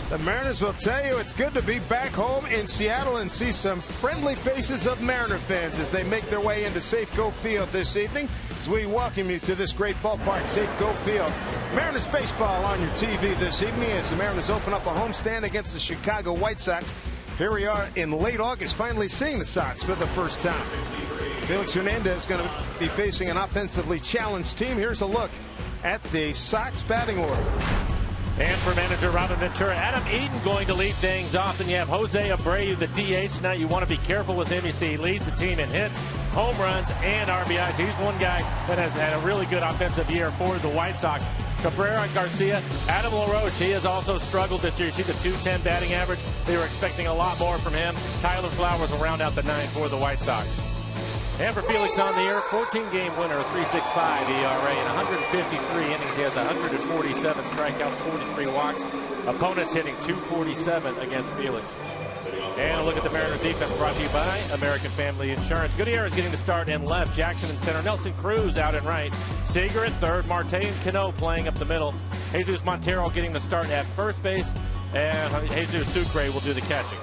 The Mariners will tell you it's good to be back home in Seattle and see some friendly faces of Mariner fans as they make their way into Safeco Field this evening. As we welcome you to this great ballpark, Safeco Field. Mariners baseball on your TV this evening as the Mariners open up a homestand against the Chicago White Sox. Here we are in late August, finally seeing the Sox for the first time. Felix Hernandez is going to be facing an offensively challenged team. Here's a look at the Sox batting order. And for manager Robin Ventura, Adam Eaton going to lead things off. And you have Jose Abreu, the DH. Now you want to be careful with him. You see he leads the team in hits, home runs, and RBIs. He's one guy that has had a really good offensive year for the White Sox. Cabrera Garcia, Adam LaRoche, he has also struggled this year. You see the .210 batting average. They were expecting a lot more from him. Tyler Flowers will round out the ninth for the White Sox. And for Felix on the year, 14-game winner, 3.65 ERA in 153 innings. He has 147 strikeouts, 43 walks. Opponents hitting .247 against Felix. And a look at the Mariners defense brought to you by American Family Insurance. Gutierrez getting the start in left. Jackson in center. Nelson Cruz out in right. Seager at third. Marte and Cano playing up the middle. Jesus Montero getting the start at first base. And Jesus Sucre will do the catching.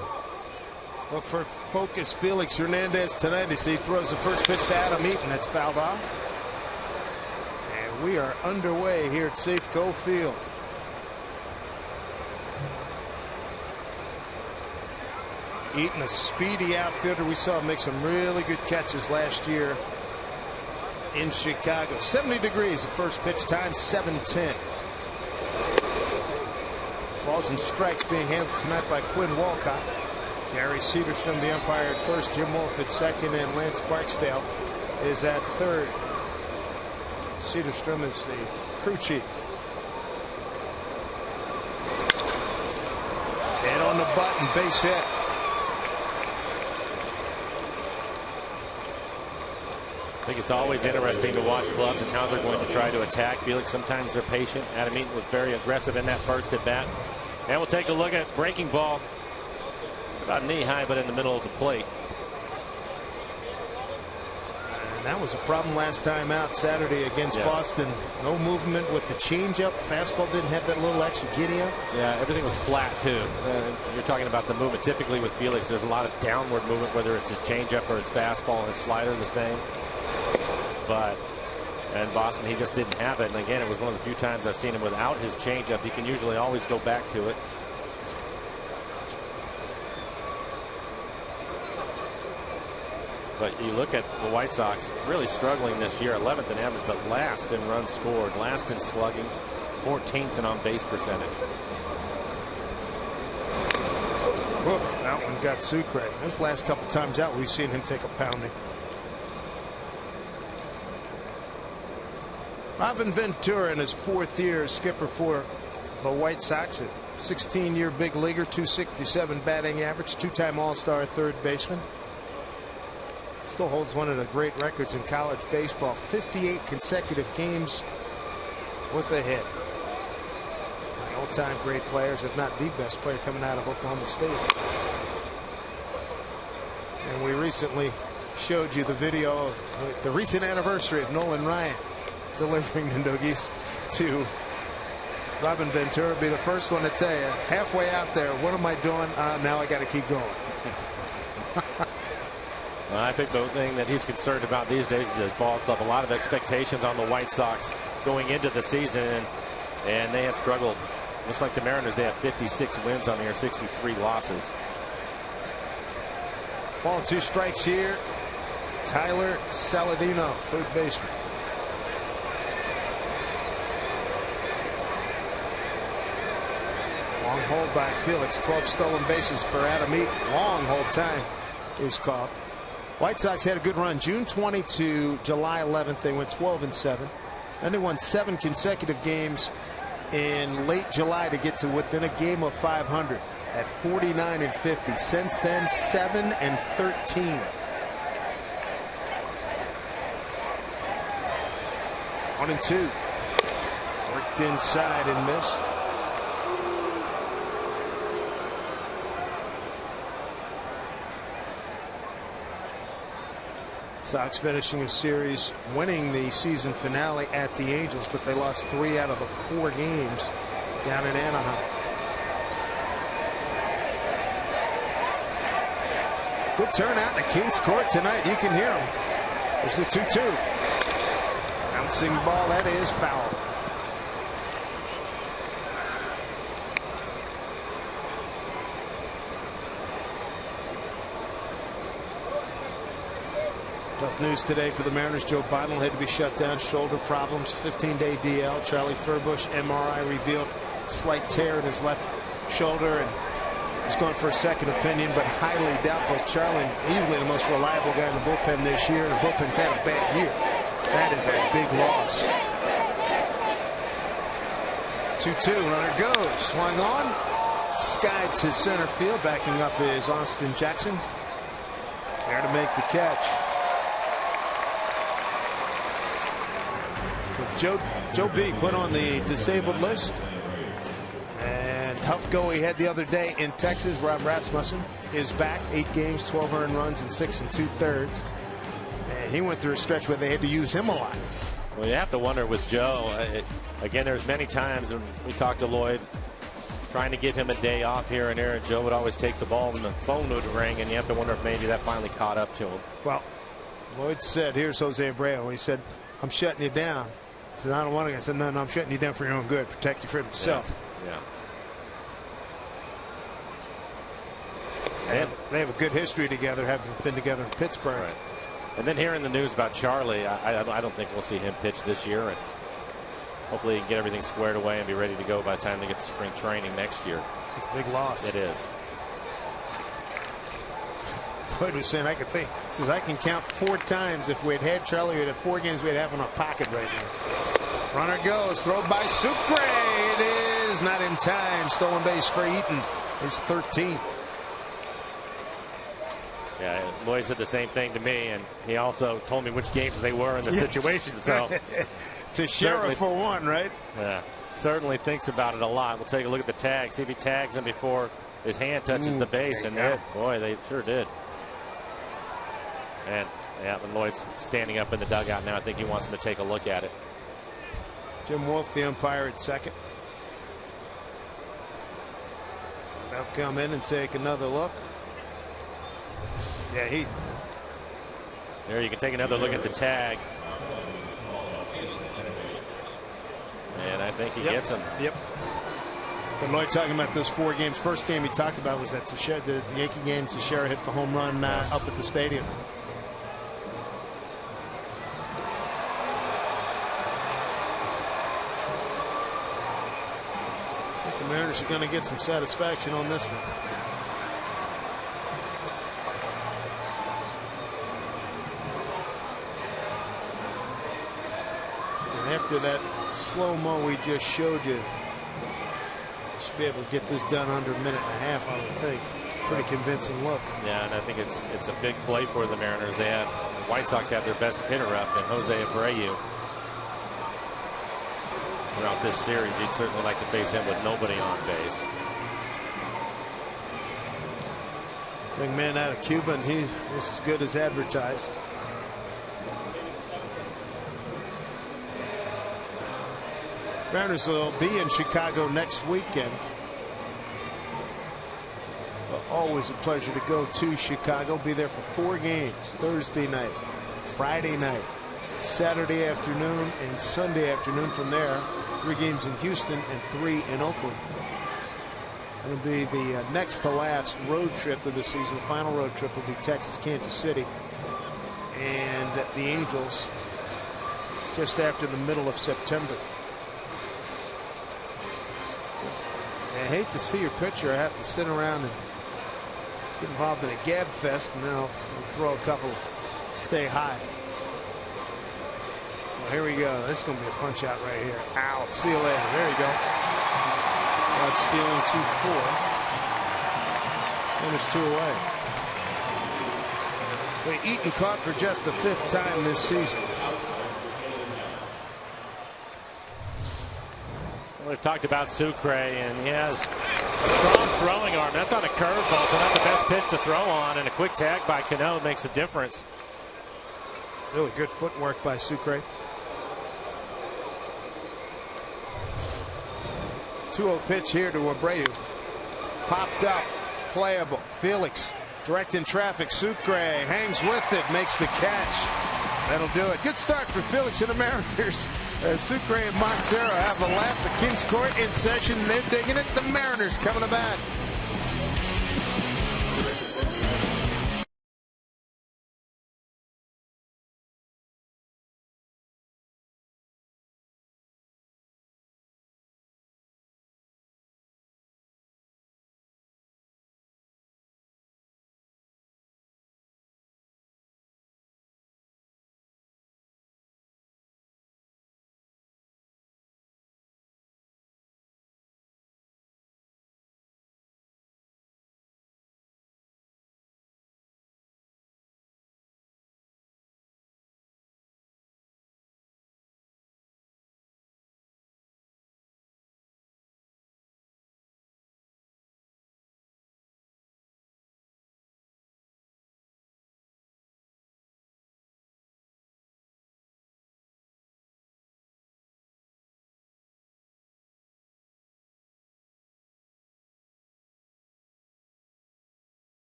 Look for focus Felix Hernandez tonight as he throws the first pitch to Adam Eaton. That's fouled off. And we are underway here at Safeco Field. Eaton, a speedy outfielder. We saw him make some really good catches last year in Chicago. 70 degrees the first pitch time, 7:10. Balls and strikes being handled tonight by Quinn Walcott. Gary Cederstrom, the umpire, at first. Jim Wolf at second, and Lance Barksdale is at third. Cederstrom is the crew chief. And on the button, base hit. I think it's always interesting to watch clubs and how they're going to try to attack Felix. Sometimes they're patient. Adam Eaton was very aggressive in that first at bat. And we'll take a look at breaking ball. About knee high, but in the middle of the plate. And that was a problem last time out Saturday against Boston. No movement with the changeup. Fastball didn't have that little extra giddy up. Yeah, everything was flat too. You're talking about the movement. Typically with Felix, there's a lot of downward movement, whether it's his changeup or his fastball, and his slider the same. But in Boston, he just didn't have it. And again, it was one of the few times I've seen him without his changeup. He can usually always go back to it. But you look at the White Sox really struggling this year, 11th in average, but last in runs scored, last in slugging, 14th in on-base percentage. Woof, that one got Sucre. This last couple times out, we've seen him take a pounding. Robin Ventura in his fourth year as skipper for the White Sox. A 16-year big leaguer, 267 batting average, two-time All-Star third baseman. Still holds one of the great records in college baseball, 58 consecutive games with a hit. All-time great players, if not the best player coming out of Oklahoma State. And we recently showed you the video of the recent anniversary of Nolan Ryan delivering the noogies to Robin Ventura. Be the first one to tell you, halfway out there, what am I doing? Now I got to keep going. Well, I think the thing that he's concerned about these days is his ball club. A lot of expectations on the White Sox going into the season, and they have struggled. Just like the Mariners, they have 56 wins on the year, 63 losses. Ball and two strikes here. Tyler Saladino, third baseman. Long hold by Felix. 12 stolen bases for Adam Eaton. Long hold time is called. White Sox had a good run June 20 to July 11th. They went 12-7. Then they won 7 consecutive games in late July to get to within a game of 500 at 49-50. Since then, 7-13. 1-2. Worked inside and missed. Sox finishing a series, winning the season finale at the Angels, but they lost 3 out of the 4 games down in Anaheim. Good turnout in the Kings Court tonight. You can hear them. There's the 2-2. Bouncing ball, that is foul. Tough news today for the Mariners. Joe Biden had to be shut down. Shoulder problems, 15-day DL. Charlie Furbush, MRI revealed slight tear in his left shoulder, and he's going for a second opinion, but highly doubtful. Charlie, easily the most reliable guy in the bullpen this year, and the bullpen's had a bad year. That is a big loss. 2-2, runner goes, swung on, skied to center field. Backing up is Austin Jackson. There to make the catch. So Joe B put on the disabled list. And tough go he had the other day in Texas. Rob Rasmussen is back. 8 games, 12 earned runs, and 6 2/3. And he went through a stretch where they had to use him a lot. Well, you have to wonder with Joe. Again, there's many times when we talked to Lloyd trying to give him a day off here and there, and Joe would always take the ball and the phone would ring, and you have to wonder if maybe that finally caught up to him. Well, Lloyd said, here's Jose Abreu. He said, I'm shutting you down. He said, I don't want to. I said, no, I'm shutting you down for your own good. Protect you from yourself. Yeah. And they have a good history together, having been together in Pittsburgh. Right. And then hearing the news about Charlie, I don't think we'll see him pitch this year. And hopefully he can get everything squared away and be ready to go by the time they get to spring training next year. It's a big loss. It is. Lloyd was saying, I could think. He says, I can count 4 times. If we'd had Charlie, we'd have 4 games we'd have in our pocket right now. Runner goes, throw by Sucre. It is not in time. Stolen base for Eaton. His 13th. Yeah, Lloyd said the same thing to me, and he also told me which games they were in the situation. So Teixeira for one, right? Yeah, certainly thinks about it a lot. We'll take a look at the tag, see if he tags him before his hand touches the base, and boy, they sure did. And yeah, when Lloyd's standing up in the dugout now, I think he wants him to take a look at it. Jim Wolf, the umpire, at second. They'll come in and take another look. Yeah, there you can take another look at the tag. And I think he gets him. Yep. But Lloyd talking about those 4 games. First game he talked about was that the Yankee game. Teixeira hit the home run up at the stadium. I think the Mariners are going to get some satisfaction on this one. After that slow-mo we just showed you, should be able to get this done under a minute and a half, I would think. Pretty convincing look. Yeah, and I think it's a big play for the Mariners. The White Sox have their best hitter up, and Jose Abreu. Throughout this series, you'd certainly like to face him with nobody on base. Big man out of Cuba, and he's as good as advertised. Mariners will be in Chicago next weekend. Always a pleasure to go to Chicago. Be there for 4 games. Thursday night, Friday night, Saturday afternoon, and Sunday afternoon. From there, 3 games in Houston and 3 in Oakland. It'll be the next to last road trip of the season. The final road trip will be Texas, Kansas City, and the Angels just after the middle of September. I hate to see your pitcher. I have to sit around and get involved in a gab fest, and then I'll throw a couple, stay high. Well, here we go. This is going to be a punch out right here. Ow. See you later. There you go. Rod stealing 2-4. And it's 2 away. Wait, Eaton caught for just the 5th time this season. We've talked about Sucre, and he has a strong throwing arm. That's on a curveball, so not the best pitch to throw on, and a quick tag by Cano makes a difference. Really good footwork by Sucre. 2-0 pitch here to Abreu. Popped up, playable. Felix Directing traffic. Sucre hangs with it, makes the catch. That'll do it. Good start for Felix and the Mariners. Sucre and Montero have a lap. The Kings Court in session. They're digging it. The Mariners coming to bat.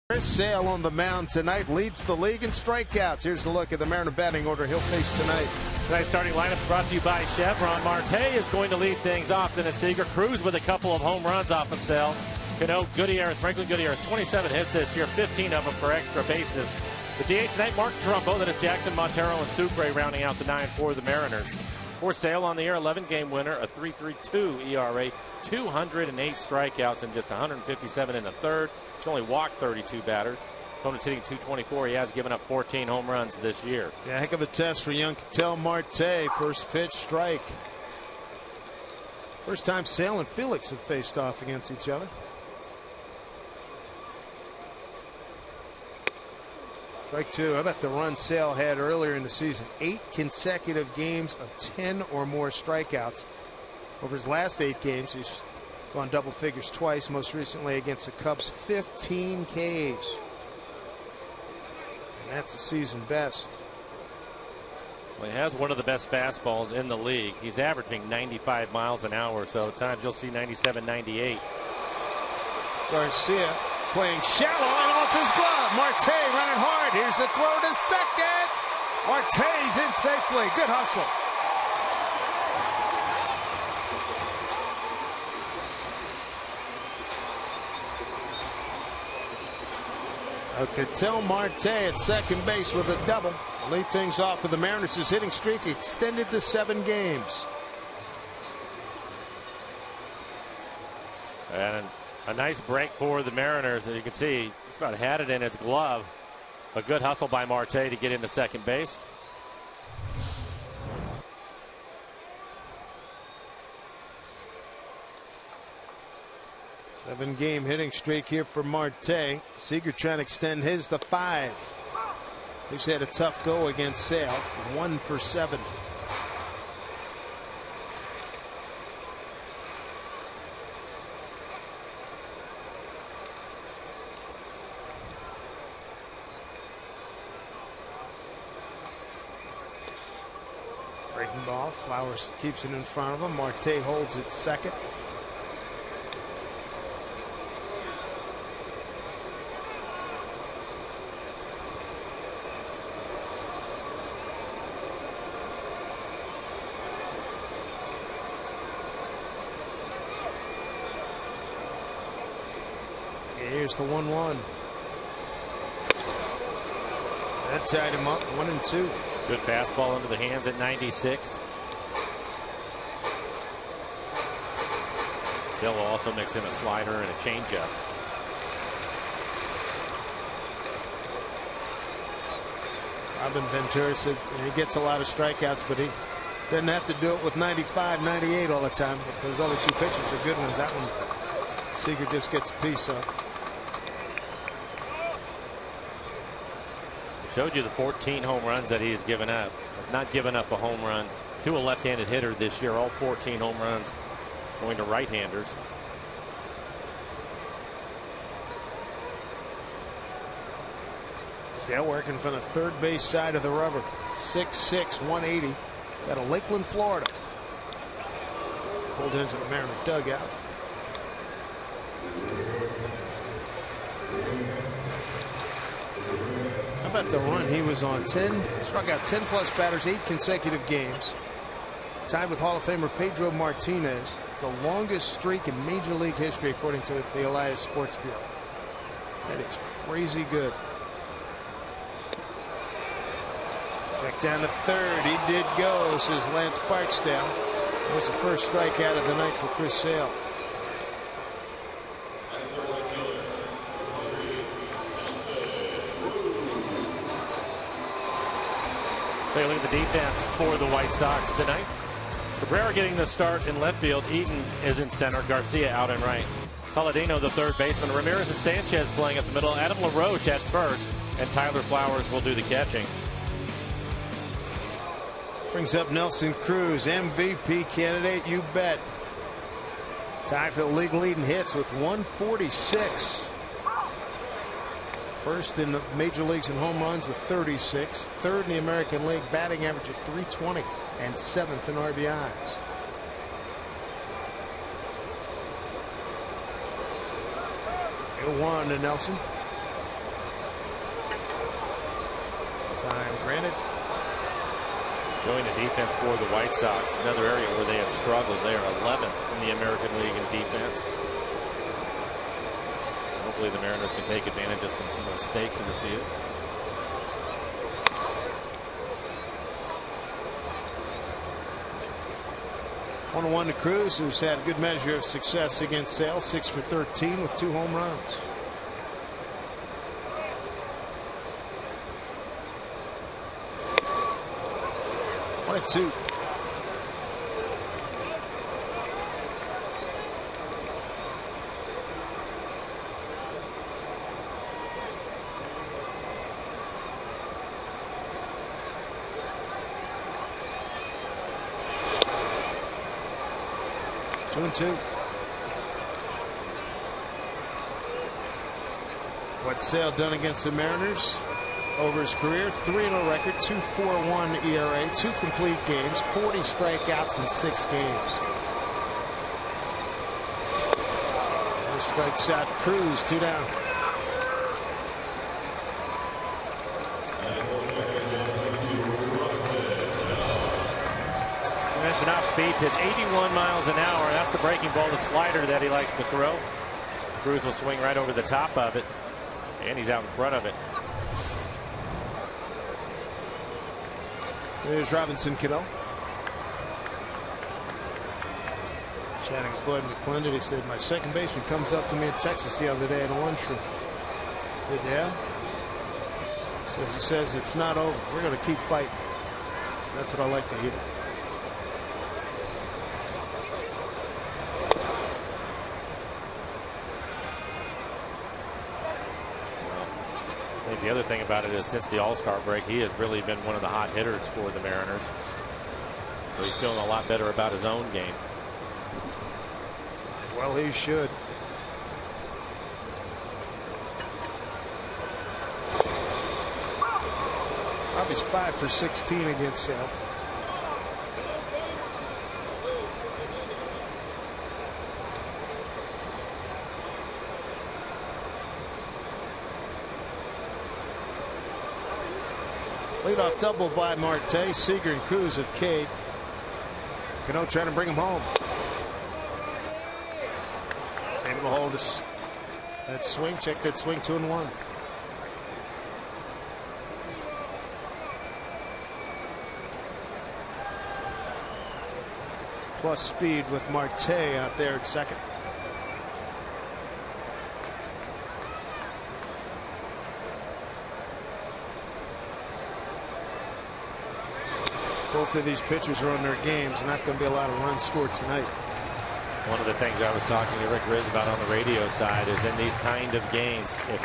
Chris Sale on the mound tonight, leads the league in strikeouts. Here's a look at the Mariner batting order he'll face tonight. Tonight's starting lineup brought to you by Chevron. Marte is going to lead things off. Then it's Seager. Cruz with a couple of home runs off of Sale. Cano, Gutierrez, Franklin Gutierrez, 27 hits this year, 15 of them for extra bases. The DH tonight, Mark Trumbo. Then it's Jackson, Montero, and Sucre rounding out the 9 for the Mariners. For Sale on the air, 11-game winner, a 3.32 ERA, 208 strikeouts, and just 157 in the third. He's only walked 32 batters. Opponent's hitting 224. He has given up 14 home runs this year. Yeah, heck of a test for young Ketel Marte. First pitch, strike. First time Sale and Felix have faced off against each other. Strike two. How about the run Sale had earlier in the season? 8 consecutive games of 10 or more strikeouts. Over his last 8 games, he's gone double figures twice, most recently against the Cubs, 15 Ks. And that's a season best. Well, he has one of the best fastballs in the league. He's averaging 95 miles an hour, so at times you'll see 97, 98. Garcia playing shallow and off his glove. Marte running hard. Here's the throw to second. Marte's in safely. Good hustle. Ketel Marte at second base with a double. Lead things off with the Mariners. His hitting streak extended to 7 games. And a nice break for the Mariners. As you can see, just about had it in his glove. A good hustle by Marte to get into second base. Seven-game hitting streak here for Marte. Seager trying to extend his to 5. He's had a tough go against Sale. 1 for 7. Breaking ball. Flowers keeps it in front of him. Marte holds it second. Here's the 1-1. That tied him up 1-2. Good fastball into the hands at 96. Sale will also mix in a slider and a changeup. Robin Ventura said he gets a lot of strikeouts, but Doesn't have to do it with 95, 98 all the time, but those other two pitches are good ones. That one, Seager just gets a piece of. Showed you the 14 home runs that he has given up. Has not given up a home run to a left-handed hitter this year. All 14 home runs going to right-handers. Sale working from the third base side of the rubber. 6'6", 180. He's out of Lakeland, Florida. Pulled into the Mariners dugout. How about the run he was on? 10, struck out 10 plus batters, 8 consecutive games. Tied with Hall of Famer Pedro Martinez. It's the longest streak in Major League history, according to the Elias Sports Bureau. That is crazy good. Check down to third. He did go, says Lance Barksdale. That was the first strikeout of the night for Chris Sale. Take a look at the defense for the White Sox tonight. Cabrera getting the start in left field. Eaton is in center. Garcia out and right. Toledano, the third baseman. Ramirez and Sanchez playing at the middle. Adam LaRoche at first. And Tyler Flowers will do the catching. Brings up Nelson Cruz, MVP candidate, you bet. Tied for the league lead in hits with 146. First in the major leagues in home runs with 36. Third in the American League, batting average at 320, and 7th in RBIs. One to Nelson. Time granted. Showing the defense for the White Sox. Another area where they have struggled. They are 11th in the American League in defense. Hopefully the Mariners can take advantage of some mistakes in the field. One on one to Cruz, who's had a good measure of success against Sale. 6 for 13 with 2 home runs. One and two. Two and two. What Sale done against the Mariners over his career? 3-0 record, 2.41 ERA, 2 complete games, 40 strikeouts in 6 games. And strikes out Cruz, 2 down. That's an off-speed pitch, 81 miles an hour. That's the breaking ball, the slider that he likes to throw. Cruz will swing right over the top of it, and he's out in front of it. There's Robinson Cano. Chatting with Floyd McClendon. He said, my second baseman comes up to me in Texas the other day in a lunchroom. I said, yeah? He says it's not over. We're going to keep fighting. So that's what I like to hear. The other thing about it is since the All-Star break, he has really been one of the hot hitters for the Mariners. So he's feeling a lot better about his own game. Well, he should. Robbie's 5 for 16 against Sale. Leadoff double by Marte. Seager and Cruz have Cade. Cano trying to bring him home. He's able to hold us. That swing. Check that swing. 2-1. Plus speed with Marte out there at second. Both of these pitchers are on their games. Not going to be a lot of runs scored tonight. One of the things I was talking to Rick Riz about on the radio side is in these kind of games, if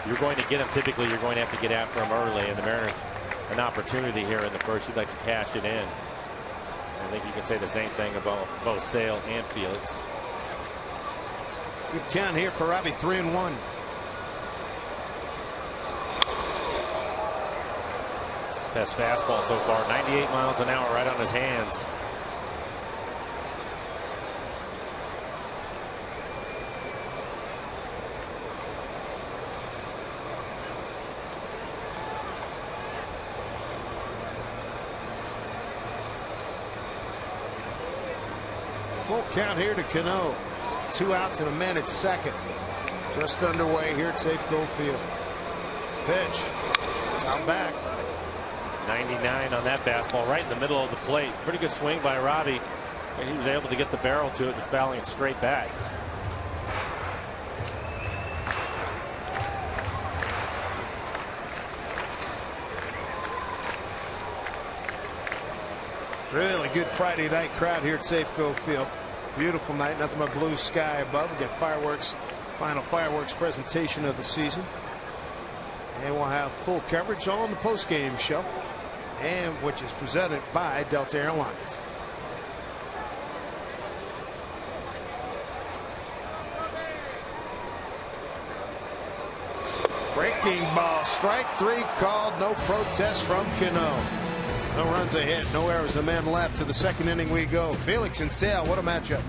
you're going to get them, typically you're going to have to get after them early, and the Mariners an opportunity here in the first. You'd like to cash it in. I think you can say the same thing about both Sale and Felix. Good count here for Robbie, 3-1. Best fastball so far, 98 miles an hour right on his hands. Full count here to Cano. 2 outs and a man at second. Just underway here at Safeco Field. Pitch. Down back. 99 on that fastball right in the middle of the plate. Pretty good swing by Robbie. And he was able to get the barrel to it, just fouling it straight back. Really good Friday night crowd here at Safeco Field. Beautiful night, nothing but blue sky above. We got fireworks, final fireworks presentation of the season. And we'll have full coverage on the post-game show, and which is presented by Delta Airlines. Breaking ball, strike 3 called, no protest from Cano. No runs a hit, no errors, a man left. To the second inning we go. Felix and Sale, what a matchup.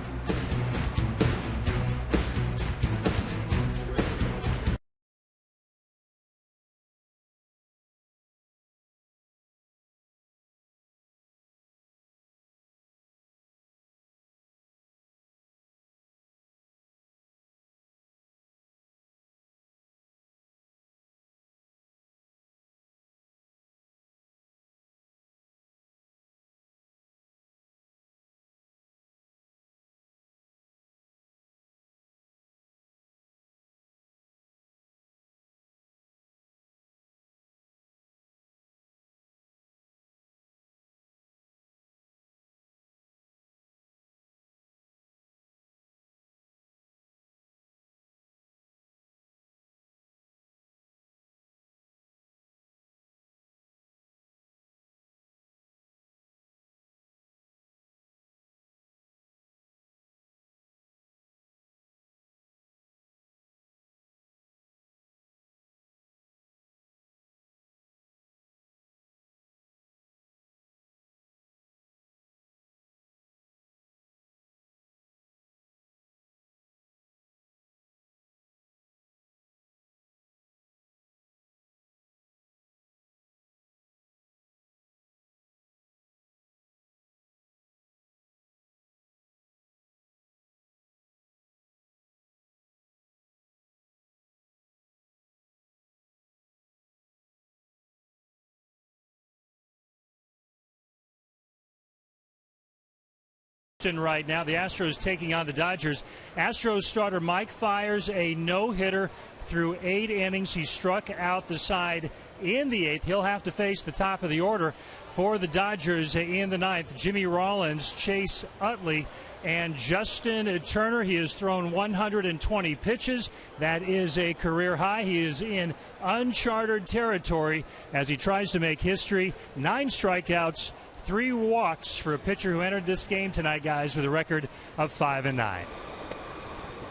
Right now, the Astros taking on the Dodgers. Astros starter Mike fires a no-hitter through 8 innings. He struck out the side in the 8th. He'll have to face the top of the order for the Dodgers in the 9th. Jimmy Rollins, Chase Utley, and Justin Turner. He has thrown 120 pitches. That is a career high. He is in uncharted territory as he tries to make history. 9 strikeouts, 3 walks for a pitcher who entered this game tonight, guys, with a record of 5-9.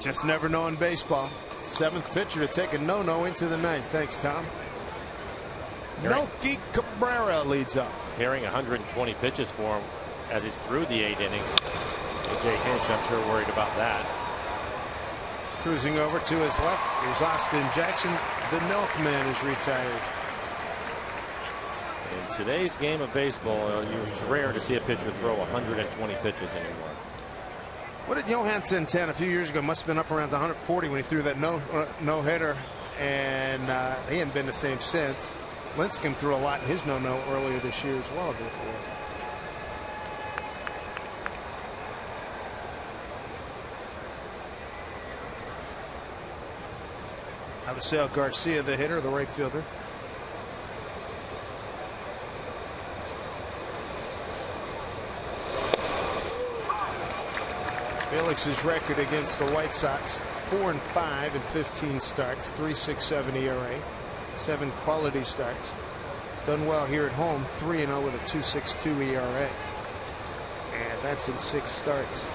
Just never know in baseball. 7th pitcher to take a no-no into the 9th. Thanks, Tom. Melky Cabrera leads off. Carrying 120 pitches for him as he's through the 8 innings. A.J. Hinch, I'm sure, worried about that. Cruising over to his left, here's Austin Jackson. The milkman is retired. In today's game of baseball, it's rare to see a pitcher throw 120 pitches anymore. What did Johan Santana a few years ago? Must have been up around 140 when he threw that no-hitter, and he hadn't been the same since. Lincecum threw a lot in his no-no earlier this year as well, I believe it was. Avisail Garcia, the hitter, the right fielder. Felix's record against the White Sox: 4-5 in 15 starts, 3.67 ERA, 7 quality starts. He's done well here at home, 3-0 with a 2.62 ERA, and that's in 6 starts.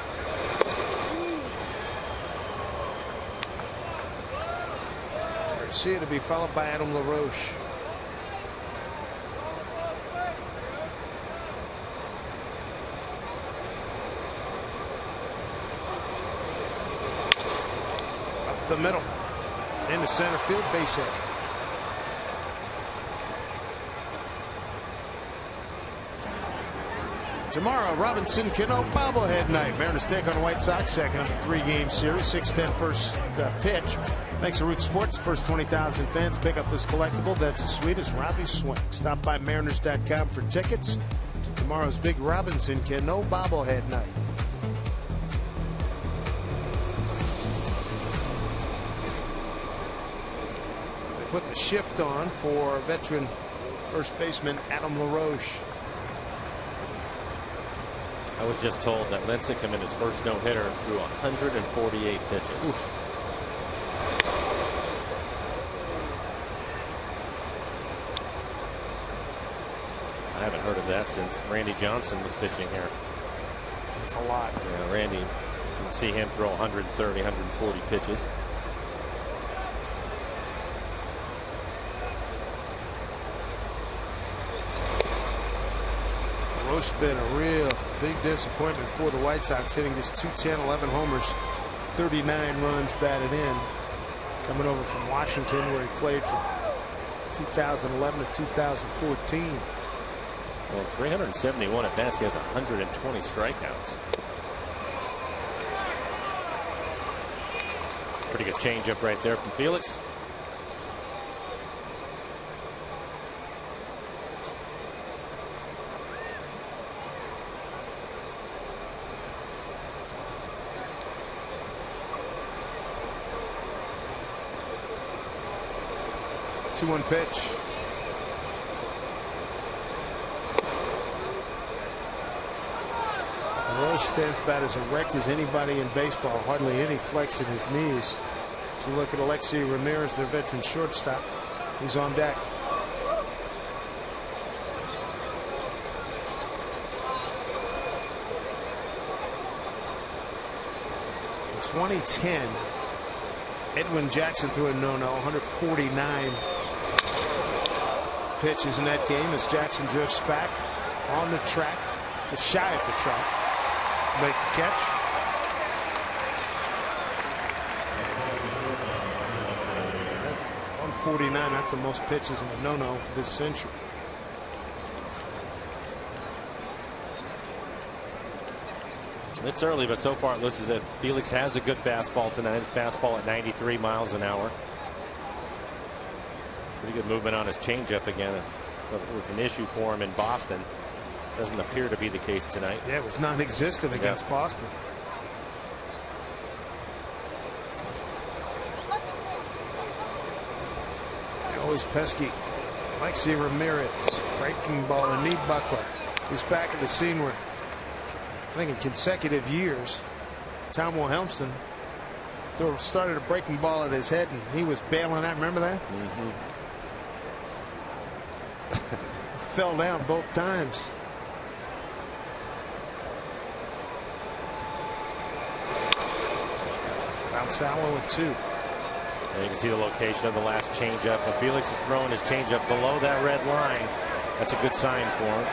Garcia to be followed by Adam LaRoche. Up the middle, into center field, base hit. Tomorrow, Robinson Cano bobblehead night. Mariners take on the White Sox, second of a 3-game series. 6:10 first pitch. Thanks to Root Sports, first 20,000 fans pick up this collectible. That's as sweet as Robbie's Swing. Stop by Mariners.com for tickets to tomorrow's big Robinson Cano bobblehead night. They put the shift on for veteran first baseman Adam LaRoche. I was just told that Lincecum in his first no-hitter threw 148 pitches. Oof. I haven't heard of that since Randy Johnson was pitching here. That's a lot. Yeah, Randy, you can see him throw 130, 140 pitches. LaRoche's been a real big disappointment for the White Sox, hitting just 210, 11 homers, 39 runs batted in. Coming over from Washington, where he played from 2011 to 2014. Well, 371 at bats. He has 120 strikeouts. Pretty good changeup right there from Felix. Two-one pitch. LaRoche stands about as erect as anybody in baseball. Hardly any flex in his knees. If you look at Alexi Ramirez, their veteran shortstop, he's on deck. In 2010, Edwin Jackson threw a no-no, 149 pitches in that game as Jackson drifts back on the track to shy at the track. Make the catch. .149, that's the most pitches in a no-no this century. It's early, but so far it looks as if Felix has a good fastball tonight. His fastball at 93 miles an hour. Pretty good movement on his changeup again. It was an issue for him in Boston. Doesn't appear to be the case tonight. Yeah, it was non-existent against Boston. Always pesky. Alexi Ramirez, breaking ball, a knee buckler. He's back at the scene where, I think in consecutive years, Tom Wilhelmsen started a breaking ball at his head and he was bailing out. Remember that? Mm-hmm. Fell down both times. Bounce foul with 2. And you can see the location of the last changeup. And Felix is throwing his changeup below that red line. That's a good sign for him.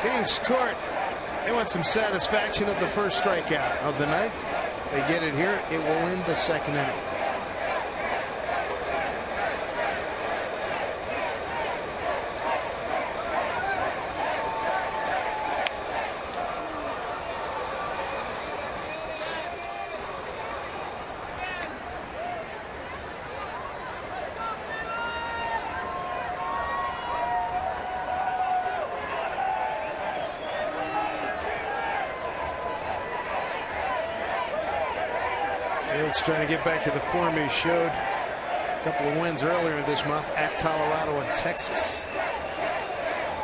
Kings Court, they want some satisfaction of the first strikeout of the night. They get it here. It will end the second inning. Trying to get back to the form he showed a couple of wins earlier this month at Colorado and Texas.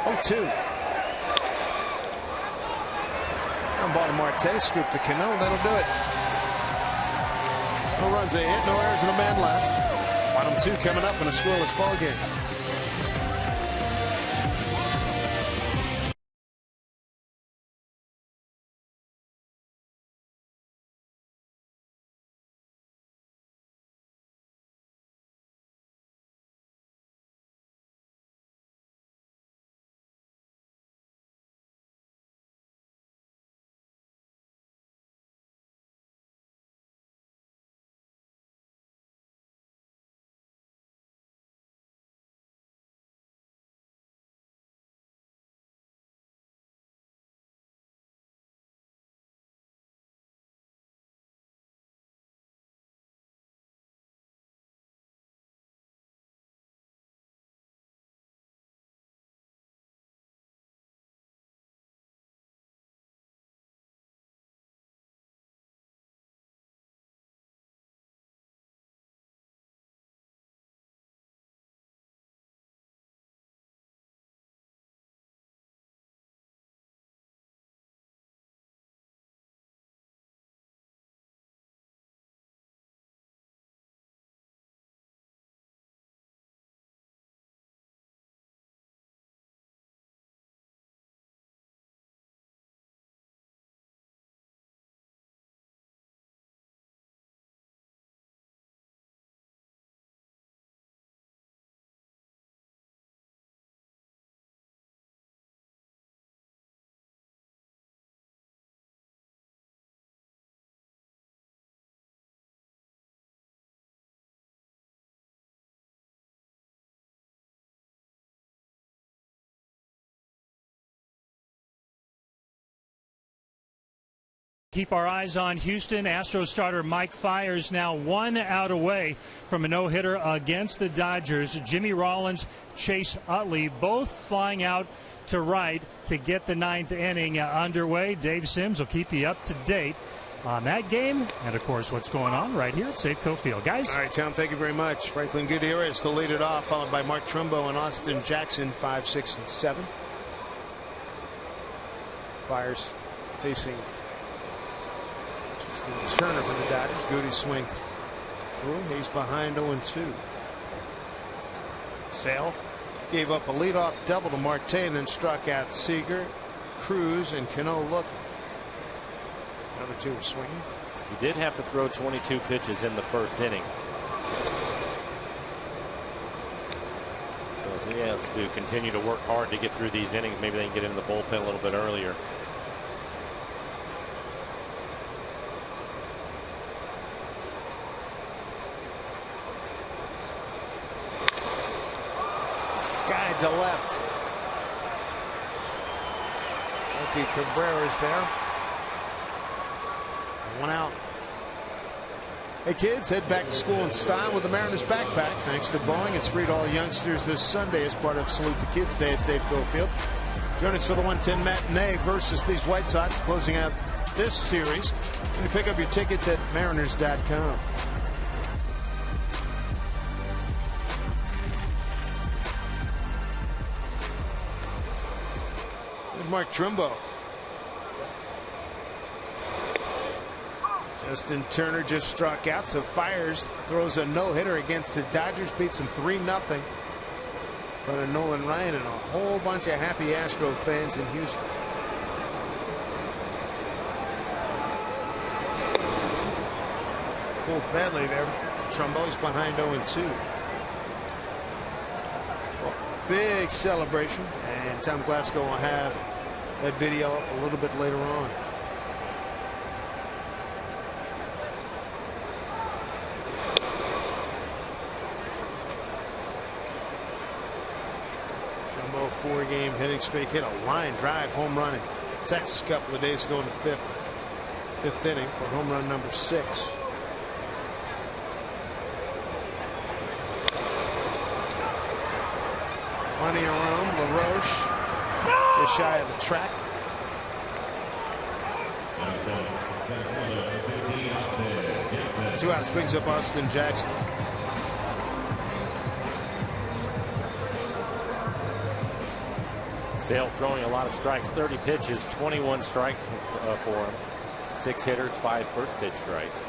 0-2. Ground ball to Marte. Scoop to Cano. That'll do it. No runs, a hit, no errors, and a man left. Bottom 2 coming up in a scoreless ball game. Keep our eyes on Houston. Astros starter Mike Fiers now 1 out away from a no-hitter against the Dodgers. Jimmy Rollins, Chase Utley, both flying out to right to get the 9th inning underway. Dave Sims will keep you up to date on that game and, of course, what's going on right here at Safeco Field. Guys. All right, Tom, thank you very much. Franklin Gutierrez to lead it off, followed by Mark Trumbo and Austin Jackson, 5, 6, and 7. Fiers facing Turner for the Dodgers. Goody swing through. He's behind 0-2. Sale gave up a leadoff double to Marte and then struck out Seager, Cruz, and Cano looking. Another 2 were swinging. He did have to throw 22 pitches in the first inning. So he has to continue to work hard to get through these innings. Maybe they can get in the bullpen a little bit earlier. Guy to left. Yoki Cabrera is there. 1 out. Hey kids, head back to school in style with the Mariners backpack. Thanks to Boeing, it's free to all youngsters this Sunday as part of Salute the Kids Day at Safeco Field. Join us for the 1:10 matinee versus these White Sox, closing out this series. You can pick up your tickets at mariners.com. Mark Trumbo. Justin Turner just struck out, so Fiers throws a no-hitter against the Dodgers, beats them 3-0. But a Nolan Ryan and a whole bunch of happy Astro fans in Houston. Full Bentley there. Trumbo's behind 0-2. Well, big celebration, and Tom Glasgow will have that video up a little bit later on. Trumbo 4-game hitting streak, hit a line drive home run in Texas a couple of days ago in the fifth inning for home run number 6. Plenty of room. LaRoche just shy of the track. Two outs, brings up Austin Jackson. Sale throwing a lot of strikes, 30 pitches, 21 strikes for him. 6 hitters, 5 first pitch strikes.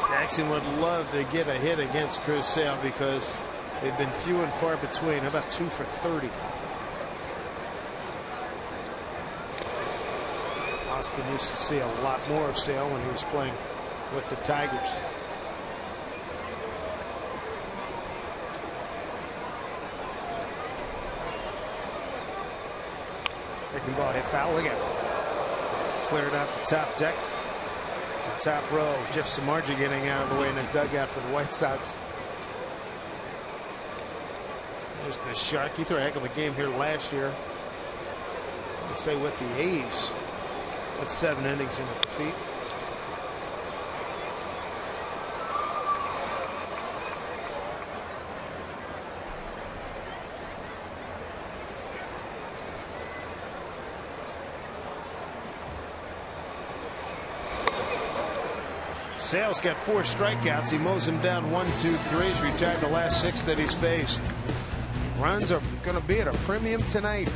Jackson would love to get a hit against Chris Sale because they've been few and far between. How about 2 for 30? Austin used to see a lot more of Sale when he was playing with the Tigers. Breaking ball hit foul. Look out. Cleared out the top deck. The top row. Jeff Samardzija getting out of the way in the dugout for the White Sox. There's the Shark. He threw a heck of a game here last year. I'd say with the A's. Went 7 innings in at the feet. Sale's got 4 strikeouts. He mows him down 1, 2, 3. He's retired the last 6 that he's faced. Runs are going to be at a premium tonight.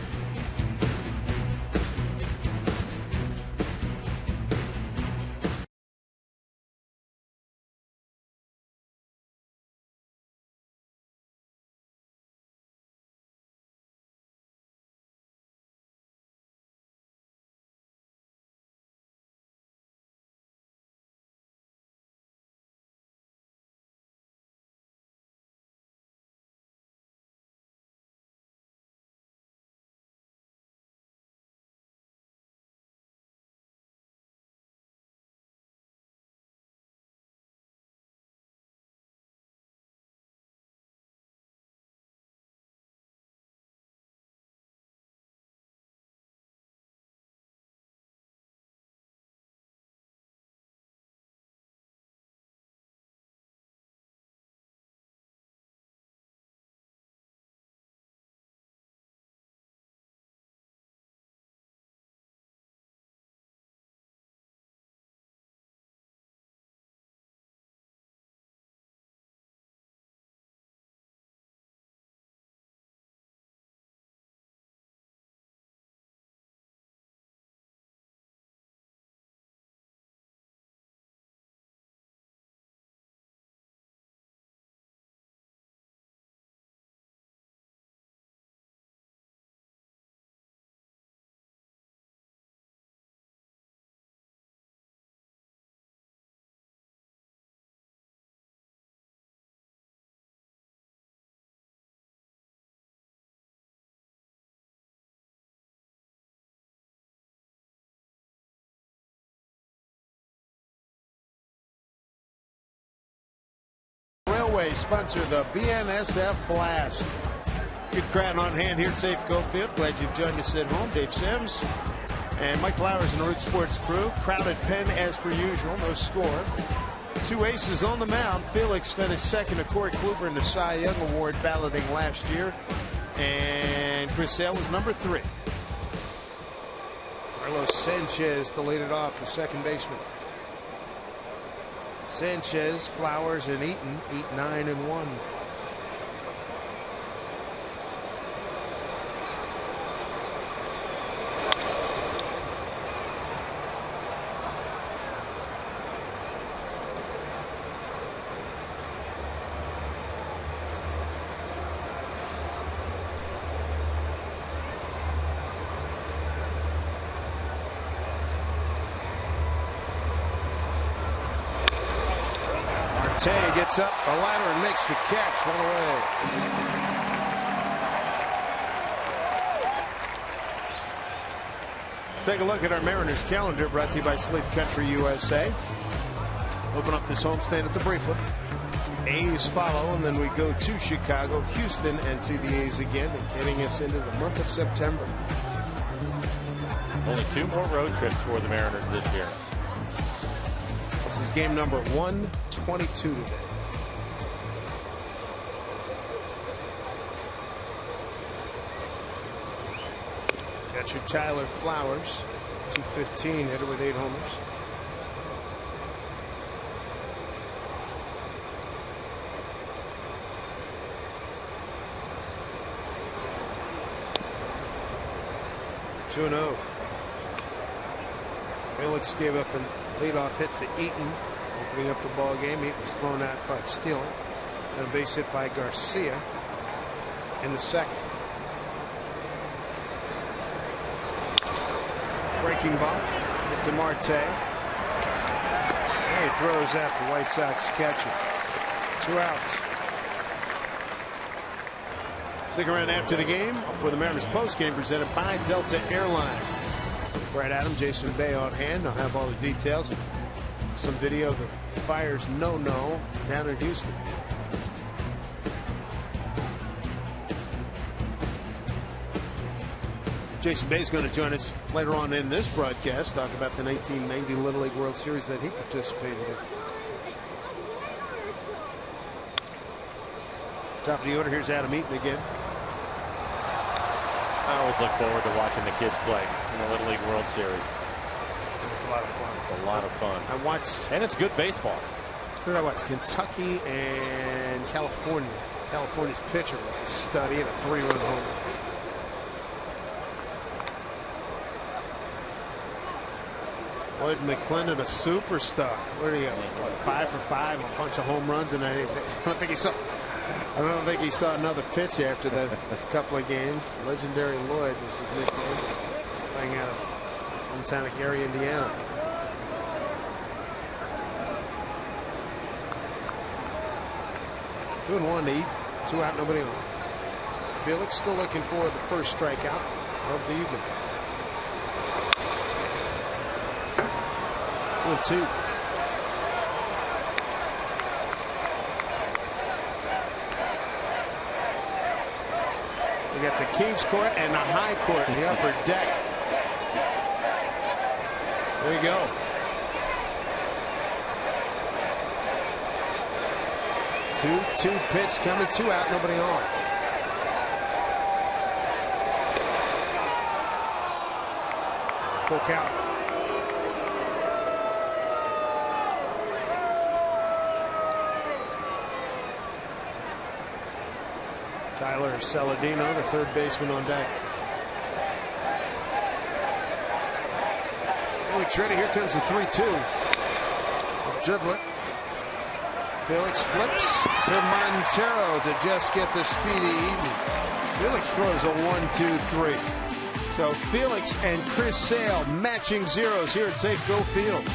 Sponsor the BNSF Blast. Good crowd on hand here at Safeco Field. Glad you've joined us at home. Dave Sims and Mike Flowers and the Root Sports crew. Crowded pen as per usual. No score. 2 aces on the mound. Felix finished second to Corey Kluber in the Cy Young Award balloting last year. And Chris Sale was number 3. Carlos Sanchez to lead it off, the second baseman. Sanchez, Flowers, and Eaton. 8, 9, and 1. Gets up the ladder and makes the catch. 1 away. Let's take a look at our Mariners calendar, brought to you by Sleep Country USA. Open up this homestand. It's a brief one. A's follow, and then we go to Chicago, Houston, and see the A's again, getting us into the month of September. Only 2 more road trips for the Mariners this year. This is game number 122 today. Catcher Tyler Flowers, 215, hitter with 8 homers. 2-0. Felix gave up a leadoff hit to Eaton, opening up the ball game. Eaton was thrown out, caught stealing. And a base hit by Garcia in the second. Breaking ball hit to Marte. And he throws at the White Sox catcher. 2 outs. Stick around after the game for the Mariners postgame presented by Delta Airlines. Brad Adams, Jason Bay on hand. I'll have all the details. Some video of the Fire's no-no down in Houston. Jason Bay is going to join us later on in this broadcast. Talk about the 1990 Little League World Series that he participated in. Top of the order. Here's Adam Eaton again. I always look forward to watching the kids play in the Little League World Series. It's a lot of fun. It's a lot of fun. I watched. And it's good baseball. Who did I watch? Kentucky and California. California's pitcher was a study and a 3-run home run. Lloyd McClendon, a superstar. What did he have? 5 for 5, a bunch of home runs, and I don't think he saw another pitch after the couple of games. Legendary Lloyd was his nickname. Playing out of hometown of Gary, Indiana. Doing 1 to eat, 2 out, nobody on. Felix still looking for the first strikeout of the evening. 2-2. We got the Kings Court and the High Court in the upper deck. There you go. Two pitch coming, 2 out, nobody on. Full count. Tyler Saladino, the third baseman, on deck. Felix ready. Here comes the 3-2. Dribbler. Felix flips to Montero to just get the speedy evening. Felix throws a 1-2-3. So Felix and Chris Sale matching zeros here at Safeco Field.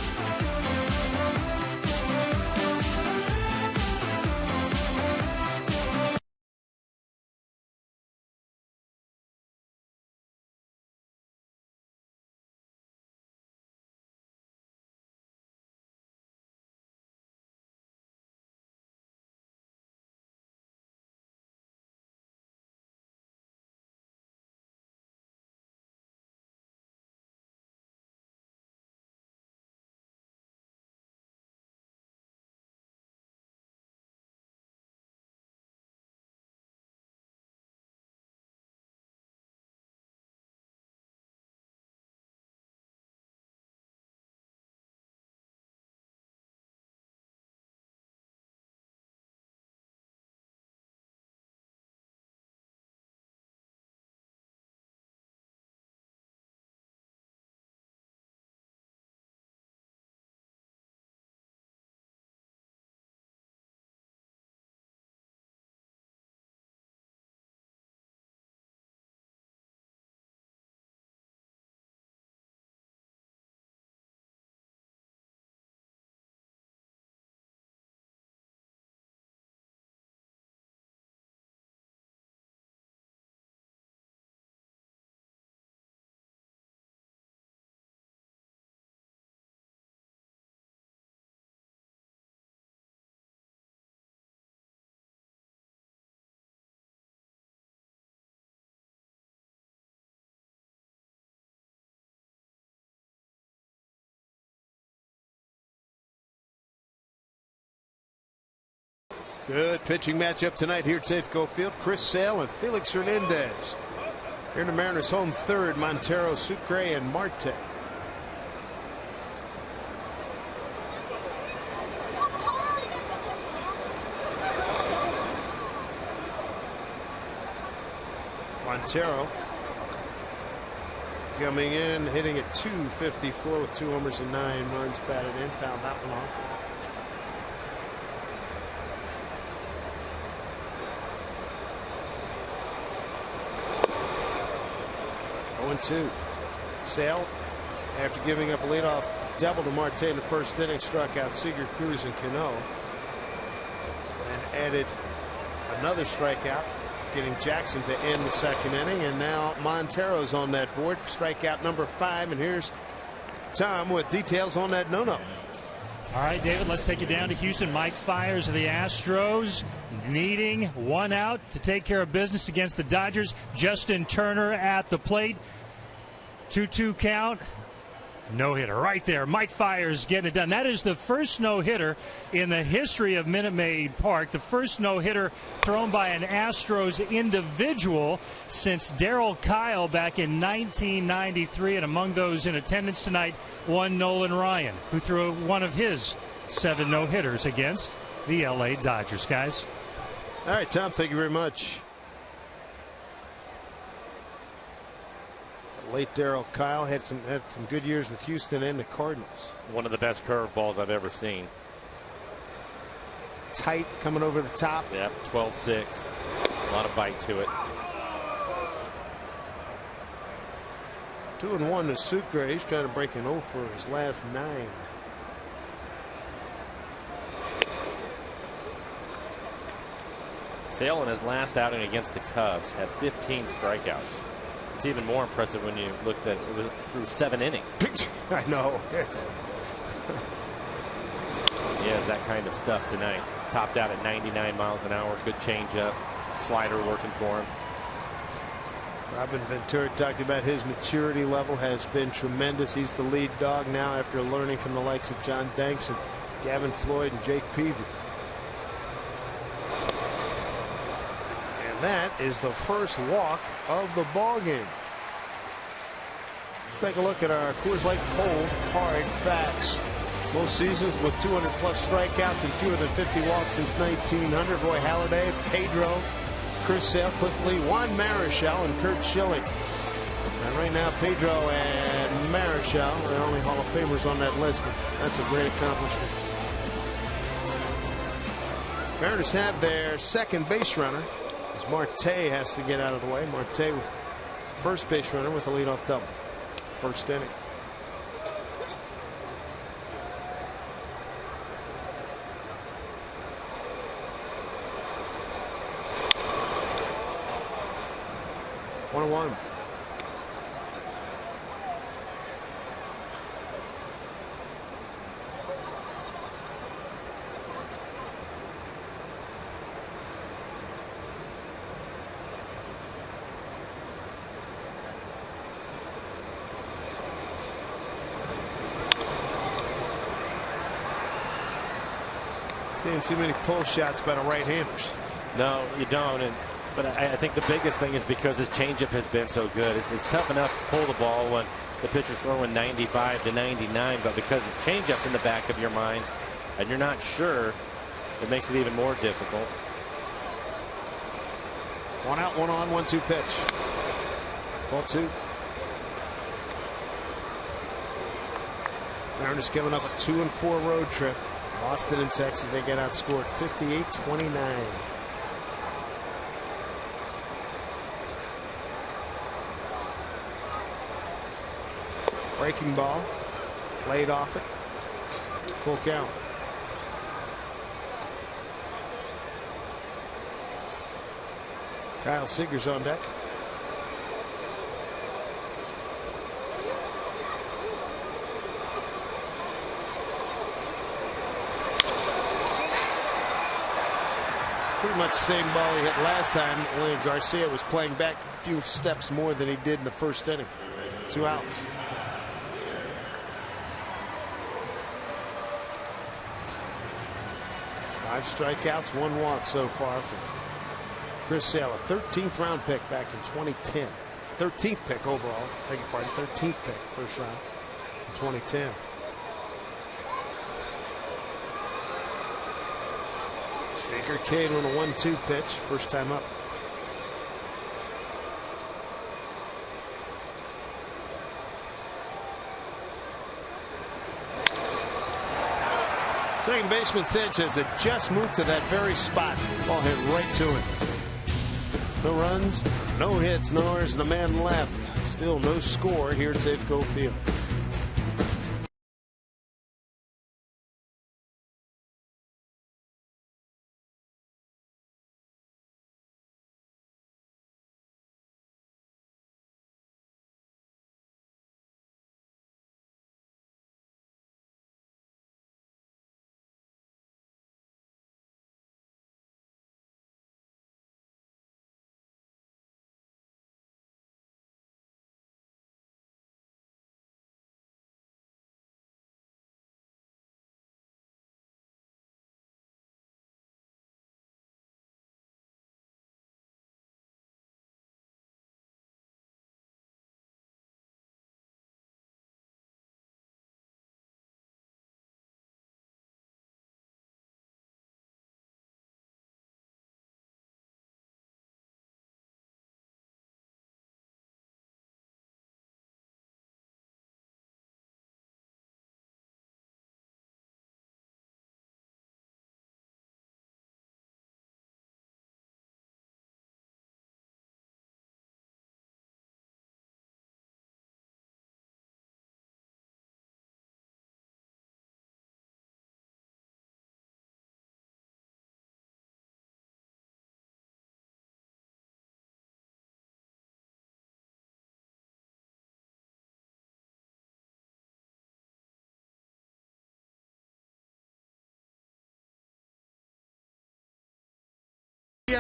Good pitching matchup tonight here at Safeco Field. Chris Sale and Felix Hernandez. Here in the Mariners' home third, Montero, Sucre, and Marte. Montero coming in, hitting at .254 with 2 homers and 9 runs batted in. Found that one off. Two. Sale, after giving up a leadoff double to Marte in the first inning, struck out Seager, Cruz, and Cano, and added another strikeout, getting Jackson to end the second inning. And now Montero's on that board, strikeout number 5. And here's Tom with details on that no-no. All right, David, let's take you down to Houston. Mike Fiers of the Astros needing 1 out to take care of business against the Dodgers. Justin Turner at the plate. 2-2 count. No-hitter right there. Mike Fiers getting it done. That is the first no-hitter in the history of Minute Maid Park. The first no-hitter thrown by an Astros individual since Darryl Kyle back in 1993. And among those in attendance tonight, one Nolan Ryan, who threw one of his 7 no-hitters against the L.A. Dodgers. Guys. All right, Tom, thank you very much. Late Darryl Kyle had some good years with Houston and the Cardinals. One of the best curveballs I've ever seen. Tight, coming over the top. Yep, 12-6. A lot of bite to it. 2-1 to Sucre. He's trying to break an 0 for his last 9. Sale in his last outing against the Cubs had 15 strikeouts. It's even more impressive when you look that it was through 7 innings. I know. He has that kind of stuff tonight. Topped out at 99 miles an hour. Good changeup. Slider working for him. Robin Ventura talked about his maturity level has been tremendous. He's the lead dog now after learning from the likes of John Danks and Gavin Floyd and Jake Peavy. That is the first walk of the ball game. Let's take a look at our Coors Light Cold Hard Facts. Most seasons with 200+ strikeouts and fewer than 50 walks since 1900. Roy Halladay, Pedro, Chris Sale, Cliff Lee, Juan Marichal, and Kurt Schilling. And right now, Pedro and Marichal are the only Hall of Famers on that list, but that's a great accomplishment. Mariners have their second base runner. Marte has to get out of the way. Marte is the first base runner with a leadoff double. First inning. One. Seeing too many pull shots by the right-handers. No, you don't. But I think the biggest thing is because his changeup has been so good. It's tough enough to pull the ball when the pitcher's throwing 95 to 99, but because the changeup's in the back of your mind and you're not sure, it makes it even more difficult. 1 out, 1 on, 1-2 pitch. Ball 2. Mariners coming off a 2-4 road trip. Boston and Texas, they get outscored 58-29. Breaking ball, laid off it, full count. Kyle Seager's on deck. Pretty much the same ball he hit last time. Only Garcia was playing back a few steps more than he did in the first inning. 2 outs. Five strikeouts, 1 walk so far for Chris Sale, a 13th round pick back in 2010. 13th pick overall. Beg your pardon, 13th pick, first round in 2010. Baker Cade on a 1-2 pitch, first time up. Second baseman Sanchez had just moved to that very spot. Ball hit right to it. No runs, no hits, no errors, and a man left. Still no score here at Safeco Field.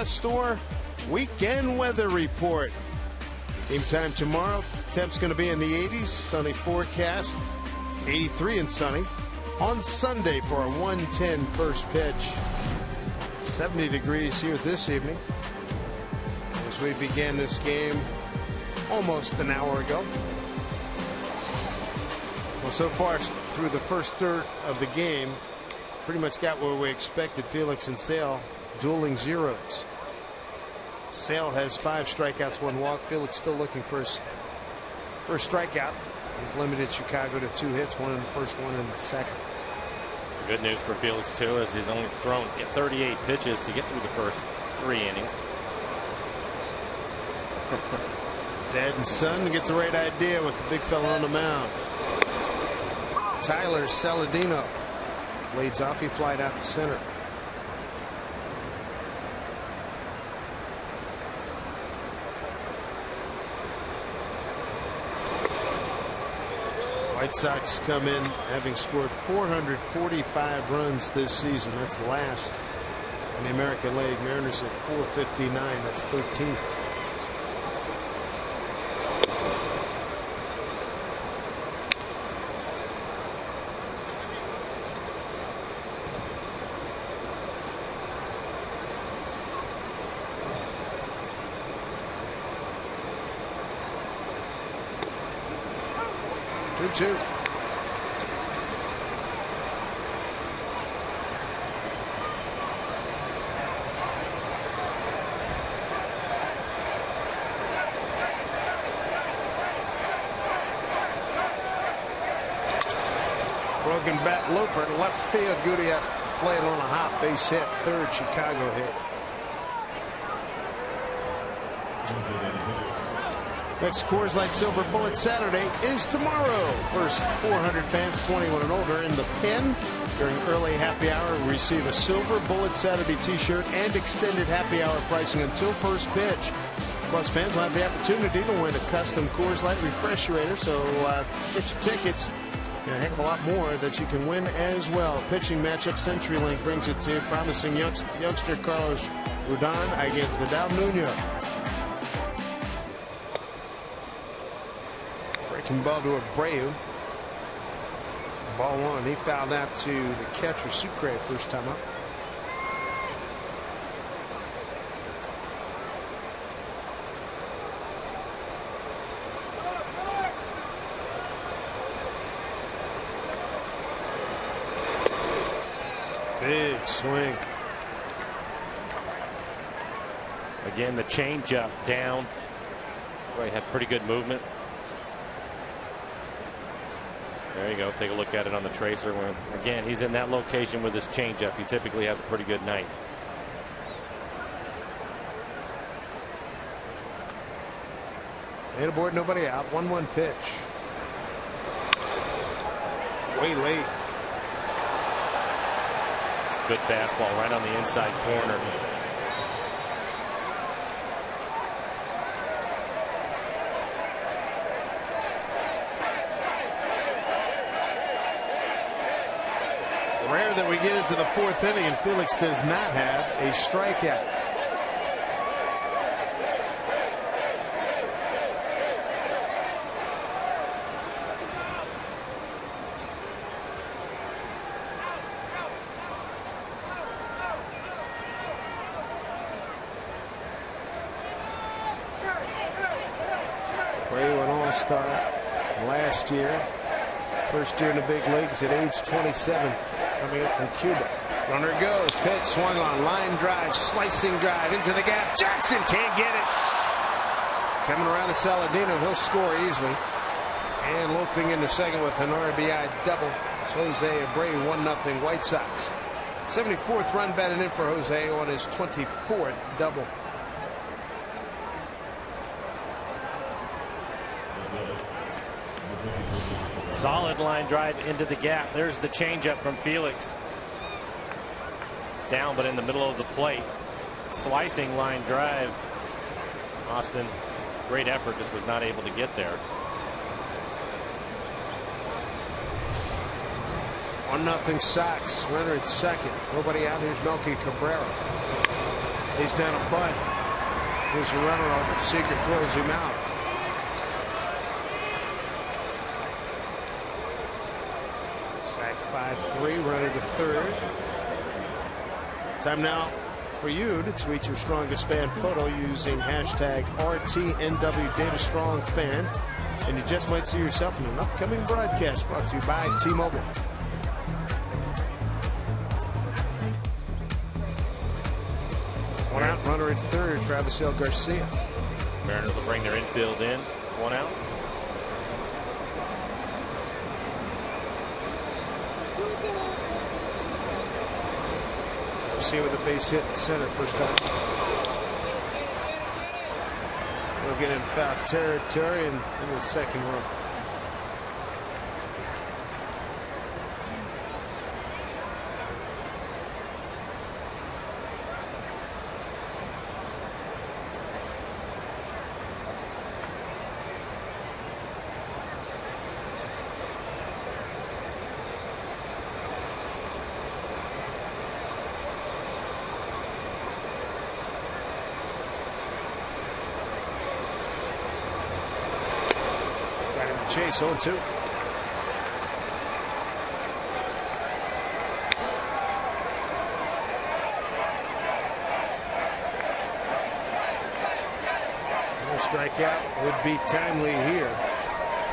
Store weekend weather report. Game time tomorrow. Temp's going to be in the 80s. Sunny forecast. 83 and sunny. On Sunday for a 1:10 first pitch. 70 degrees here this evening. As we began this game almost an hour ago. Well, so far through the first third of the game, pretty much got where we expected. Felix and Sale dueling zeros. Sale has 5 strikeouts, 1 walk. Felix still looking for his first strikeout. He's limited Chicago to 2 hits, 1 in the first, 1 in the second. Good news for Felix too, as he's only thrown 38 pitches to get through the first 3 innings. Dad and son to get the right idea with the big fella on the mound. Tyler Saladino blades off. He flied out to center. White Sox come in having scored 445 runs this season. That's last in the American League. Mariners at 459. That's 13th. Two. Broken bat Looper to left field. Goudiak played on a hop base hit. Third Chicago hit. Next Coors Light Silver Bullet Saturday is tomorrow. First 400 fans 21 and older in the pen during early happy hour will receive a Silver Bullet Saturday t-shirt and extended happy hour pricing until first pitch. Plus, fans will have the opportunity to win a custom Coors Light refrigerator. So get your tickets. And a heck of a lot more that you can win as well. Pitching matchup, CenturyLink brings it to you. Promising youngster Carlos Rodon against Vidal Nuno. Ball to Abreu. Ball 1. He fouled out to the catcher Sucre first time up. Big swing. Again, the changeup down. Boy, had pretty good movement. There you go. Take a look at it on the tracer. When, again, he's in that location with his changeup. He typically has a pretty good night. And aboard, nobody out. 1-1 pitch. Way late. Good fastball right on the inside corner. Rare that we get into the fourth inning and Felix does not have a strikeout. Bray, an all-star last year. First year in the big leagues at age 27. Coming up from Cuba. Runner goes. Pitch swung on. Line drive. Slicing drive into the gap. Jackson can't get it. Coming around to Saladino. He'll score easily. And loping into second with an RBI double. It's Jose Abreu, 1-0 White Sox. 74th run batted in for Jose on his 24th double. Solid line drive into the gap. There's the changeup from Felix. It's down, but in the middle of the plate. Slicing line drive. Austin, great effort, just was not able to get there. 1-0 Sox. Runner at second. Nobody out. Here's Melky Cabrera. He's down a bunt. Here's a runner over. Seager throws him out. Sack 5-3. Runner to third. Time now for you to tweet your strongest fan photo using hashtag RTNWDataStrongFan. And you just might see yourself in an upcoming broadcast brought to you by T-Mobile. One out, runner at third, Travis L. Garcia. Mariners will bring their infield in. One out. Garcia with a base hit to center first time. We'll get in foul territory and in the second row. Chase 0-2. No strikeout would be timely here.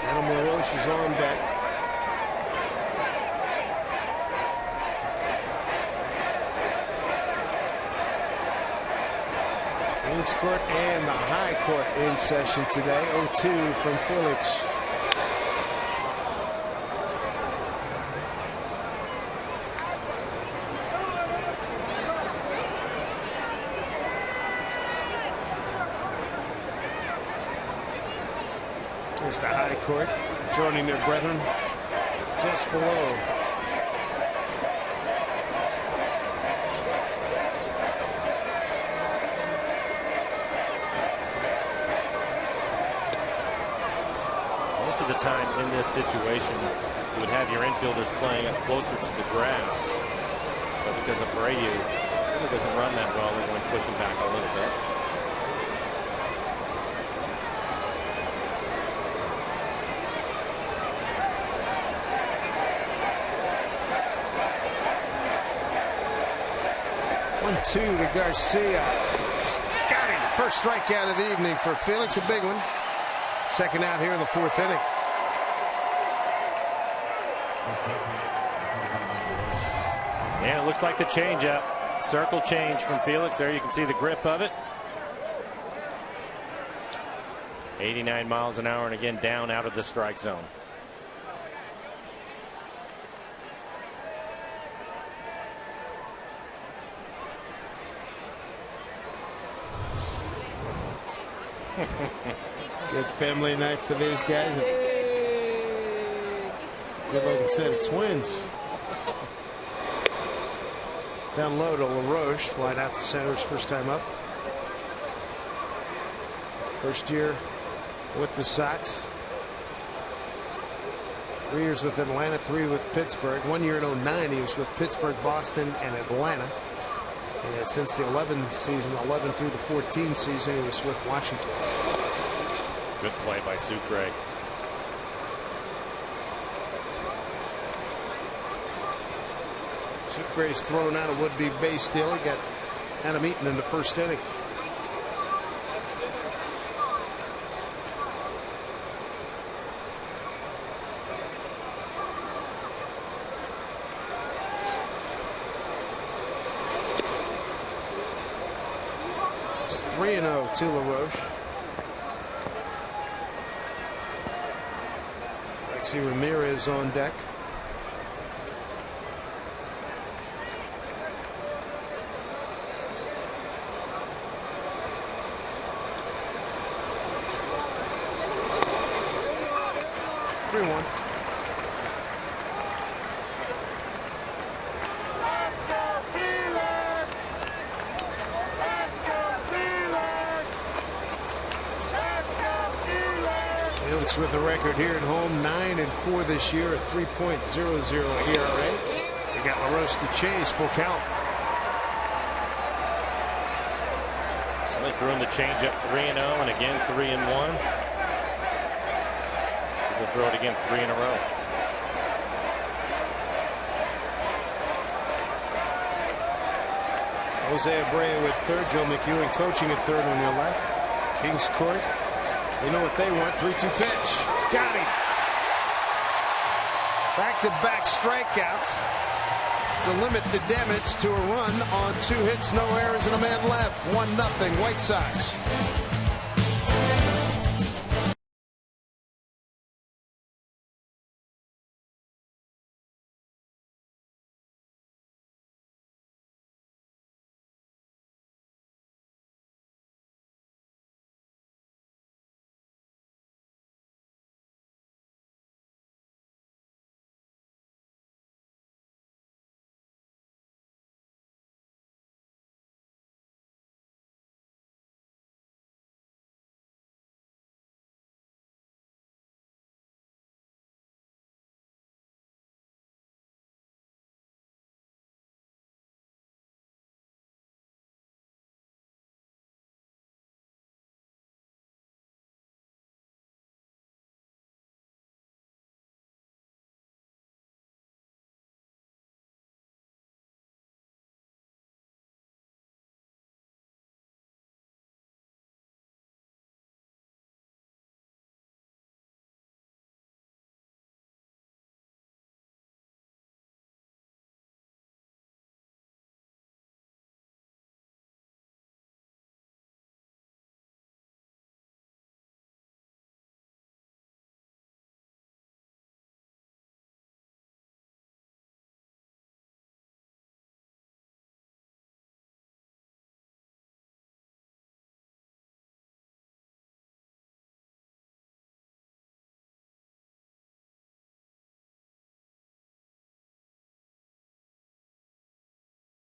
Animal Roche is on deck. Kings Court and the High Court in session today. 0-2 from Felix. There's the High Court joining their brethren just below. Most of the time in this situation, you would have your infielders playing up closer to the grass. But because Abreu really doesn't run that well, they're going to push him back a little bit. Two to Garcia. Got him. First strikeout of the evening for Felix, a big one. Second out here in the fourth inning. And it looks like the changeup. Circle change from Felix. There you can see the grip of it. 89 miles an hour, and again down out of the strike zone. Good family night for these guys. Good looking set of twins. Down low to LaRoche, wide out to center, his first time up. First year with the Sox. 3 years with Atlanta, 3 with Pittsburgh. 1 year in 09, he was with Pittsburgh, Boston, and Atlanta. And since the 11 through the 14 season, he was with Washington. Good play by Sucre. Sucre's thrown out a would-be base stealer. Got Adam Eaton in the first inning. It's 3-0 to LaRoche. Alexi Ramirez on deck. With a record here at home, 9-4 this year, a 3.00 ERA. They got LaRoche to chase, full count. They threw him the changeup 3-0 and again 3-1. So we'll throw it again 3 in a row. Jose Abreu with third, Joe McEwen coaching at third on your left. Kings Court. They know what they want. 3-2 pitch. Got him. Back-to-back strikeouts to limit the damage to a run on 2 hits, no errors, and a man left. 1-0 White Sox.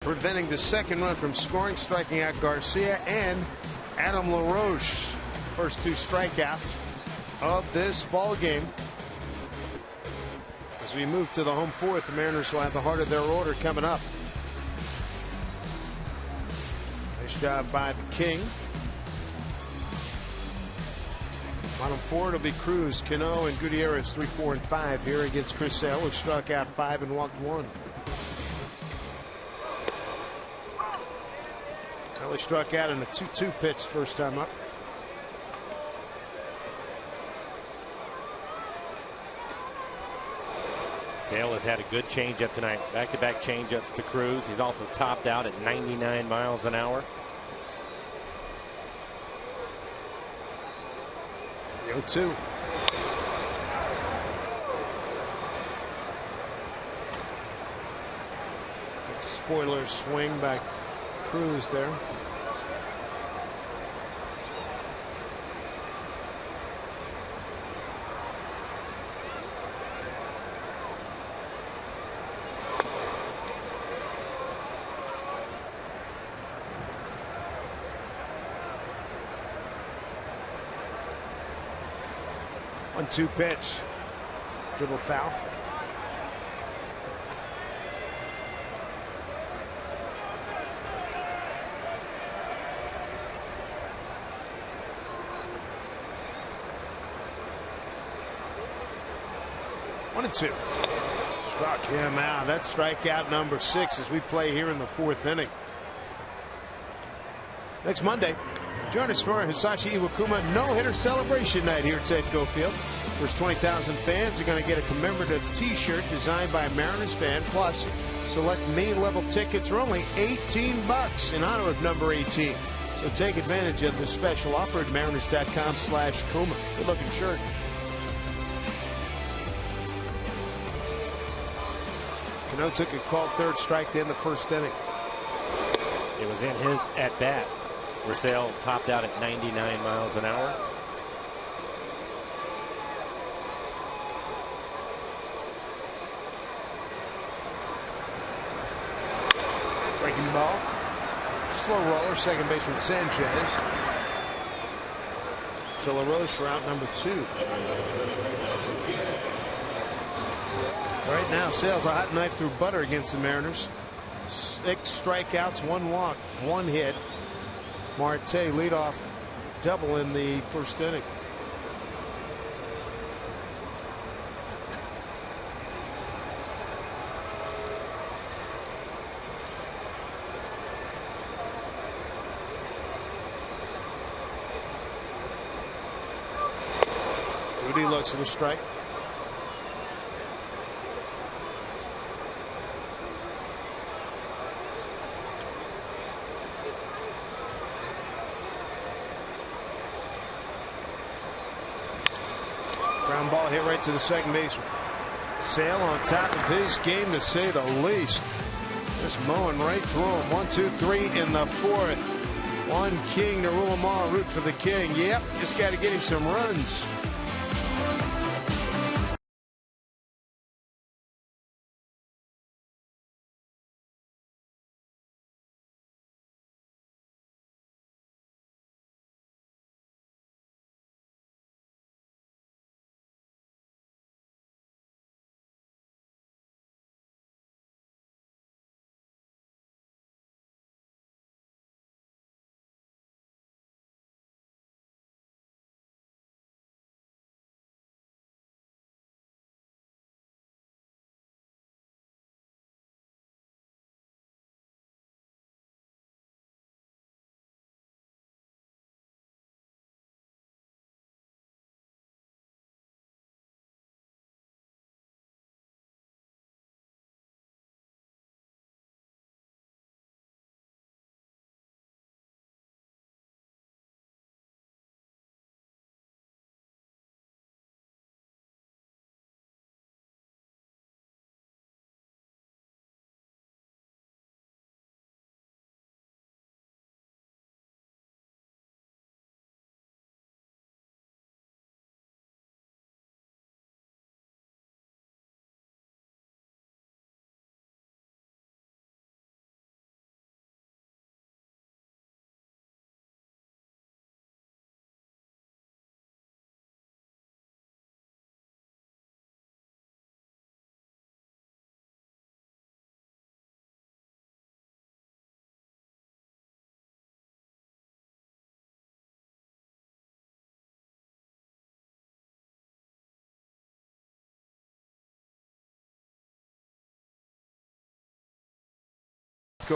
Preventing the second run from scoring, striking out Garcia and Adam LaRoche. First 2 strikeouts of this ball game. As we move to the home fourth, the Mariners will have the heart of their order coming up. Nice job by the King. Bottom 4, it'll be Cruz, Cano, and Gutierrez 3, 4, and 5 here against Chris Sale, who struck out 5 and walked 1. He struck out in a 2-2 pitch first time up. Sale has had a good changeup tonight. Back-to-back changeups to Cruz. He's also topped out at 99 miles an hour. 0-2. Spoiler swing by Cruz there. 1-2 pitch. Dribble foul. One and two. Struck him out. That's strikeout number 6 as we play here in the 4th inning. Next Monday, join us for Hisashi Iwakuma no-hitter celebration night here at Safeco Field. First 20,000 fans are going to get a commemorative T-shirt designed by a Mariners fan. Plus, select main level tickets are only $18 in honor of number 18. So take advantage of this special offer at mariners.com/Kuma. Good looking shirt. Cano took a called third strike to end the 1st inning. It was in his at bat. Rosale topped out at 99 miles an hour. Breaking ball. Slow roller, second baseman Sanchez. So LaRose for out number 2. Right now, Sale's a hot knife through butter against the Mariners. 6 strikeouts, 1 walk, 1 hit. Marte leadoff double in the 1st inning. Rudy looks at a strike. Ground ball hit right to the second baseman. Sale on top of his game, to say the least. Just mowing right through him. 1, 2, 3 in the 4th. One king to rule them all. Root for the king. Yep, just got to get him some runs.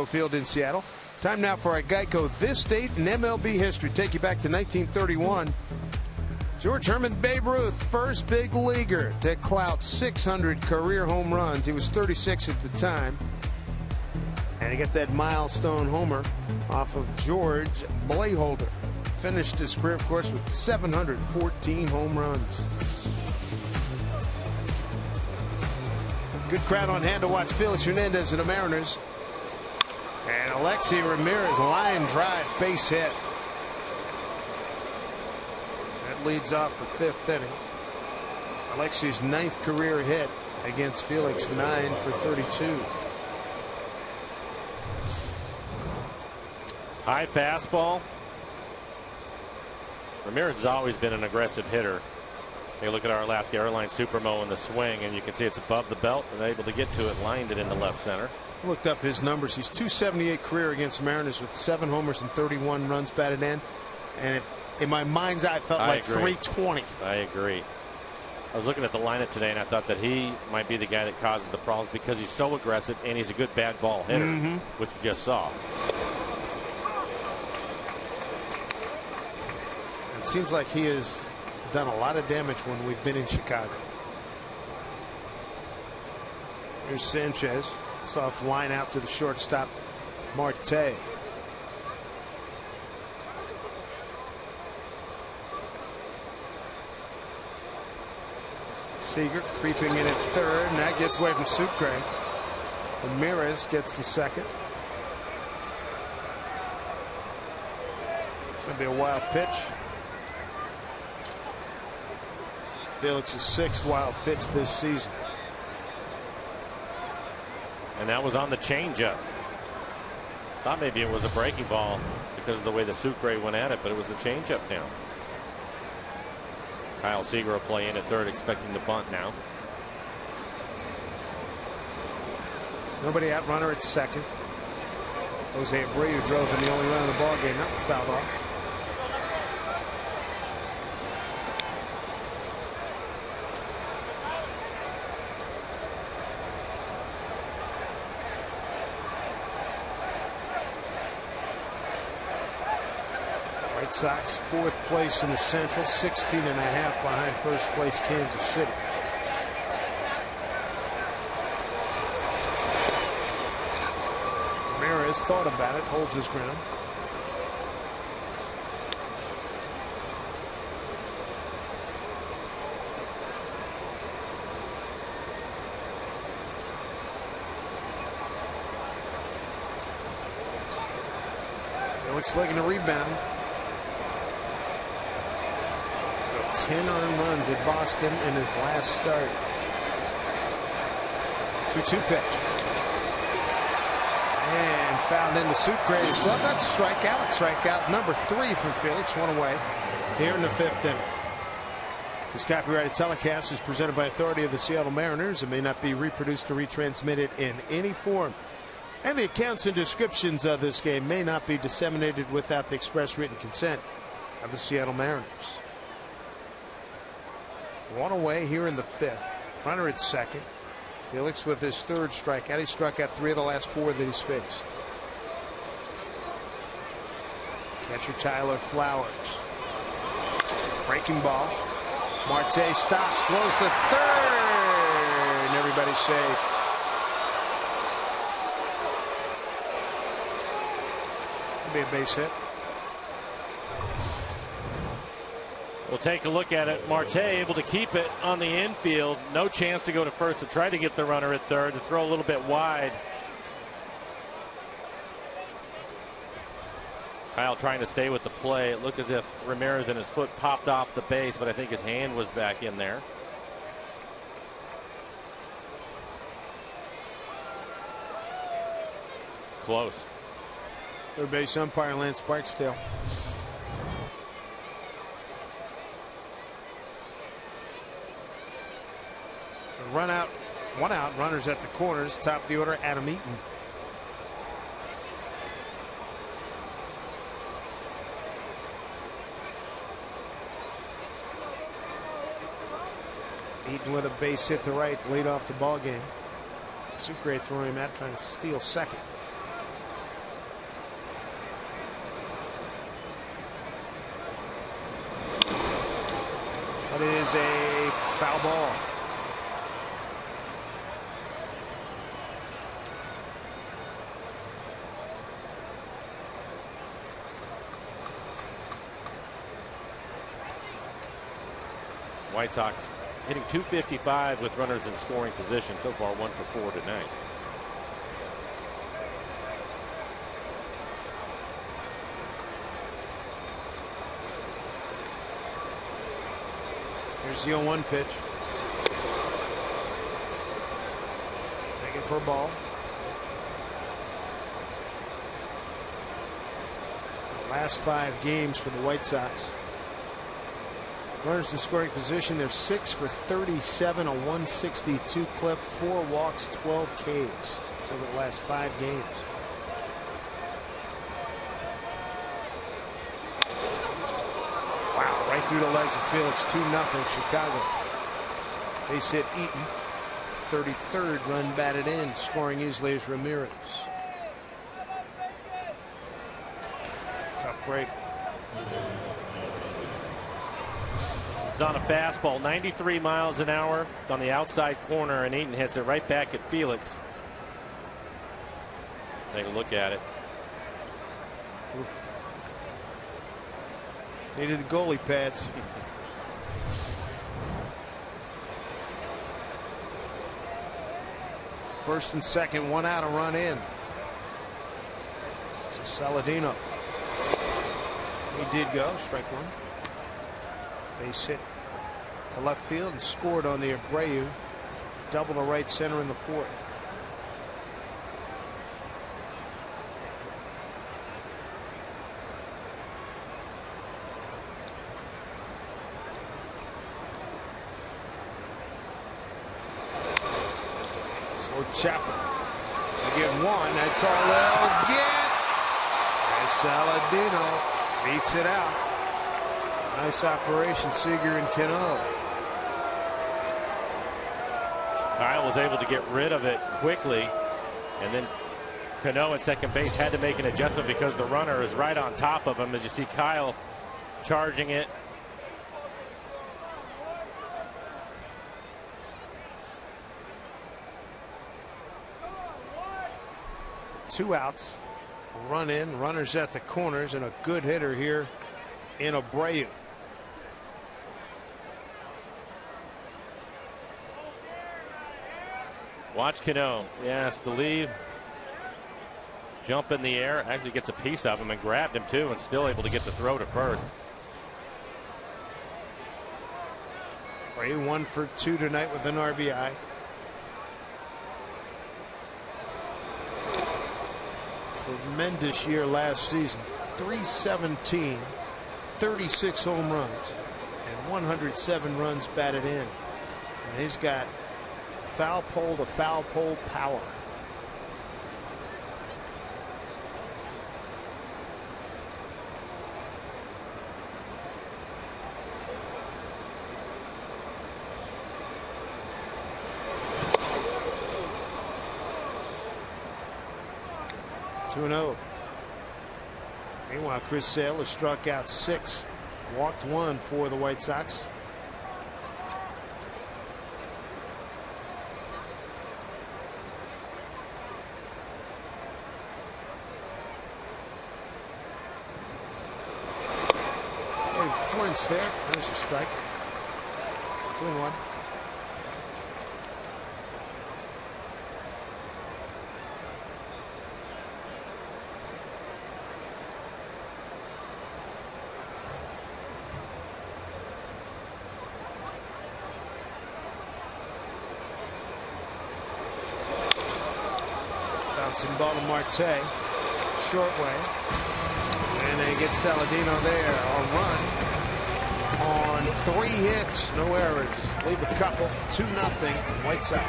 Field in Seattle. Time now for our Geico This Date in MLB history. Take you back to 1931. George Herman Babe Ruth, first big leaguer to clout 600 career home runs. He was 36 at the time. And he got that milestone homer off of George Blayholder. Finished his career, of course, with 714 home runs. Good crowd on hand to watch Felix Hernandez and the Mariners. And Alexi Ramirez, line drive, base hit. That leads off the 5th inning. Alexi's 9th career hit against Felix, 9 for 32. High fastball. Ramirez has always been an aggressive hitter. Take a look at our Alaska Airlines Supermo in the swing, and you can see it's above the belt and able to get to it, lined it into left center. I looked up his numbers. He's .278 career against the Mariners with 7 homers and 31 runs batted in. And if in my mind's eye, I felt like 320. I agree. I was looking at the lineup today, and I thought that he might be the guy that causes the problems because he's so aggressive and he's a good bad ball hitter, which you just saw. It seems like he has done a lot of damage when we've been in Chicago. Here's Sanchez. Soft line out to the shortstop, Marte. Seager creeping in at third, and that gets away from Sucre. Ramirez gets the second. Gonna be a wild pitch. Felix's 6th wild pitch this season. And that was on the changeup. Thought maybe it was a breaking ball because of the way the Sucre went at it, but it was a changeup down. Kyle Seager will play in at third, expecting the bunt now. Nobody out, runner at second. Jose Abreu drove in the only run of the ball game. That one fouled off. White Sox 4th place in the Central, 16.5 behind first place Kansas City. Ramirez thought about it, holds his ground. Felix looking to rebound. 10 earned runs at Boston in his last start. 2-2 pitch. And fouled into Sucre's glove. That's a strikeout. Strikeout number 3 for Felix. 1 away here in the 5th inning. This copyrighted telecast is presented by authority of the Seattle Mariners and may not be reproduced or retransmitted in any form. And the accounts and descriptions of this game may not be disseminated without the express written consent of the Seattle Mariners. 1 away here in the 5th. Runner at second. Felix with his 3rd strikeout. He struck out 3 of the last 4 that he's faced. Catcher Tyler Flowers. Breaking ball. Marte stops, throws to third, and everybody's safe. It'll be a base hit. We'll take a look at it. Marte able to keep it on the infield. No chance to go to first, to try to get the runner at third, to throw a little bit wide. Kyle trying to stay with the play. It looked as if Ramirez and his foot popped off the base, but I think his hand was back in there. It's close. Third base umpire Lance Barksdale. Run out, 1 out, runners at the corners. Top of the order, Adam Eaton. Eaton with a base hit to right, lead off the ball game. Sucre throwing him out, trying to steal second. That is a foul ball. White Sox hitting .255 with runners in scoring position. So far 1 for 4 tonight. Here's the 0-1 pitch. Taken for a ball. The last 5 games for the White Sox. Runners in scoring position. They're 6 for 37, a 162 clip, 4 walks, 12 Ks. It's over the last 5 games. Wow, right through the legs of Felix. 2-0 Chicago. Base hit Eaton. 33rd run batted in. Scoring easily is Ramirez. Tough break. This is on a fastball, 93 miles an hour on the outside corner, and Eaton hits it right back at Felix. Take a look at it. Oof. Needed the goalie pads. First and second, 1 out, a run in. So Saladino. He did go, strike 1. Base hit to left field and scored on the Abreu. Double to right center in the 4th. So Chapman. They get 1. That's all they'll get. And Saladino beats it out. Nice operation, Seager and Cano. Kyle was able to get rid of it quickly, and then Cano at second base had to make an adjustment because the runner is right on top of him. As you see Kyle charging it. Two outs, run in, runners at the corners, and a good hitter here in Abreu. Watch Cano. He has to leave. Jump in the air. Actually gets a piece of him and grabbed him too, and still able to get the throw to first. Abreu 1 for 2 tonight with an RBI. Tremendous year last season. 317, 36 home runs, and 107 runs batted in. And he's got foul pole to foul pole power. Two and 0. Meanwhile, Chris Sale has struck out 6, walked 1 for the White Sox. Flinched there. There's a strike. 2-1. Bouncing ball to Marte. Short way. And they get Saladino there. A run on 3 hits, no errors. Leave a couple. 2-0 White Sox.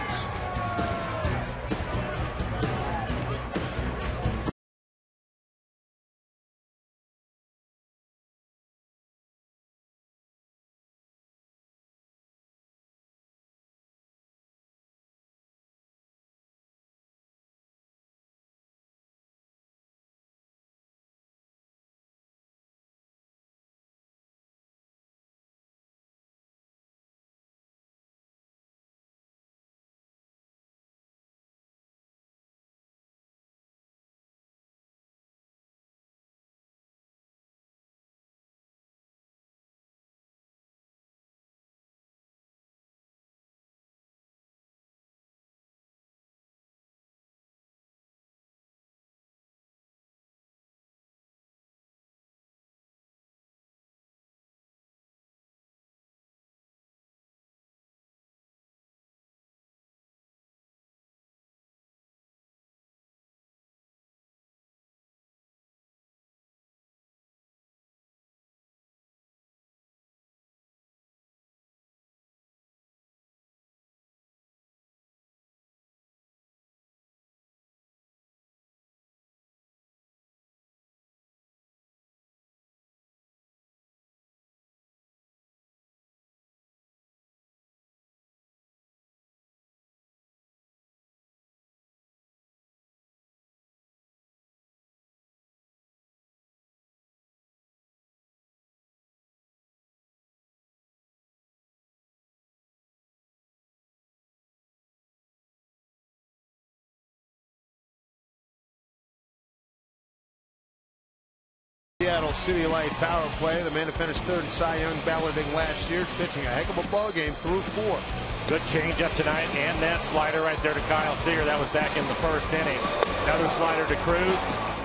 Seattle City Light power play. The man who finished third in Cy Young balloting last year, pitching a heck of a ball game through 4. Good changeup tonight, and that slider right there to Kyle Seager. That was back in the first inning. Another slider to Cruz.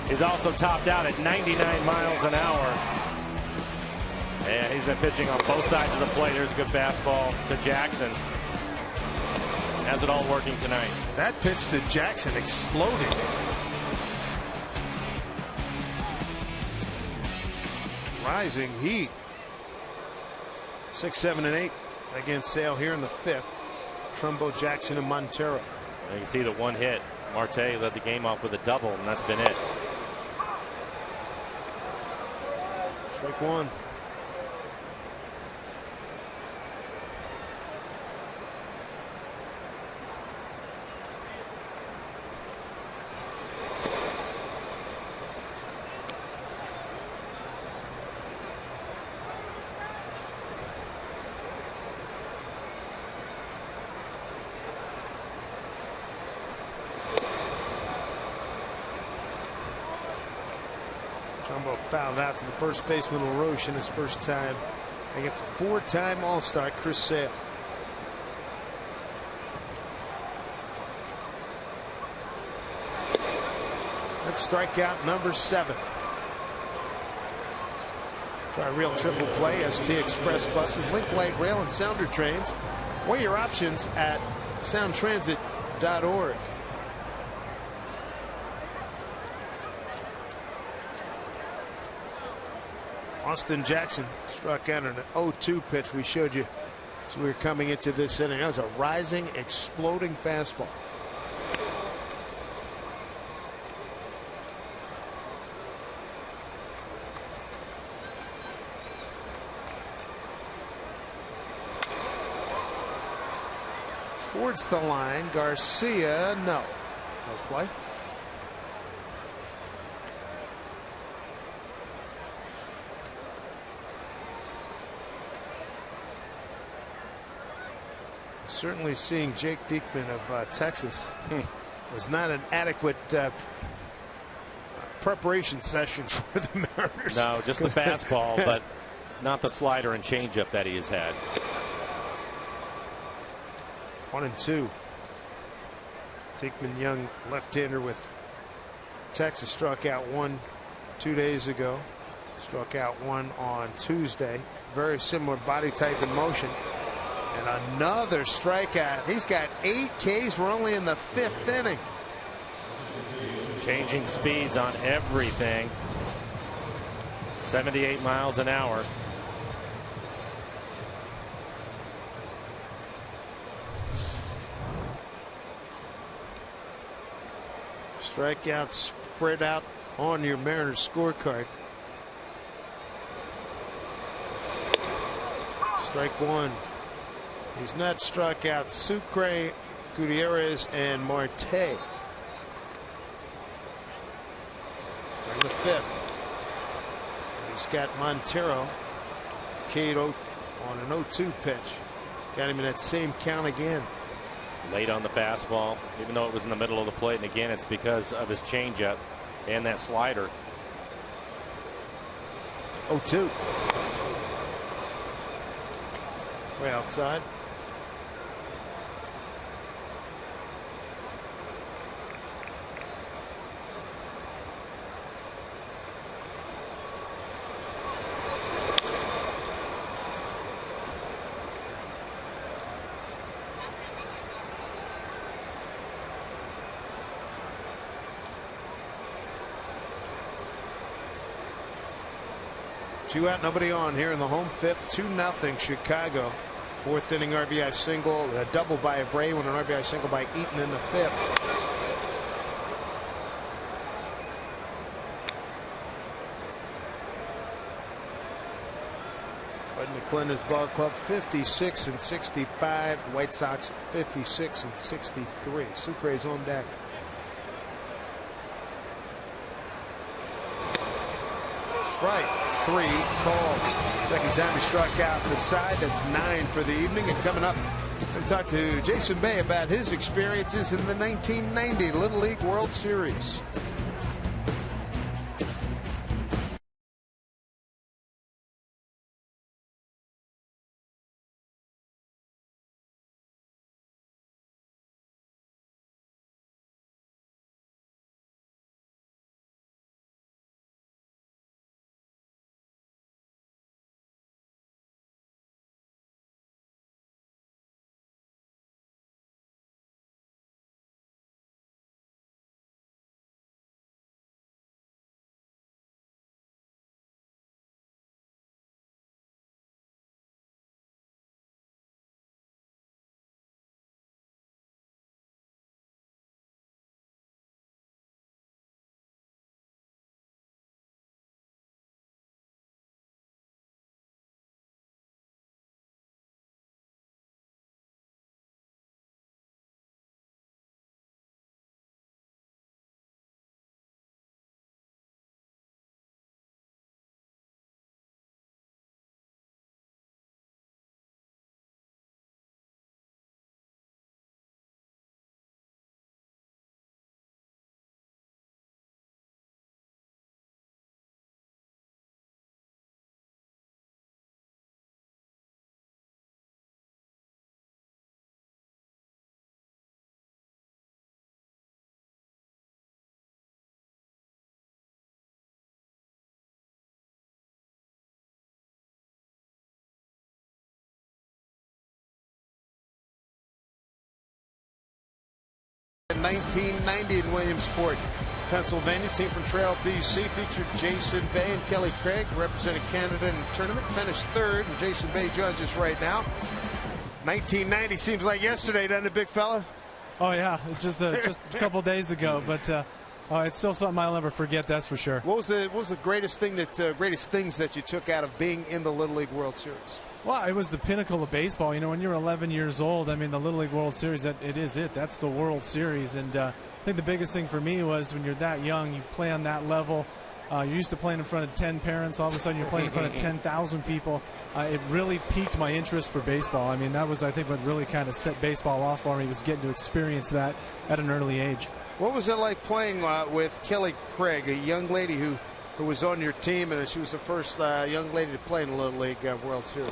He's also topped out at 99 miles an hour. And he's been pitching on both sides of the plate. There's a good fastball to Jackson. Has it all working tonight. That pitch to Jackson exploding. Rising heat. 6, 7, and 8 against Sale here in the 5th. Trumbo, Jackson, and Montero. You can see the one hit. Marte led the game off with a double, and that's been it. Strike 1. Trumbo fouled out to the first baseman LaRoche in his first time against a 4-time All-Star Chris Sale. That's strikeout number 7. Try a real triple play. ST Express buses, Link Light Rail, and Sounder trains. Weigh your options at soundtransit.org. Austin Jackson struck out on an 0-2 pitch we showed you as we were coming into this inning. That was a rising, exploding fastball. Towards the line, Garcia, no play. Certainly seeing Jake Diekman of Texas was not an adequate preparation session for the Mariners. No, just the fastball, but not the slider and changeup that he has had. 1-2. Diekman, young left-hander with Texas, struck out 1 2 days ago. Struck out 1 on Tuesday. Very similar body type and motion. And another strikeout. He's got 8 Ks. We're only in the 5th inning. Changing speeds on everything. 78 miles an hour. Strikeouts spread out on your Mariners scorecard. Strike 1. He's not struck out Sucre, Gutierrez, and Marte. In the 5th. He's got Montero K'd on an 0-2 pitch. Got him in that same count again. Late on the fastball, even though it was in the middle of the plate, and again it's because of his changeup and that slider. 0-2. Way outside. Two out, nobody on here in the home 5th. 2-0 Chicago. 4th inning RBI single, a double by Abreu, and an RBI single by Eaton in the 5th. Bud McClendon's ball club 56-65. The White Sox 56-63. Sucre's on deck. Strike 3 called. Second time he struck out the side. That's 9 for the evening. And coming up, we're going to talk to Jason Bay about his experiences in the 1990 Little League World Series. In 1990 in Williamsport, Pennsylvania, team from Trail, BC, featured Jason Bay and Kelly Craig, representing Canada in the tournament, finished third, and Jason Bay joins us right now. 1990 seems like yesterday, doesn't it, big fella? Oh yeah, just a couple days ago, but it's still something I'll never forget. That's for sure. What was the greatest thing greatest things that you took out of being in the Little League World Series? Well, it was the pinnacle of baseball. You know, when you're 11 years old, I mean, the Little League World Series, that's the World Series. And I think the biggest thing for me was when you're that young, you play on that level. You're used to playing in front of 10 parents. All of a sudden, you're playing in front of 10,000 people. It really piqued my interest for baseball. I mean, that was, I think, what really kind of set baseball off for me, was getting to experience that at an early age. What was it like playing with Kelly Craig, a young lady who was on your team, and she was the first young lady to play in the Little League World Series?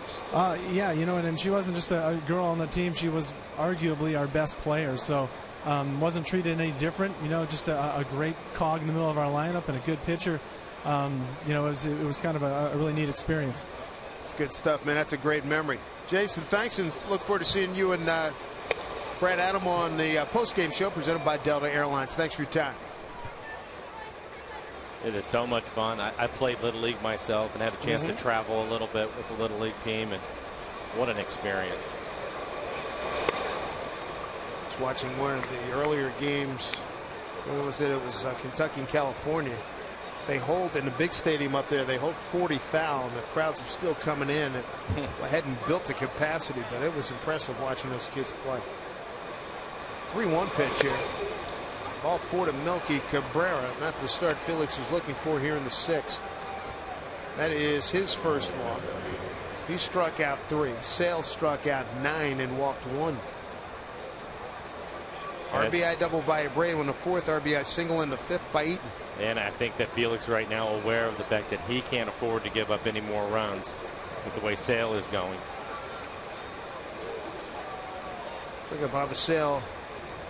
Yeah, you know, and she wasn't just a girl on the team. She was arguably our best player, so wasn't treated any different. You know, just a great cog in the middle of our lineup and a good pitcher. You know, it was kind of a really neat experience. It's good stuff, man. That's a great memory. Jason, thanks, and look forward to seeing you and Brad Adam on the post-game show presented by Delta Airlines. Thanks for your time. It is so much fun. I played Little League myself and had a chance to travel a little bit with the Little League team, and what an experience. I was watching one of the earlier games. When was it? It was Kentucky and California. They hold in the big stadium up there. They hold 40,000. The crowds are still coming in. I hadn't built the capacity, but it was impressive watching those kids play. 3-1 pitch here. Ball 4 to Melky Cabrera. Not the start Felix was looking for here in the 6th. That is his first walk. He struck out 3. Sale struck out 9 and walked 1. RBI double by Abreu in the 4th. RBI single in the 5th by Eaton. And I think that Felix right now aware of the fact that he can't afford to give up any more runs with the way Sale is going. Bring up Bobby Sale.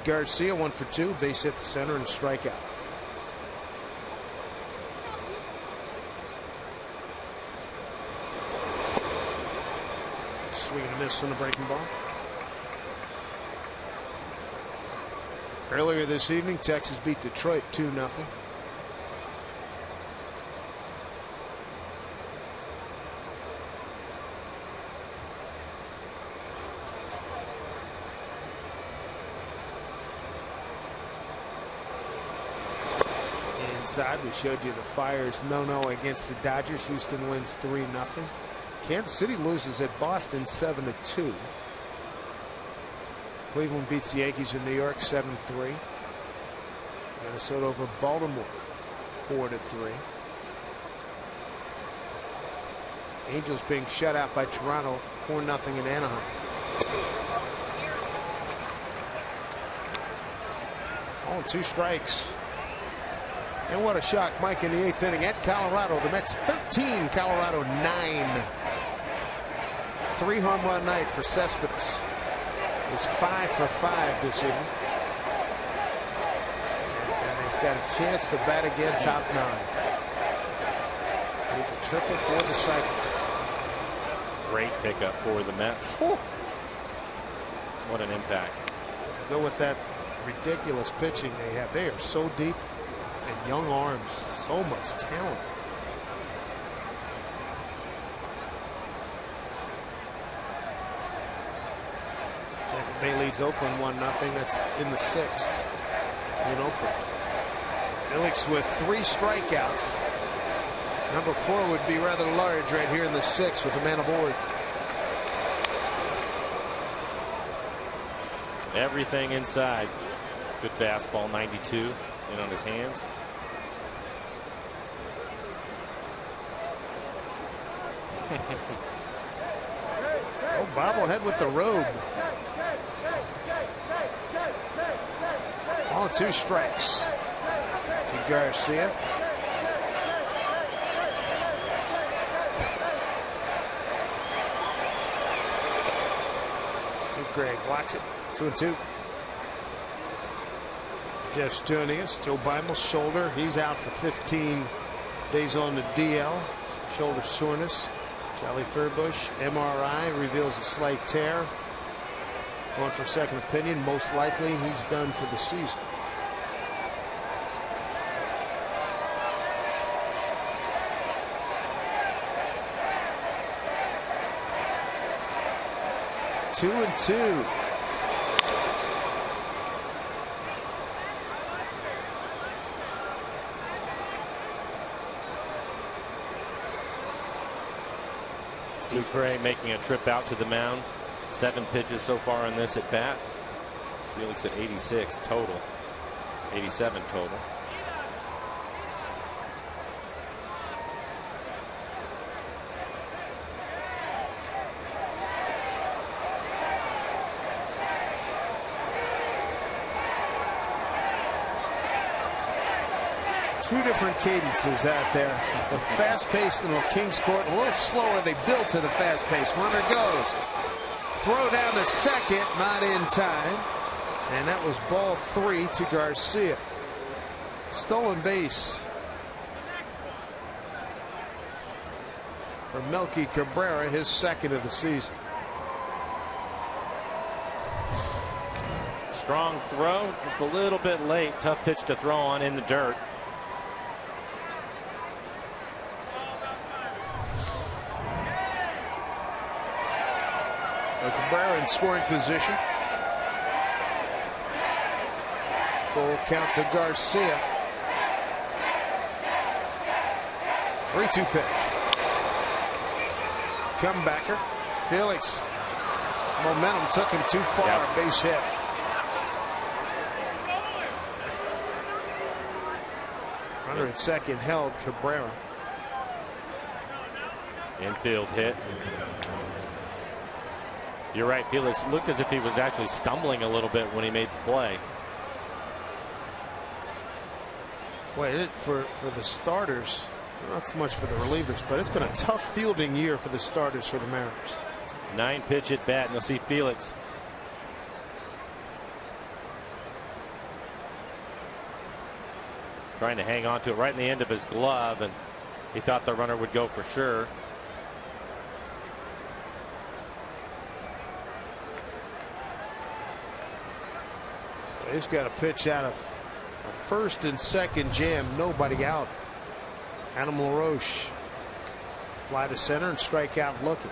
Garcia 1 for 2, base hit to center and a strikeout. Swing and a miss on the breaking ball. Earlier this evening, Texas beat Detroit 2-0. We showed you the Fire's no-no against the Dodgers. Houston wins 3-0. Kansas City loses at Boston 7-2. Cleveland beats the Yankees in New York 7-3. Minnesota over Baltimore 4-3. Angels being shut out by Toronto 4-0 in Anaheim. Oh, 2 strikes. And what a shock, Mike, in the 8th inning at Colorado. The Mets 13, Colorado 9. 3 home run night for Cespedes. It's 5 for 5 this evening. And he's got a chance to bat again, top 9. It's a triple for the cycle. Great pickup for the Mets. Whew. What an impact. To go with that ridiculous pitching they have. They are so deep. And young arms, so much talent. Tampa Bay leads Oakland 1-0. That's in the 6th in Oakland. Felix with 3 strikeouts. Number 4 would be rather large right here in the 6th with a man aboard. Everything inside. Good fastball, 92 in on his hands. Oh, bobblehead with the robe. All 2 strikes to Garcia. See Gregg walks it. 2-2. Jeff Stunius, Joe Bimel's shoulder. He's out for 15 days on the DL. Shoulder soreness. Charlie Furbush, MRI, reveals a slight tear. Going for a second opinion. Most likely he's done for the season. Two and two. Sucre making a trip out to the mound. 7 pitches so far on this at bat. Felix at 86 total. 87 total. Two different cadences out there. The fast pace in the Kings Court, a little slower. They build to the fast pace. Runner goes. Throw down to second, not in time. And that was ball 3 to Garcia. Stolen base for Melky Cabrera, his second of the season. Strong throw, just a little bit late. Tough pitch to throw on in the dirt. Cabrera in scoring position. Full count to Garcia. 3-2 pitch. Comebacker. Felix. Momentum took him too far. Yep. Base hit. Runner at second held Cabrera. Infield hit. You're right, Felix looked as if he was actually stumbling a little bit when he made the play. Boy, for the starters, not so much for the relievers, but it's been a tough fielding year for the starters for the Mariners. 9-pitch at bat, and you'll see Felix trying to hang on to it right in the end of his glove, and he thought the runner would go for sure. He's got a pitch out of a first and second jam, nobody out. Adam LaRoche fly to center and strike out looking.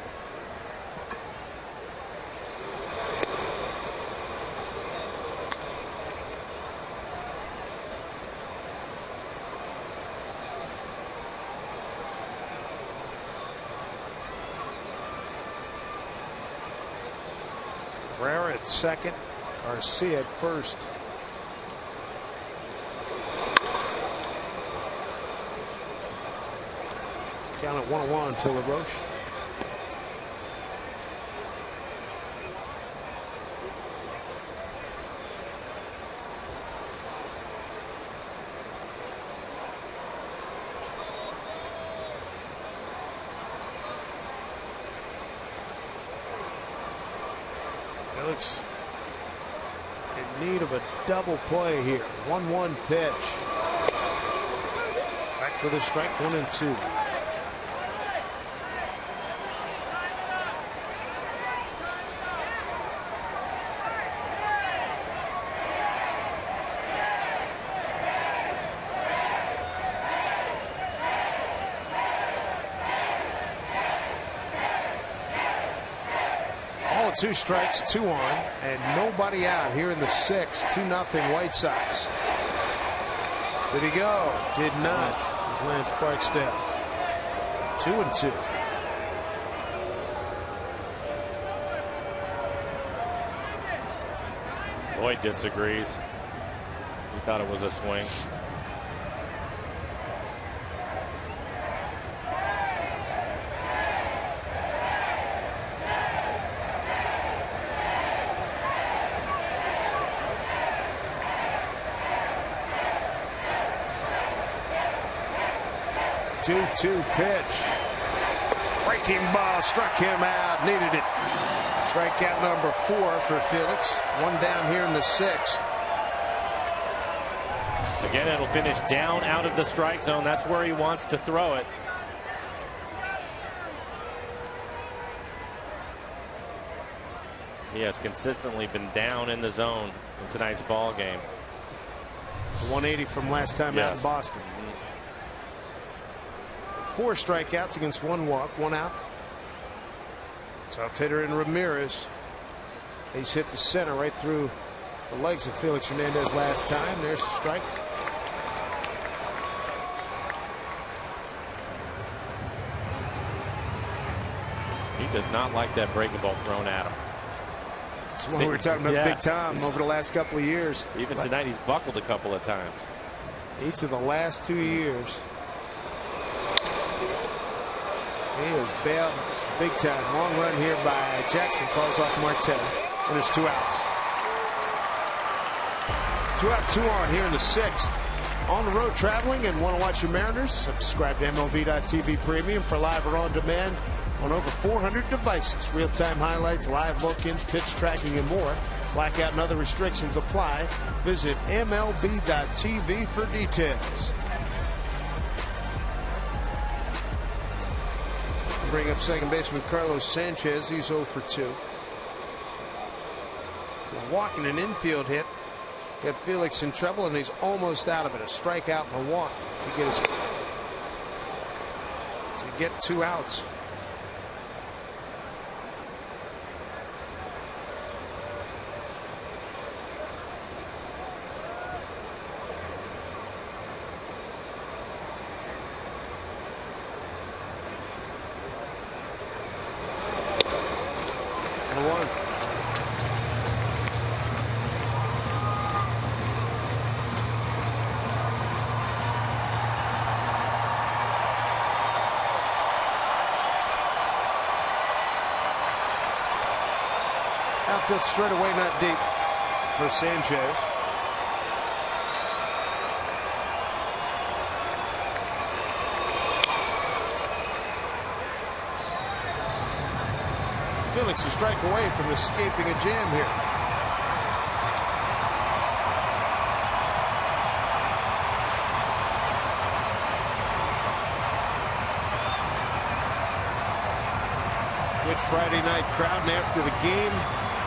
Cabrera at second. Garcia at first. Count at 1-1 to LaRoche. Felix in need of a double play here. 1-1 pitch. Back with a strike, 1-2. All 2 strikes, 2 on, and nobody out here in the 6th. 2-0 White Sox. Did he go? Did not. This is Lance Barksdale. 2-2. Lloyd disagrees. He thought it was a swing. Two pitch. Breaking ball struck him out. Needed it. Strikeout number 4 for Felix. 1 down here in the 6th. Again, it'll finish down out of the strike zone. That's where he wants to throw it. He has consistently been down in the zone in tonight's ball game. 180 from last time out in Boston. 4 strikeouts against 1 walk, 1 out. Tough hitter in Ramirez. He's hit the center right through the legs of Felix Hernandez last time. There's the strike. He does not like that breaking ball thrown at him. That's what we were talking about, Big Tom, over the last couple of years. Even tonight he's buckled a couple of times. Each of the last 2 years. He is bailed big time. Long run here by Jackson. Calls off Martel. And there's 2 outs. 2 out, 2 on here in the 6th. On the road traveling and want to watch your Mariners? Subscribe to MLB.TV Premium for live or on demand on over 400 devices. Real-time highlights, live look-ins, pitch tracking, and more. Blackout and other restrictions apply. Visit MLB.TV for details. Bring up second baseman Carlos Sanchez. He's 0 for 2. Walking an infield hit. Got Felix in trouble, and he's almost out of it. A strikeout and a walk to get 2 outs. Outfield straight away, not deep for Sanchez. Felix a strike away from escaping a jam here. Good Friday night crowd, and after the game,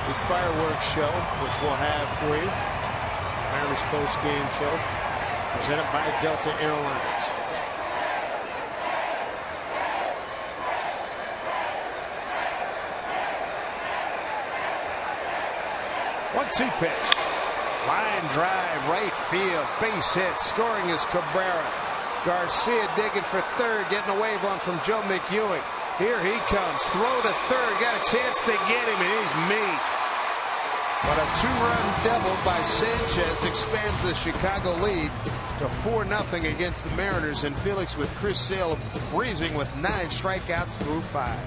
the fireworks show, which we'll have for you. Mariners post-game show presented by Delta Airlines. 1-2 pitch. Line drive, right field, base hit. Scoring is Cabrera. Garcia digging for third, getting a wave on from Joe McEwing. Here he comes. Throw to third. Got a chance to get him, and he's mean. But a 2-run double by Sanchez expands the Chicago lead to 4-0 against the Mariners, and Felix with Chris Sale breezing with 9 strikeouts through 5.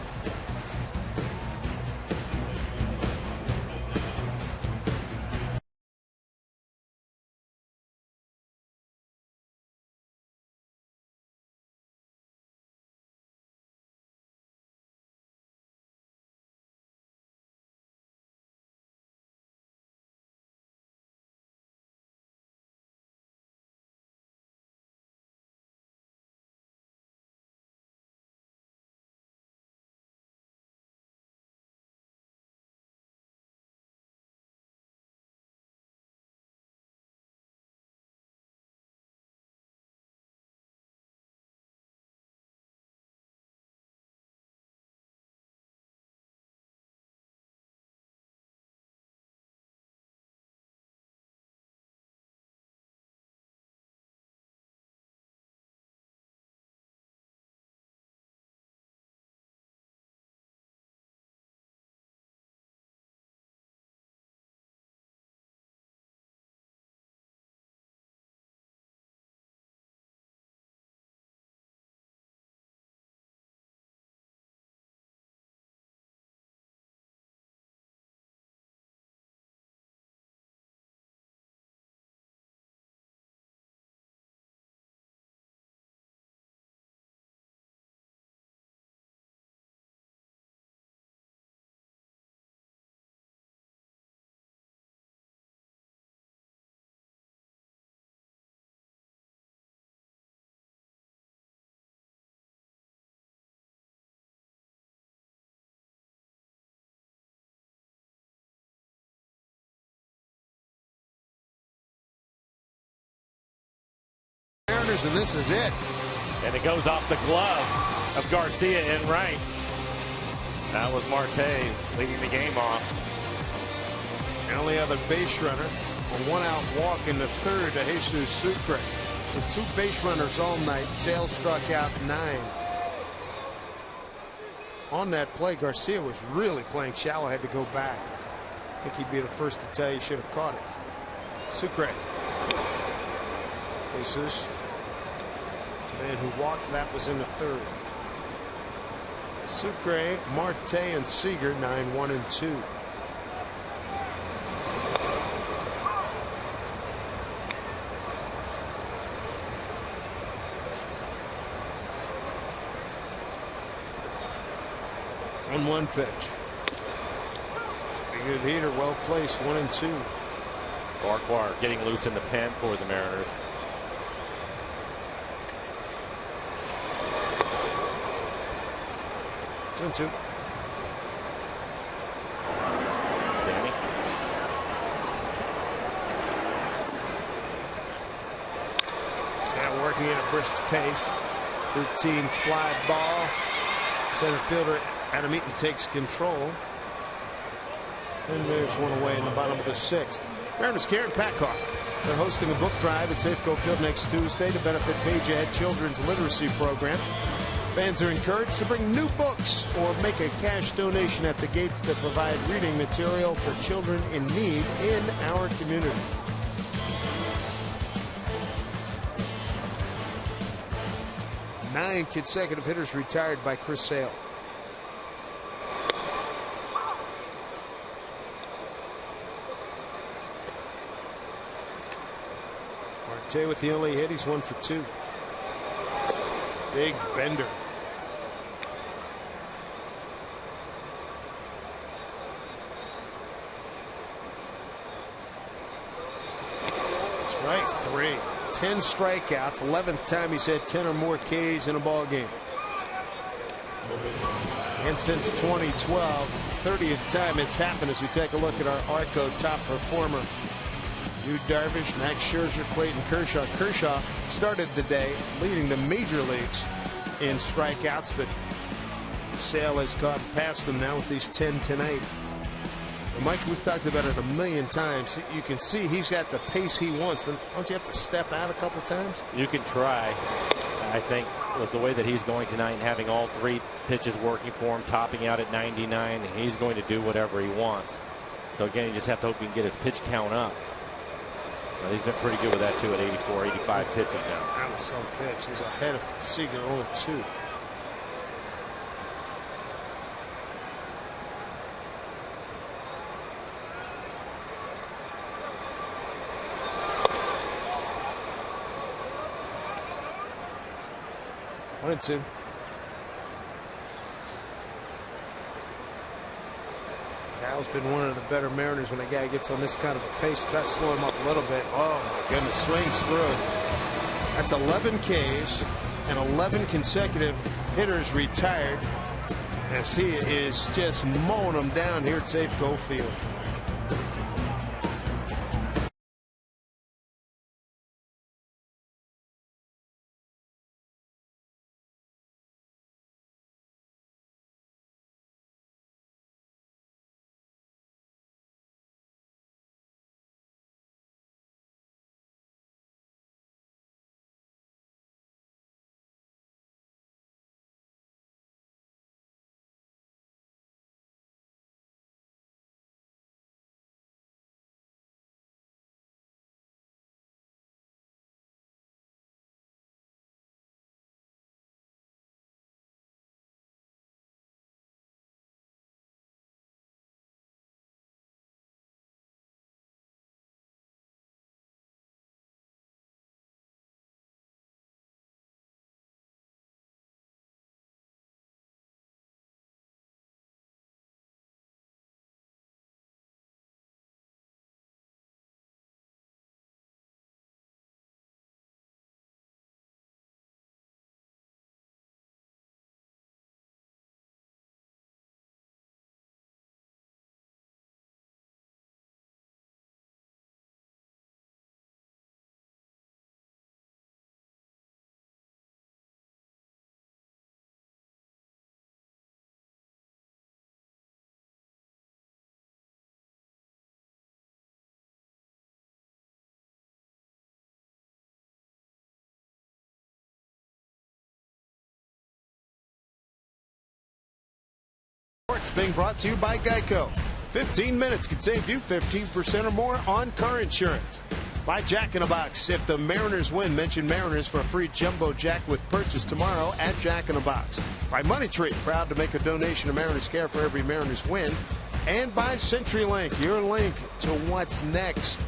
Mariners, and this is it. And it goes off the glove of Garcia in right. That was Marte leading the game off. The only other base runner, a one-out walk in the third to Jesus Sucre. So 2 base runners all night. Sale struck out 9. On that play, Garcia was really playing shallow, had to go back. I think he'd be the first to tell you should have caught it. Sucre. Jesus. The man who walked, that was in the third. Sucre, Marte, and Seager, 9-1 and 2. One pitch. A good heater, well placed. 1 and 2. Farquhar getting loose in the pen for the Mariners. Two and 2. Danny. He's now working at a brisk pace. Routine fly ball. Center fielder Adam Eaton takes control. And there's one away in the bottom of the 6th. Mariners Karen Packard. They're hosting a book drive at Safeco Field next Tuesday to benefit Page Ahead Children's Literacy Program. Fans are encouraged to bring new books or make a cash donation at the gates that provide reading material for children in need in our community. Nine consecutive hitters retired by Chris Sale. Marte with the only hit. He's 1 for 2. Big bender. Strike 3. 10 strikeouts. 11th time he's had 10 or more Ks in a ball game. And since 2012, 30th time it's happened as we take a look at our Arco top performer. Yu Darvish, Max Scherzer, Clayton Kershaw. Kershaw started the day leading the major leagues in strikeouts, but Sale has caught past them now with these 10 tonight. And Mike, we've talked about it a million times. You can see he's got the pace he wants. And don't you have to step out a couple times? You can try. I think with the way that he's going tonight and having all 3 pitches working for him, topping out at 99, he's going to do whatever he wants. So again, you just have to hope he can get his pitch count up. Well, he's been pretty good with that too at 84, 85 pitches now. That was some pitch. He's ahead of Seager 0-2. One and 2. Cal's been one of the better Mariners when a guy gets on this kind of a pace. Try to slow him up a little bit. Oh my goodness, swings through. That's 11 Ks and 11 consecutive hitters retired as he is just mowing them down here at Safeco Field. Ballpark's being brought to you by Geico. 15 minutes could save you 15% or more on car insurance. By Jack in the Box. If the Mariners win, mention Mariners for a free Jumbo Jack with purchase tomorrow at Jack in the Box. By Money Tree, proud to make a donation to Mariners Care for every Mariners win. And by CenturyLink, your link to what's next.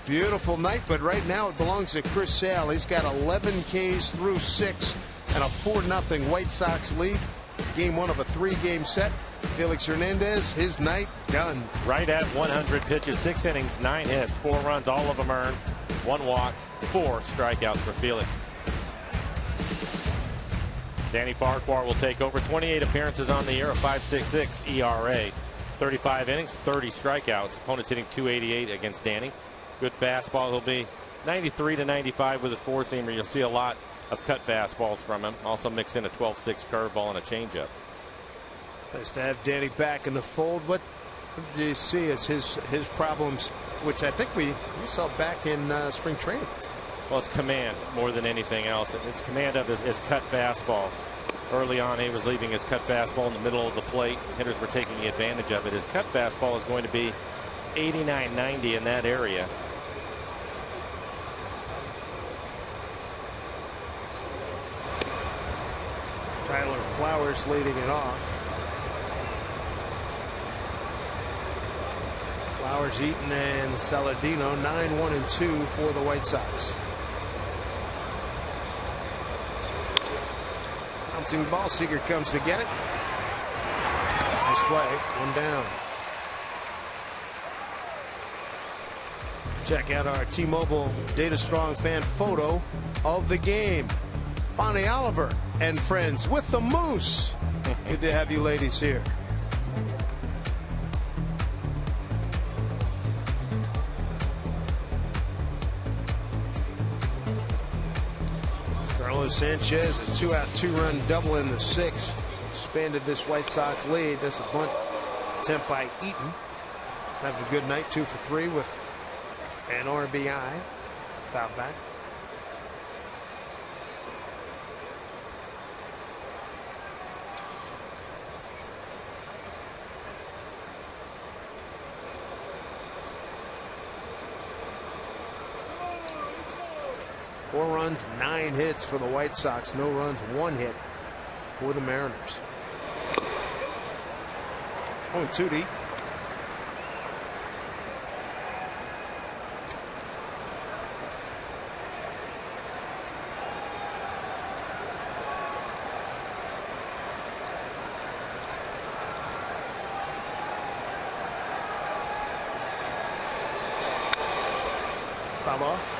Beautiful night, but right now it belongs to Chris Sale. He's got 11 Ks through 6 and a 4-0 White Sox lead. Game 1 of a 3-game set. Felix Hernandez, his night done. Right at 100 pitches, 6 innings, 9 hits, 4 runs, all of them earned, 1 walk, 4 strikeouts for Felix. Danny Farquhar will take over. 28 appearances on the year, a 5.66 ERA. 35 innings, 30 strikeouts. Opponents hitting .288 against Danny. Good fastball. He'll be 93 to 95 with his four-seamer. You'll see a lot of cut fastballs from him. Also mix in a 12-6 curveball and a changeup. Nice to have Danny back in the fold. What do you see as his problems, which I think we saw back in spring training? Well, it's command more than anything else. It's command of his cut fastball. Early on, he was leaving his cut fastball in the middle of the plate. Hitters were taking advantage of it. His cut fastball is going to be 89, 90 in that area. Tyler Flowers leading it off. Flowers, Eaton, and Saladino, 9-1-2 for the White Sox. Bouncing ball, Seager comes to get it. Nice play, 1 down. Check out our T-Mobile Data Strong fan photo of the game. Bonnie Oliver and friends with the Moose. Good to have you ladies here. Carlos Sanchez, a 2-out, 2-run double in the 6th. Expanded this White Sox lead. That's a bunt attempt by Eaton. Have a good night, 2 for 3 with an RBI. Foul back. Four runs, 9 hits for the White Sox. No runs, 1 hit for the Mariners. 0-2 deep. Foul off.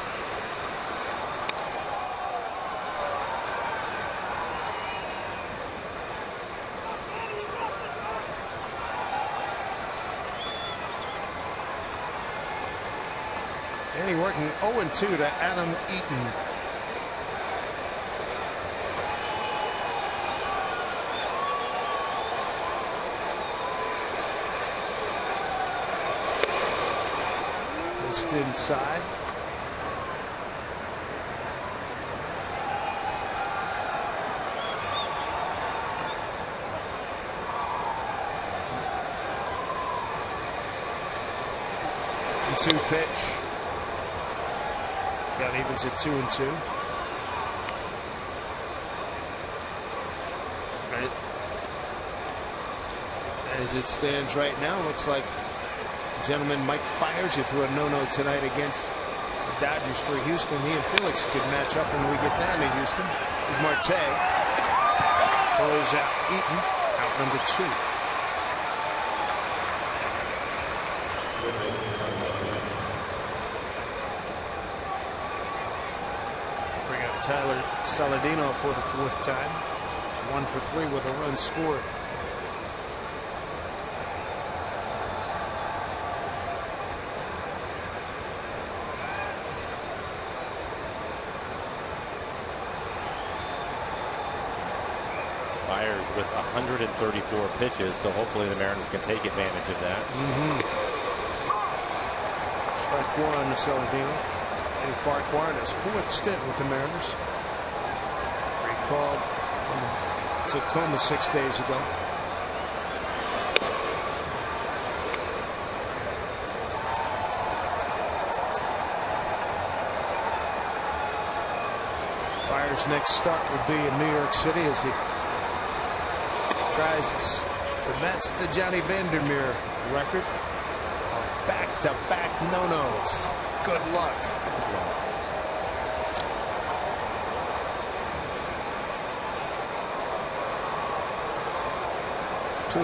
Danny working 0-2 to Adam Eaton. Missed inside. Two pitch. Count evens at 2-2. Right. As it stands right now, looks like gentleman Mike Fiers, who threw a no-no tonight against the Dodgers for Houston. He and Felix could match up when we get down to Houston. Here's Marte. Throws out Eaton, out number 2. Tyler Saladino for the 4th time. 1 for 3 with a run scored. Fiers with 134 pitches, so hopefully the Mariners can take advantage of that. Strike 1 to Saladino. And Farquhar in his 4th stint with the Mariners. Recalled from Tacoma 6 days ago. Fire's next start would be in New York City as he tries to match the Johnny Vandermeer record. Back-to-back no-nos. Good luck. 2-1.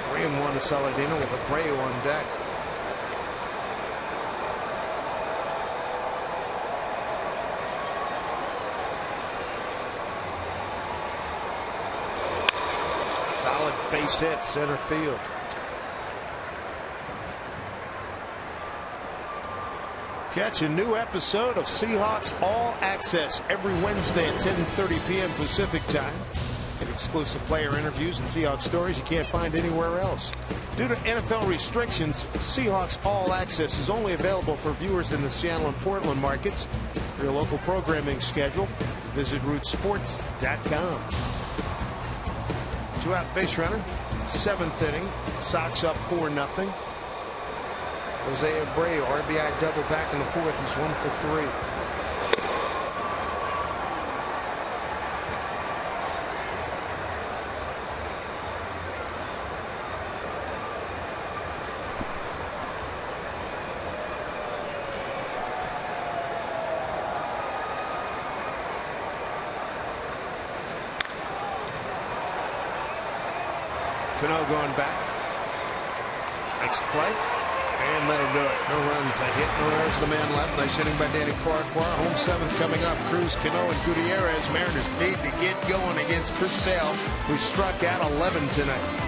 3-1 to Saladino with Abreu on deck. Solid base hit center field. Catch a new episode of Seahawks All Access every Wednesday at 10:30 p.m. Pacific time. Get exclusive player interviews and Seahawks stories you can't find anywhere else. Due to NFL restrictions, Seahawks All Access is only available for viewers in the Seattle and Portland markets. For your local programming schedule, visit rootsports.com. 2-out base runner, 7th inning. Sox up 4-0. Jose Abreu, RBI double back in the 4th. He's 1 for 3. Cano going back. Next play. And let him do it. No runs. A hit. No errors. The man left. Nice hitting by Danny Farquhar. Home 7th coming up. Cruz, Cano, and Gutierrez. Mariners need to get going against Chris Sale, who struck out 11 tonight.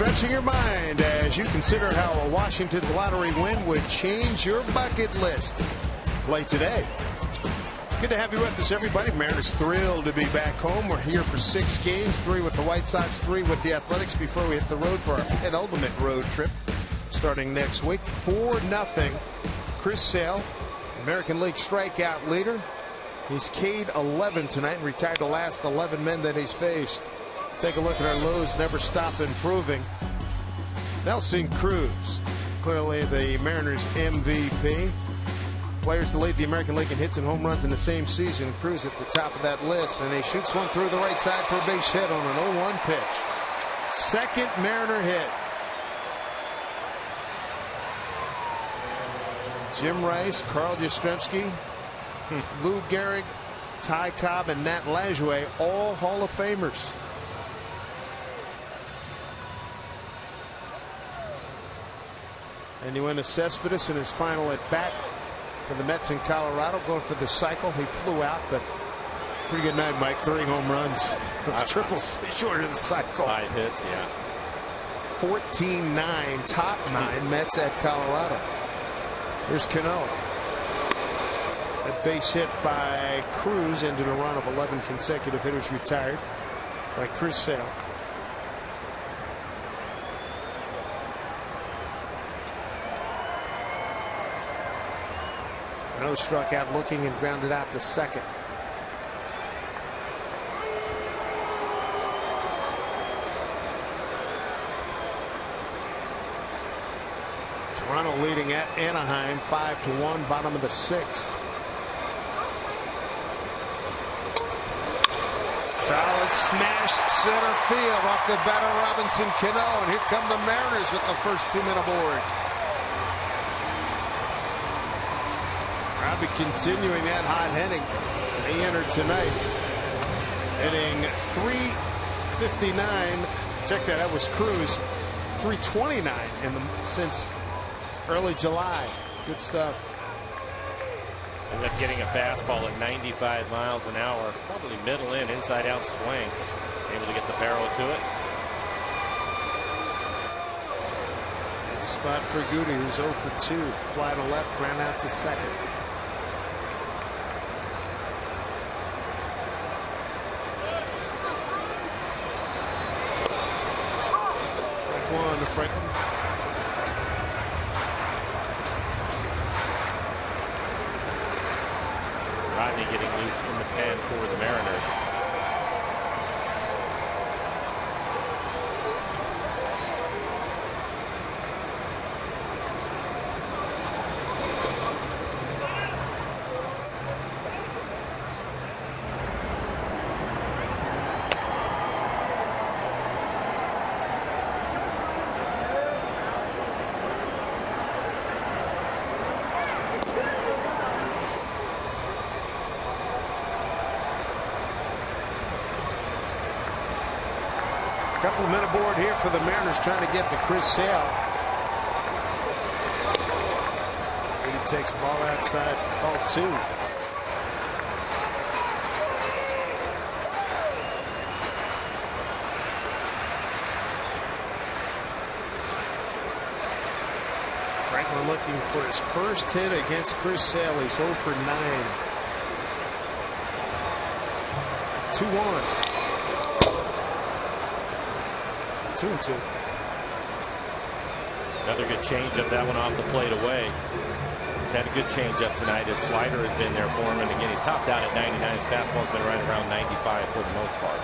Stretching your mind as you consider how a Washington's lottery win would change your bucket list. Play today. Good to have you with us, everybody. Mariners thrilled to be back home. We're here for 6 games, 3 with the White Sox, 3 with the Athletics before we hit the road for our penultimate road trip starting next week. 4-0. Chris Sale, American League strikeout leader. He's K'd 11 tonight and retired the last 11 men that he's faced. Take a look at our lows, never stop improving. Nelson Cruz, clearly the Mariners MVP. Players to lead the American League in hits and home runs in the same season. Cruz at the top of that list, and he shoots one through the right side for a base hit on an 0-1 pitch. Second Mariner hit. Jim Rice, Carl Yastrzemski, Lou Gehrig, Ty Cobb, and Nat Lajoie, all Hall of Famers. And you went to Cespedes in his final at bat for the Mets in Colorado, going for the cycle. He flew out, but pretty good night, Mike. 3 home runs. Triples short of the cycle. 5 hits, yeah. 14-9, top 9 Mets at Colorado. Here's Cano. A base hit by Cruz ended a run of 11 consecutive hitters retired by Chris Sale. Cano struck out looking and grounded out to second. Toronto leading at Anaheim 5-1, bottom of the 6th. Solid smash center field off the bat of Robinson Cano, and here come the Mariners with the first 2 men aboard. Robbie continuing that hot hitting. He entered tonight, hitting .359. Check that. That was Cruz. .329 since early July. Good stuff. Ended up getting a fastball at 95 miles an hour, probably middle in, inside out swing. Able to get the barrel to it. Good spot for Goody, who's 0 for 2. Fly to left, ground out to second. Strike 1 to Franklin. Rodney getting loose in the pen for the Mariners. Couple of men aboard here for the Mariners trying to get to Chris Sale. He takes ball outside for ball 2. Franklin looking for his first hit against Chris Sale. He's 0 for 9. 2-1. 2-2. Another good changeup. That one off the plate away. He's had a good changeup tonight. His slider has been there for him, and again, he's topped out at 99. His fastball's been right around 95 for the most part.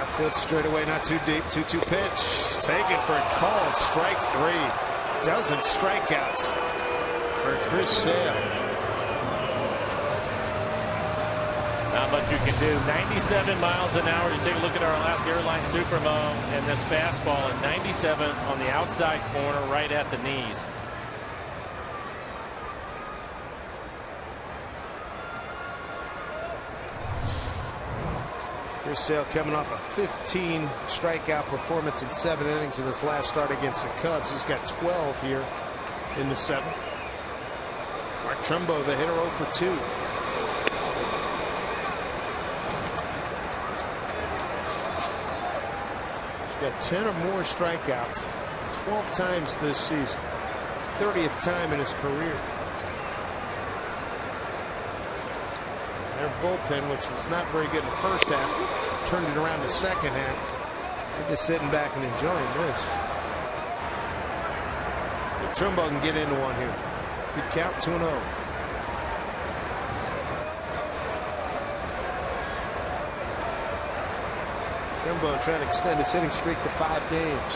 Outfield straightaway, not too deep. 2-2 pitch. Take it for a called strike 3. Dozen strikeouts for Chris Sale. Not much you can do. 97 miles an hour. You take a look at our Alaska Airlines Supermo, and this fastball at 97 on the outside corner, right at the knees. Chris Sale coming off a 15 strikeout performance in 7 innings in this last start against the Cubs. He's got 12 here in the 7th. Mark Trumbo, the hitter, 0 for 2. He's got 10 or more strikeouts 12 times this season. 30th time in his career. Their bullpen, which was not very good in the first half, turned it around in the second half. They're just sitting back and enjoying this. If Trumbo can get into one here, good count, 2-0. Trumbo trying to extend his hitting streak to 5 games.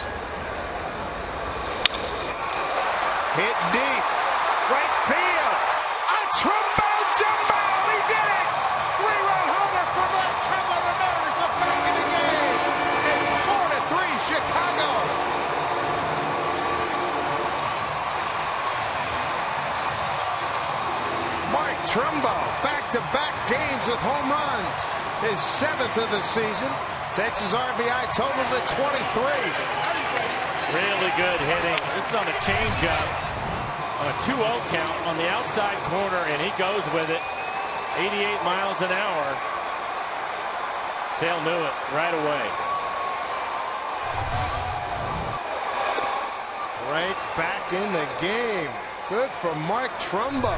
Hit deep, right field. A Trumbo jumbo, he did it! 3-run homer for Mark Trumbo. The Mariners are back in the game. It's 4-3 Chicago. Mark Trumbo, back-to-back games with home runs. His 7th of the season. Takes his RBI total to 23. Really good hitting. This is on a changeup on a 2-0 count on the outside corner, and he goes with it. 88 miles an hour. Sale knew it right away. Right back in the game. Good for Mark Trumbo.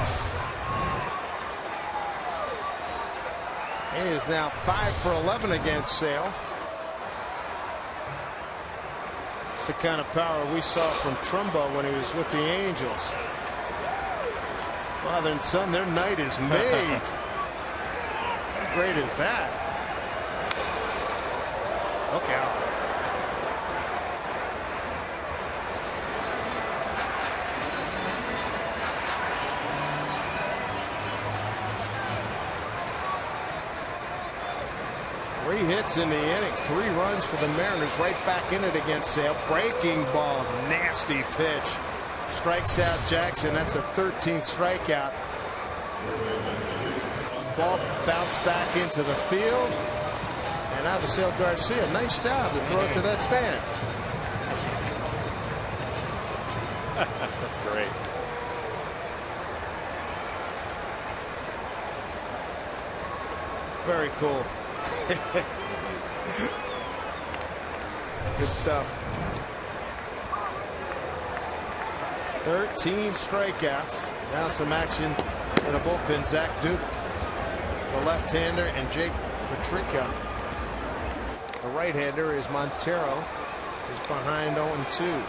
He is now 5 for 11 against Sale. It's the kind of power we saw from Trumbo when he was with the Angels. Father and son, their night is made. How great is that? Look out. Three hits in the inning, 3 runs for the Mariners, right back in it against Sale. Breaking ball, nasty pitch. Strikes out Jackson. That's a 13th strikeout. Ball bounced back into the field. And now to Sale Garcia. Nice job to throw it to that fan. That's great. Very cool. Good stuff. 13 strikeouts. Now some action in a bullpen. Zach Duke, the left-hander, and Jake Petricka, the right-hander, is Montero. Is behind 0-2.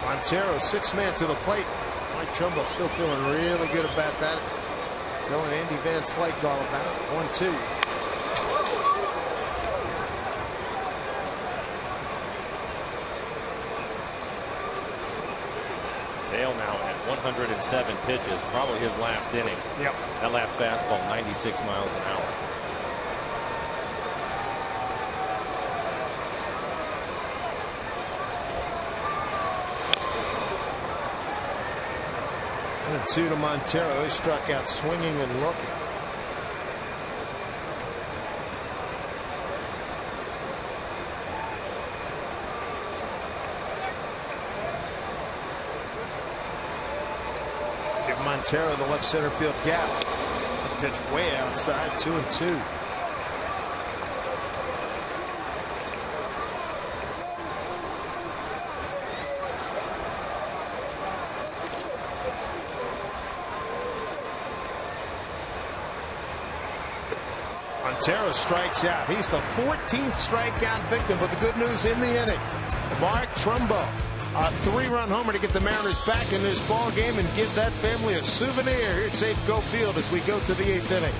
Montero, 6-man to the plate. Mike Trumbo still feeling really good about that. Telling Andy Van Slyke all about it. 1-2. Sale now at 107 pitches, probably his last inning. Yep. That last fastball, 96 miles an hour. And 2 to Montero. He struck out swinging and looking. Give Montero the left center field gap. Pitch way outside. 2-2. Montero strikes out. He's the 14th strikeout victim, but the good news in the inning, Mark Trumbo, a 3-run homer to get the Mariners back in this ball game and give that family a souvenir here at Safeco Field as we go to the 8th inning.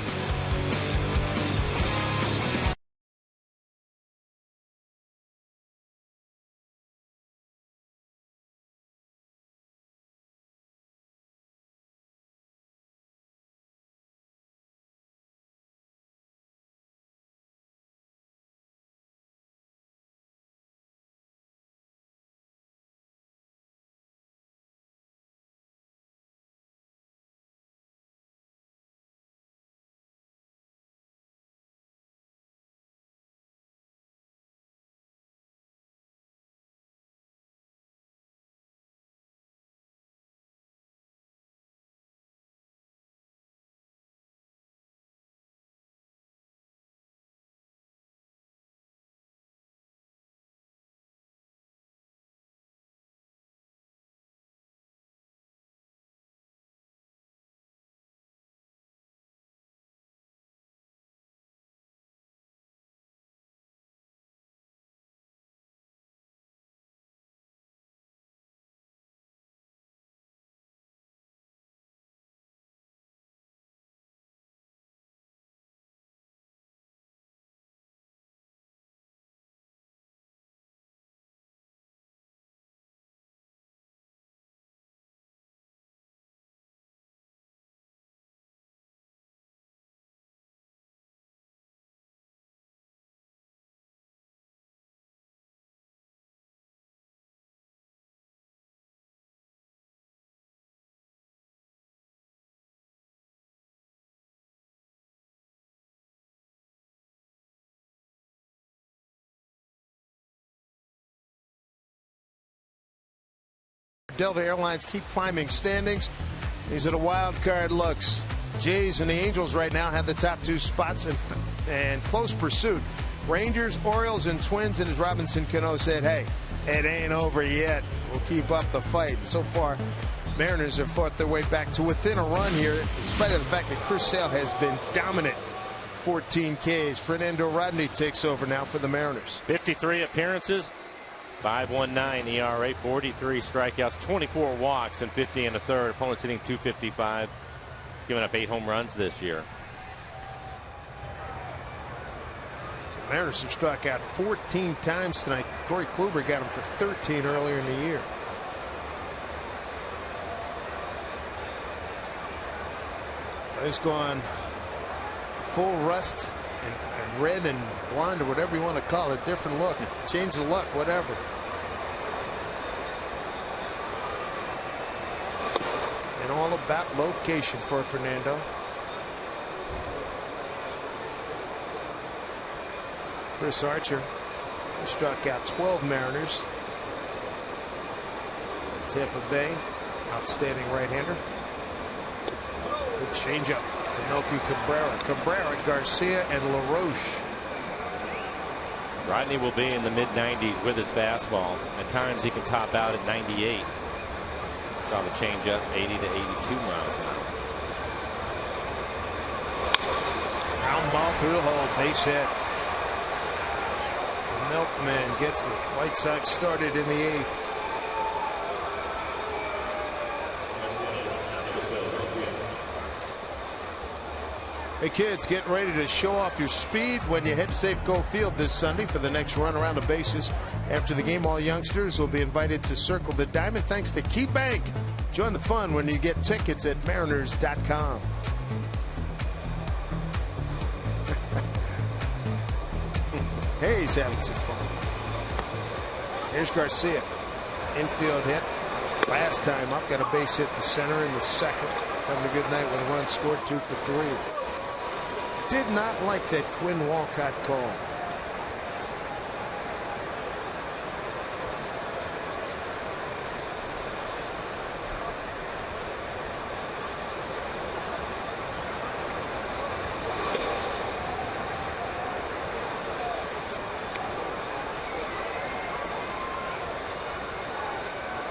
Delta Airlines keep climbing standings. These are the wild card looks. Jays and the Angels right now have the top 2 spots, and and close pursuit. Rangers, Orioles, and Twins, and as Robinson Cano said, hey, it ain't over yet. We'll keep up the fight. So far, Mariners have fought their way back to within a run here, in spite of the fact that Chris Sale has been dominant. 14 Ks. Fernando Rodney takes over now for the Mariners. 53 appearances, 5.19 ERA, 43 strikeouts, 24 walks, and 50 and a third. Opponents hitting .255. He's given up 8 home runs this year. The Mariners have struck out 14 times tonight. Corey Kluber got him for 13 earlier in the year. So he's gone full rust and red and blonde, or whatever you want to call it. Different look. Change the luck, whatever. And all about location for Fernando. Chris Archer struck out 12 Mariners. Tampa Bay, outstanding right-hander. Good changeup to Melky Cabrera, Garcia, and LaRoche. Rodney will be in the mid-90s with his fastball. At times he can top out at 98. Saw the changeup, 80 to 82 miles an hour. Ground ball through the hole, base hit. The Milkman gets the White Sox started in the 8th. Hey kids, get ready to show off your speed when you head to Safeco Field this Sunday for the next run around the bases. After the game, all youngsters will be invited to circle the diamond thanks to KeyBank. Join the fun when you get tickets at mariners.com. Hey, he's having some fun. Here's Garcia. Infield hit. Last time up, got a base hit to center in the 2nd. Having a good night with a run scored, 2 for 3. Did not like that Quinn Walcott call.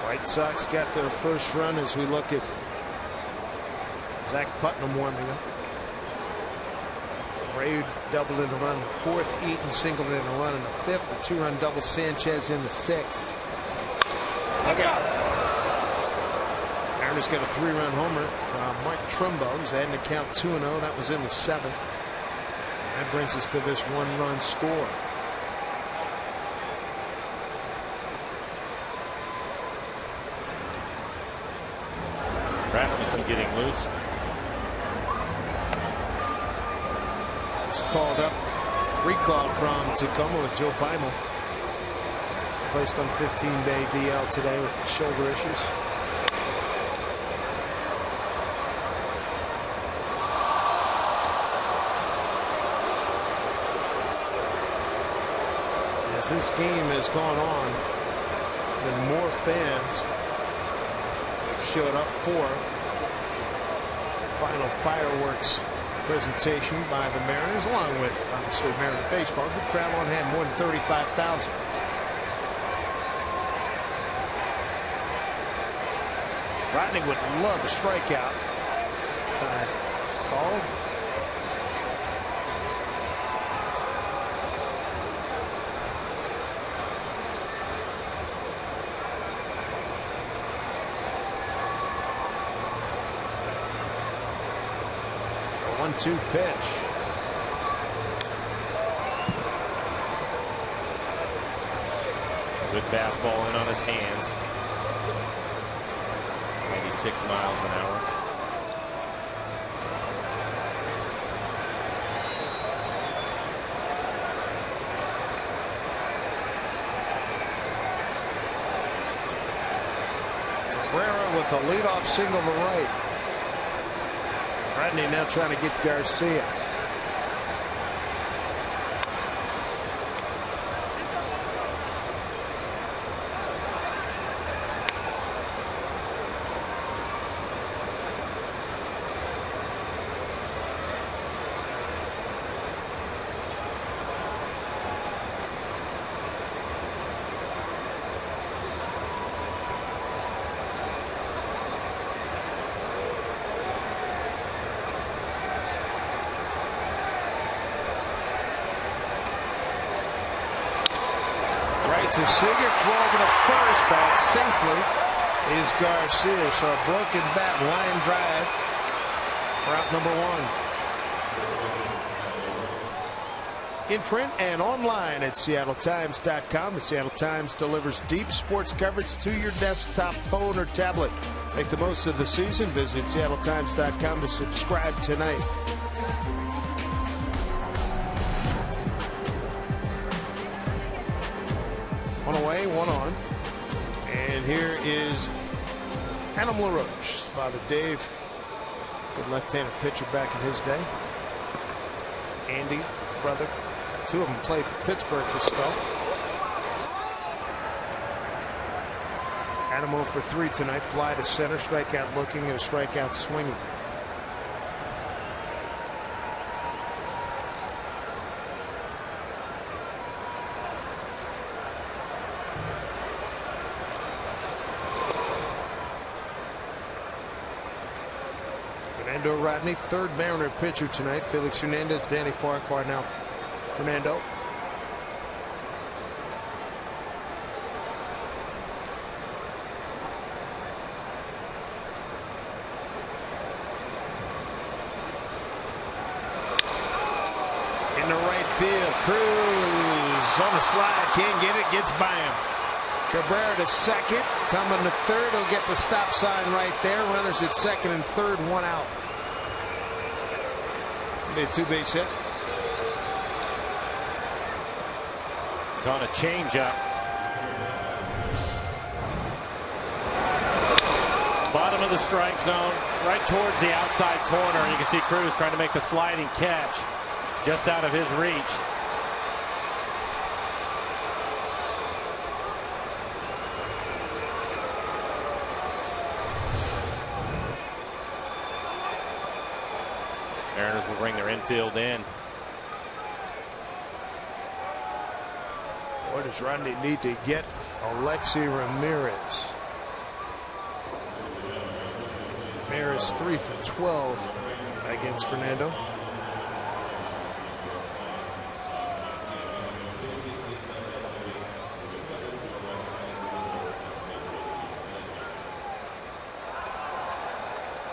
White Sox got their first run as we look at Zach Putnam warming up. Ray doubled in a run in the 4th. Eaton singled in a run in the 5th. A 2-run double Sanchez in the 6th. Look out. Mariners got a 3-run homer from Mark Trumbo. He's adding to count 2-0. That was in the 7th. That brings us to this 1-run score. Rasmussen getting loose. Called up, recalled from Tacoma with Joe Beimel. Placed on 15-day DL today with shoulder issues. As this game has gone on, then more fans showed up for the final fireworks presentation by the Mariners, along with obviously Mariner baseball. Good crowd on hand, more than 35,000. Rodney would love a strikeout. Time is called. A 1-2 pitch. Good fastball in on his hands. 96 miles an hour. Cabrera with a leadoff single to right. Rodney now trying to get Garcia. to Seager, throw over to first, back safely is Garcia. So a broken bat, line drive for out number 1. In print and online at SeattleTimes.com. The Seattle Times delivers deep sports coverage to your desktop, phone, or tablet. Make the most of the season. Visit SeattleTimes.com to subscribe tonight. One away, one on. And here is Adam LaRoche, father Dave. Good left-handed pitcher back in his day. Andy, brother. Two of them played for Pittsburgh for a spell. Adam 0 for 3 tonight. Fly to center, strikeout looking, and a strikeout swinging. Fernando Rodney, third Mariner pitcher tonight. Felix Hernandez, Danny Farquhar, now Fernando. In the right field, Cruz on the slide, can't get it, gets by him. Cabrera to second, coming to third, he'll get the stop sign right there. Runners at second and third, one out. Be a two-base hit. It's on a changeup. Bottom of the strike zone, right towards the outside corner. And you can see Cruz trying to make the sliding catch just out of his reach. Mariners will bring their infield in. What does Rodney need to get Alexi Ramirez? Ramirez 3 for 12 against Fernando.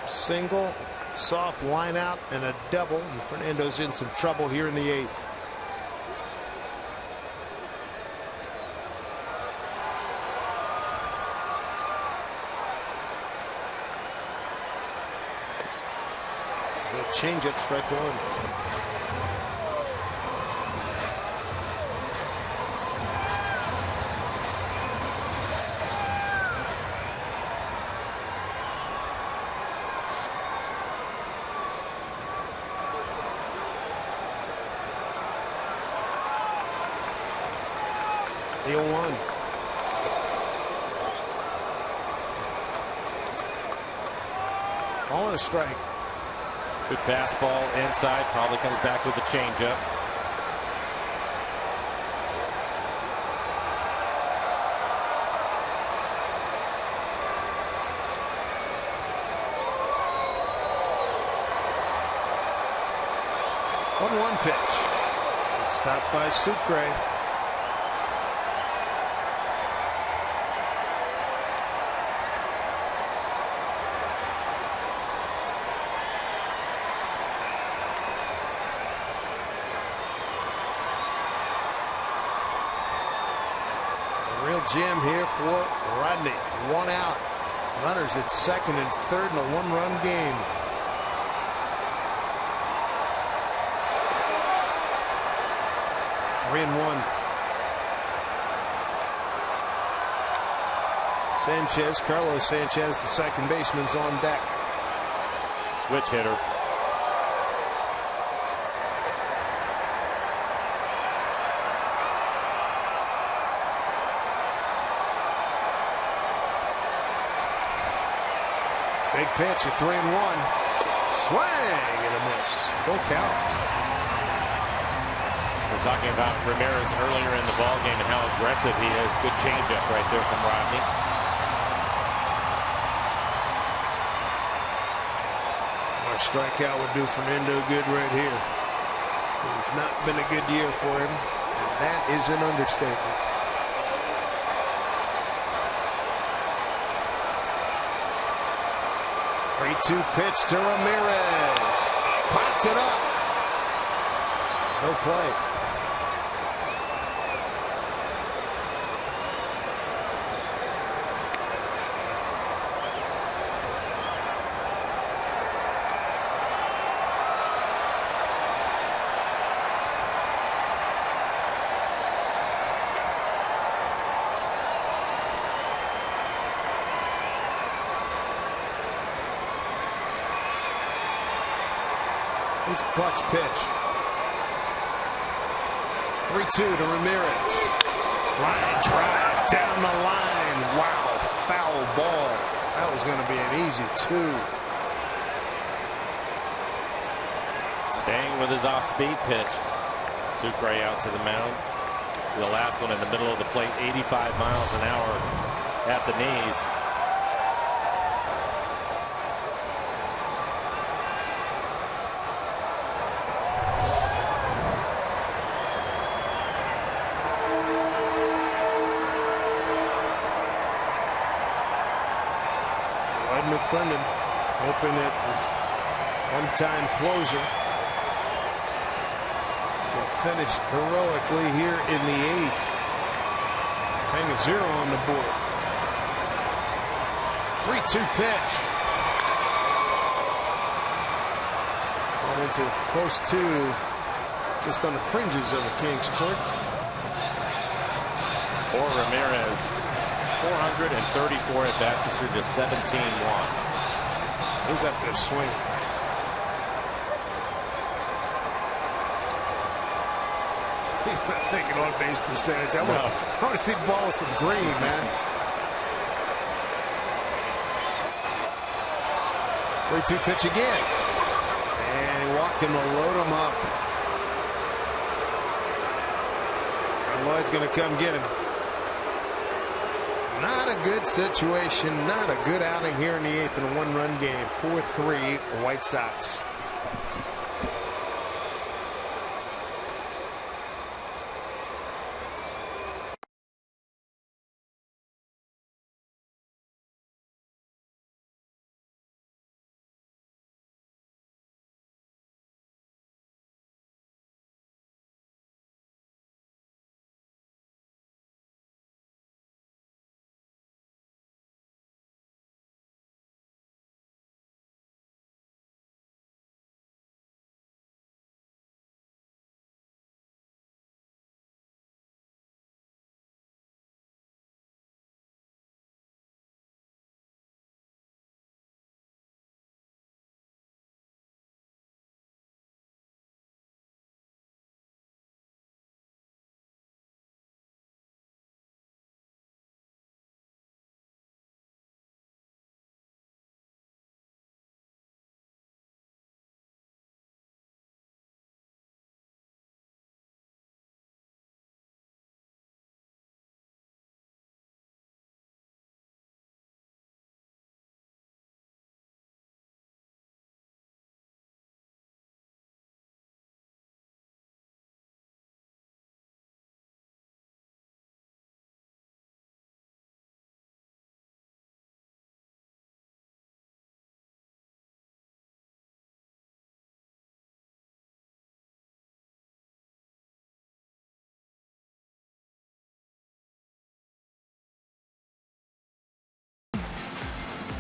Single, soft line out, and a double. And Fernando's in some trouble here in the 8th. Change up, strike one. The 0-1. All on a strike. Good fastball inside, probably comes back with the changeup. One pitch. It's stopped by Sucre. Jam here for Rodney. One out. Runners at second and third in a one-run game. Three and one. Sanchez, Carlos Sanchez, the second baseman's on deck. Switch hitter. Big pitch at 3-1. Swing and a miss. Full count. We're talking about Ramirez earlier in the ballgame and how aggressive he is. Good changeup right there from Rodney. Our strikeout would do Fernando good right here. It's not been a good year for him, and that is an understatement. 3-2 pitch to Ramirez. Popped it up. No play. It's a clutch pitch. 3-2 to Ramirez. Line drive down the line. Wow, foul ball. That was going to be an easy 2. Staying with his off-speed pitch. Sucre out to the mound. The last one in the middle of the plate, 85 miles an hour at the knees. McClendon hoping it was one-time closer. Can finish heroically here in the 8th. Hanging 0 on the board. 3-2 pitch. Going into close to just on the fringes of the Kings court. For Ramirez. 434 at bats this year, just 17 walks. He's up there swinging. He's not thinking on base percentage. I want to see the ball with some green, man. 3-2 pitch again. And he walked him to load him up. And Lloyd's going to come get him. Not a good situation, not a good outing here in the 8th in a one-run game. 4-3 White Sox.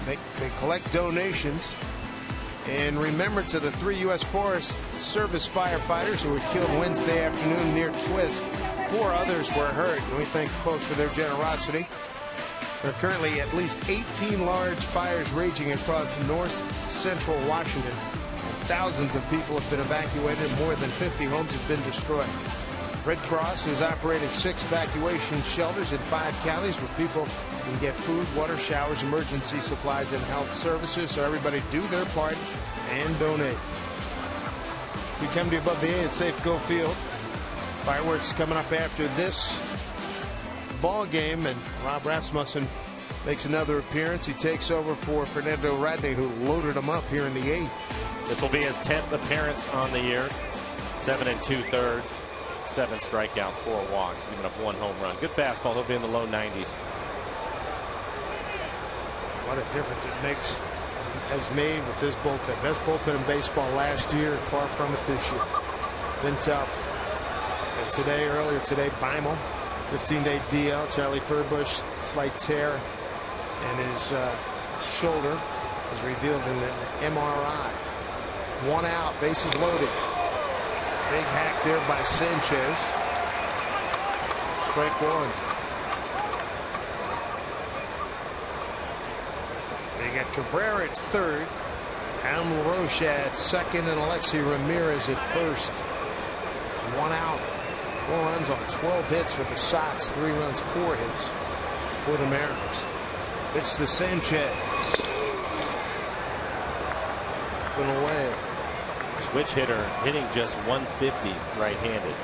They collect donations in remembrance of the 3 U.S. Forest Service firefighters who were killed Wednesday afternoon near Twist. 4 others were hurt, and we thank folks for their generosity. There are currently at least 18 large fires raging across north central Washington. And thousands of people have been evacuated, and more than 50 homes have been destroyed. Red Cross has operated 6 evacuation shelters in 5 counties where people can get food, water, showers, emergency supplies, and health services. So everybody do their part and donate. We come to you above the A at Safeco Field. Fireworks coming up after this ball game, and Rob Rasmussen makes another appearance. He takes over for Fernando Rodney, who loaded him up here in the 8th. This will be his 10th appearance on the year. 7 2/3. 7 strikeouts, 4 walks, giving up 1 home run. Good fastball. He'll be in the low 90s. What a difference it makes has made with this bullpen. Best bullpen in baseball last year, far from it this year. Been tough. And earlier today, Beimel, 15-day DL. Charlie Furbush, slight tear in his shoulder, was revealed in an MRI. 1 out, bases loaded. Big hack there by Sanchez. Strike 1. They got Cabrera at third, Adam LaRoche at second, and Alexi Ramirez at first. 1 out. 4 runs on 12 hits for the Sox. 3 runs, 4 hits for the Mariners. Pitch to Sanchez. Up and away. Switch hitter, hitting just 150 right-handed.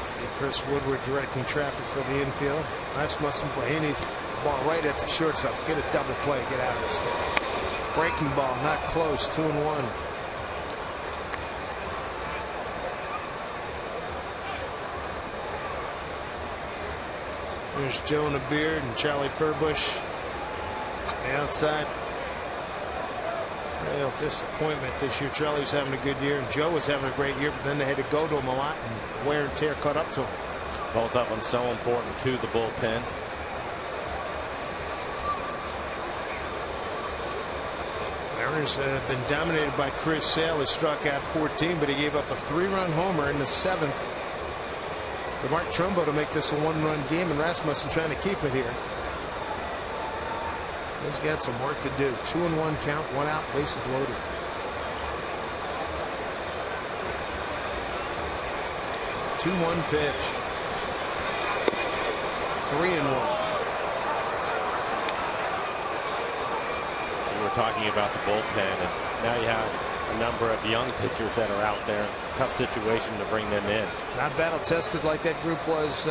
See Chris Woodward directing traffic for the infield. Rasmussen play. He needs the ball right at the shortstop. Get a double play. Get out of this thing. Breaking ball, not close. 2-1. There's Jonah Beard and Charlie Furbush. The outside. Real disappointment this year. Charlie's having a good year, and Joe was having a great year, but then they had to go to him a lot, and wear and tear caught up to him. Both of them so important to the bullpen. Mariners have been dominated by Chris Sale, who struck out 14, but he gave up a 3-run homer in the 7th to Mark Trumbo to make this a 1-run game, and Rasmussen trying to keep it here. He's got some work to do. 2-1 count, 1 out, bases loaded. Two-one pitch. 3-1. We were talking about the bullpen, and now you have a number of young pitchers that are out there. Tough situation to bring them in. Not battle tested like that group was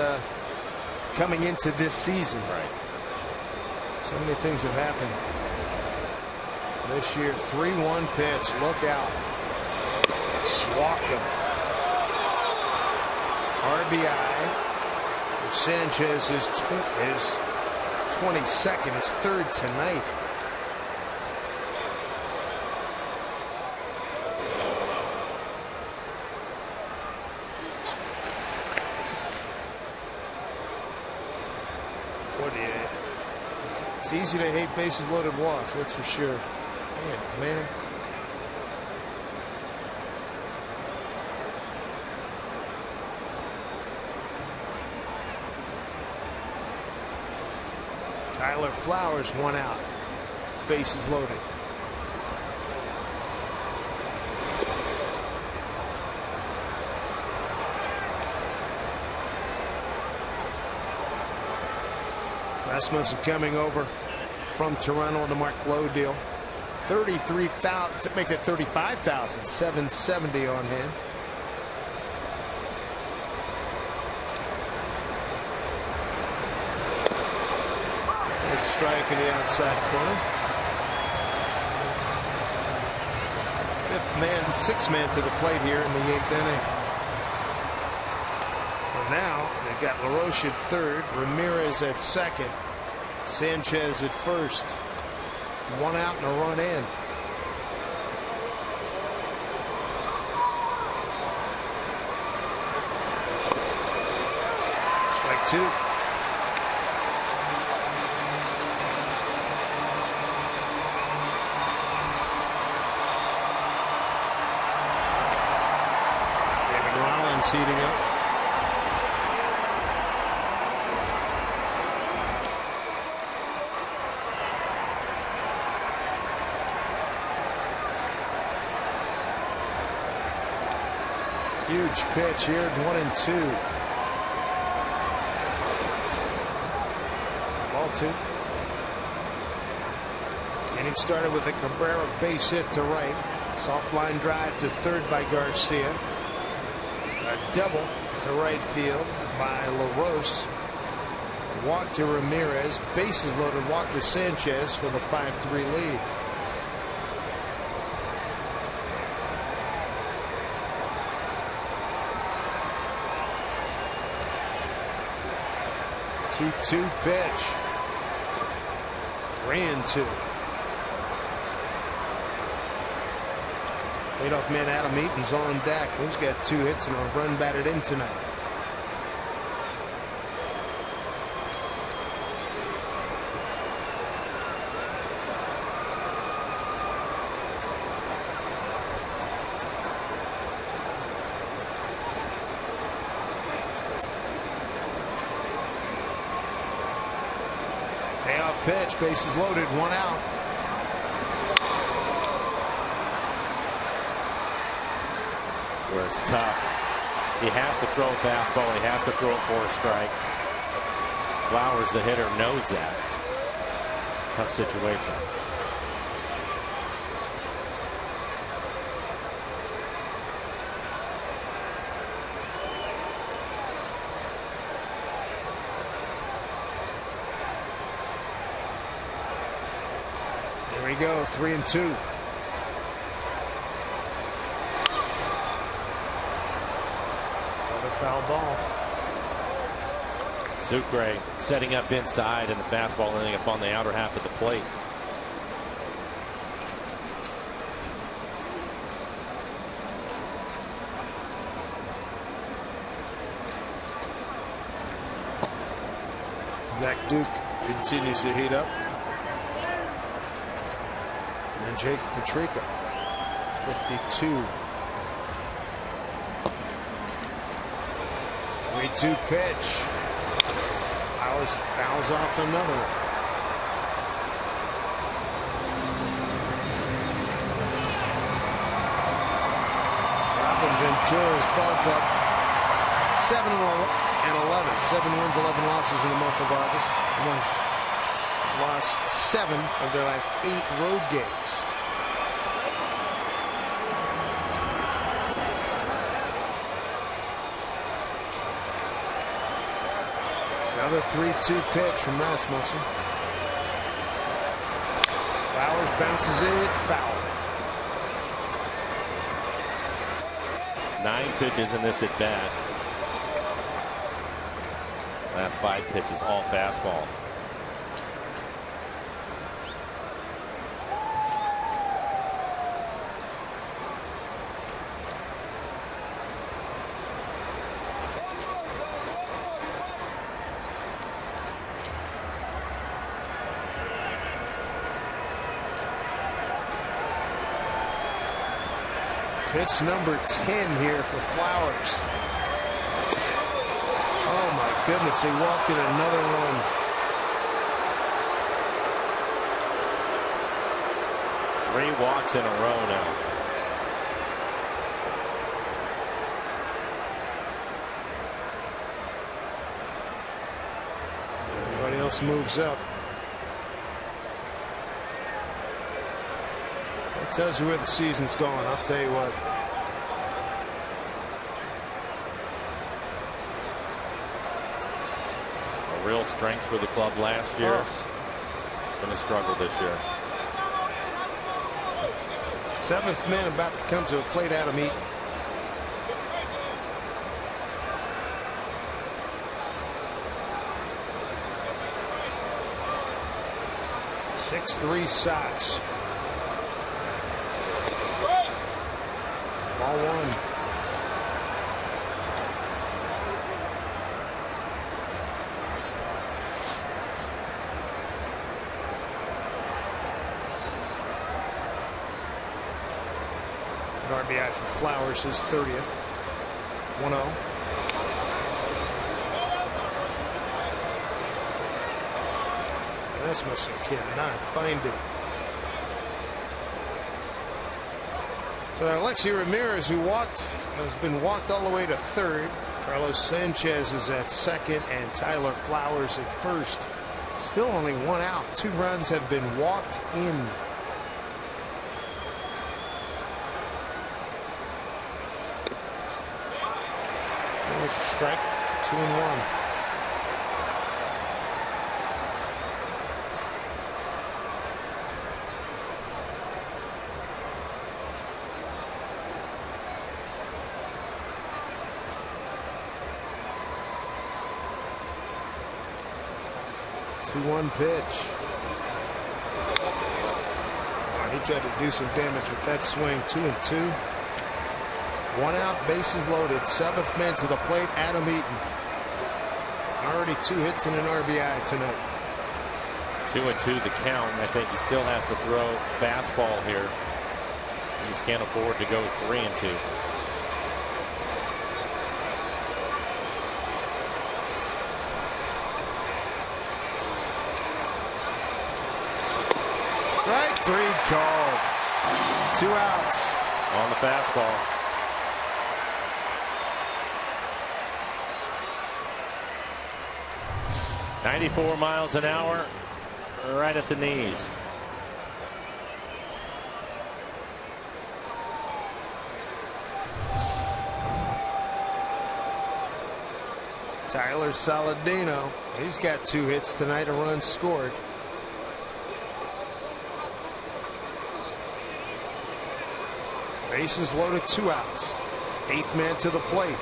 coming into this season. Right. So many things have happened this year. 3-1 pitch. Look out. Walked him. RBI. Sanchez is 22nd, his 3rd tonight. It's easy to hate bases loaded walks, that's for sure. Man. Tyler Flowers 1 out. Bases loaded. Rasmussen coming over from Toronto on the Mark Lowe deal. 33,000 to make it 35,000. 770 on hand. There's a strike in the outside corner. 6th man to the plate here in the 8th inning. So now they've got LaRoche at 3rd, Ramirez at 2nd, Sanchez at 1st. 1 out and a run in. Strike 2. David Rollins heating up. Huge pitch here, 1-2. Ball 2. Inning started with a Cabrera base hit to right. Soft line drive to 3rd by Garcia. A double to right field by LaRoche. Walk to Ramirez. Bases loaded. Walk to Sanchez for the 5-3 lead. 2-2 pitch. 3-2. Leadoff man Adam Eaton's on deck. He's got 2 hits and a run batted in tonight. Payoff pitch, bases loaded, 1 out. Where it's tough. He has to throw a fastball. He has to throw it for a strike. Flowers, the hitter, knows that. Tough situation. Here we go, 3-2. Foul ball. Sucre setting up inside, and the fastball ending up on the outer half of the plate. Zach Duke continues to heat up. And Jake Petrika, 52. 3-2 pitch. Flowers fouls off another one. Robin Ventura's ball club 7-11. 7 wins, 11 losses in the month of August. Lost 7 of their last 8 road games. Another 3-2 pitch from Rasmussen. Flowers bounces it, foul. 9 pitches in this at bat. Last 5 pitches, all fastballs. Pitch number 10 here for Flowers. Oh my goodness, he walked in another one. Three walks in a row now. Everybody else moves up. That tells you where the season's going, I'll tell you what. A real strength for the club last year. Going to struggle this year. 7th man about to come to a plate. Adam Eaton. .6'3" Sox. Ball 1. An RBI for Flowers, his 30th. 1-0. Rasmussen cannot find it. So Alexi Ramirez, who has been walked all the way to third. Carlos Sanchez is at second, and Tyler Flowers at first. Still only 1 out. 2 runs have been walked in. There's a strike. 2-1. 2-1 pitch. He tried to do some damage with that swing. 2-2. 1 out, bases loaded. 7th man to the plate, Adam Eaton. Already 2 hits and an RBI tonight. 2-2 the count. I think he still has to throw fastball here. He just can't afford to go 3-2. Strike 3 called. 2 outs. On the fastball. .94 miles an hour, right at the knees. Tyler Saladino. He's got 2 hits tonight, a run scored. Bases loaded, 2 outs. 8th man to the plate.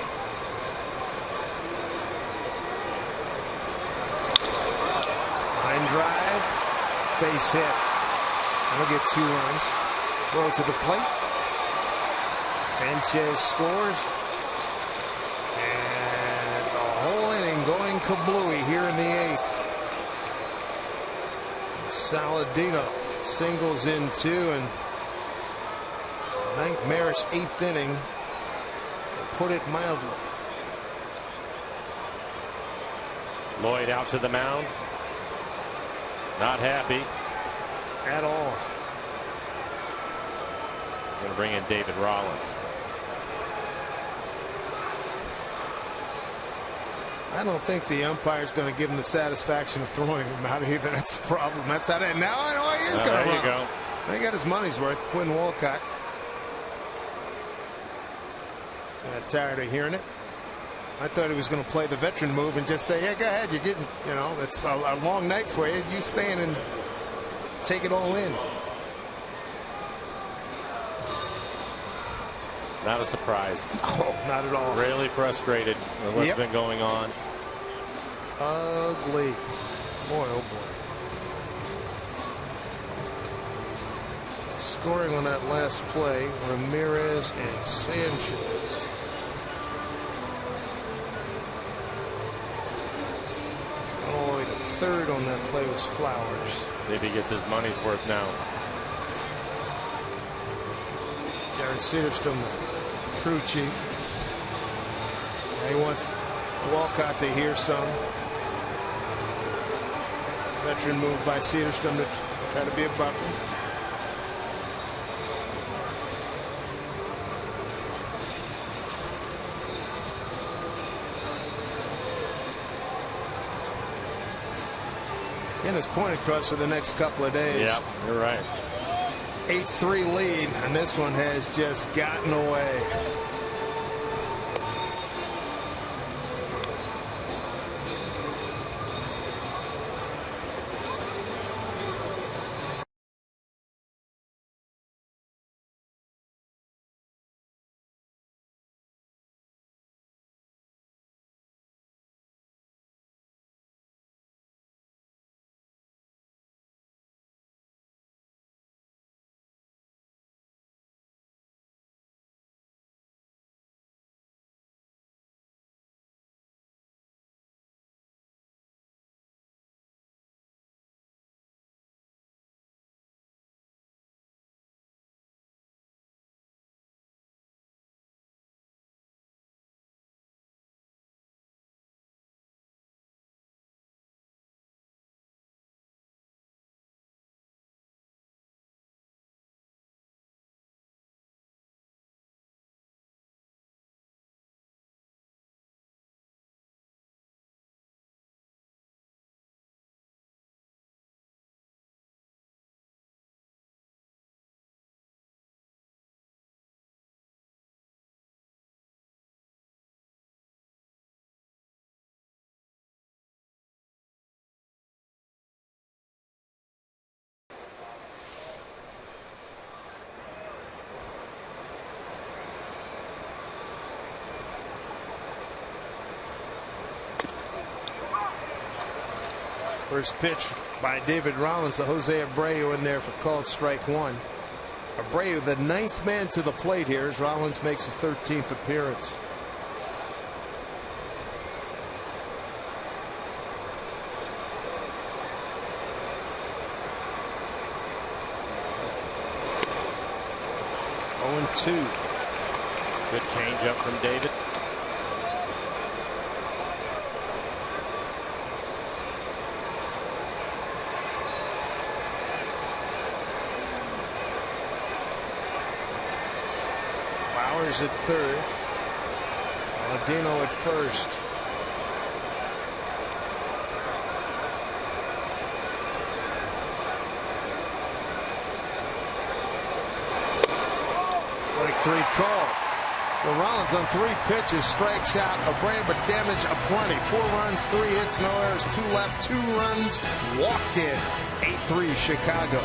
Line drive, base hit. That'll get 2 runs. Throw to the plate. Sanchez scores. And the whole inning going kablooey here in the 8th. Saladino singles in 2, and nightmarish 8th inning, to put it mildly. Lloyd out to the mound. Not happy at all. Going to bring in David Rollins. I don't think the umpire's going to give him the satisfaction of throwing him out either. That's the problem. That's how that. Now I know he is going to run. There you go. He got his money's worth. Quinn Walcott. Got tired of hearing it. I thought he was going to play the veteran move and just say, yeah, go ahead. You're getting, you know, it's a long night for you. You stay in and take it all in. Not a surprise. Oh, not at all. Really frustrated with what's been going on. Ugly. Boy, oh boy. Scoring on that last play, Ramirez and Sanchez. Oh, the 3rd on that play was Flowers. See if he gets his money's worth now. Jared Cedarstrom, the crew chief. He wants Walcott to hear some. Veteran move by Cedarstrom to try to be a buffer. And his point across for the next couple of days. Yeah, you're right. 8-3 lead, and this one has just gotten away. First pitch by David Rollins to Jose Abreu in there for called strike one. Abreu, the 9th man to the plate here as Rollins makes his 13th appearance. Oh, 2. Good changeup from David. Flowers at third. Saladino at first. Strike 3 call. Well, Rollins on 3 pitches strikes out Abreu, but damage aplenty. 4 runs, 3 hits, no errors, 2 left, 2 runs walked in. 8-3 Chicago.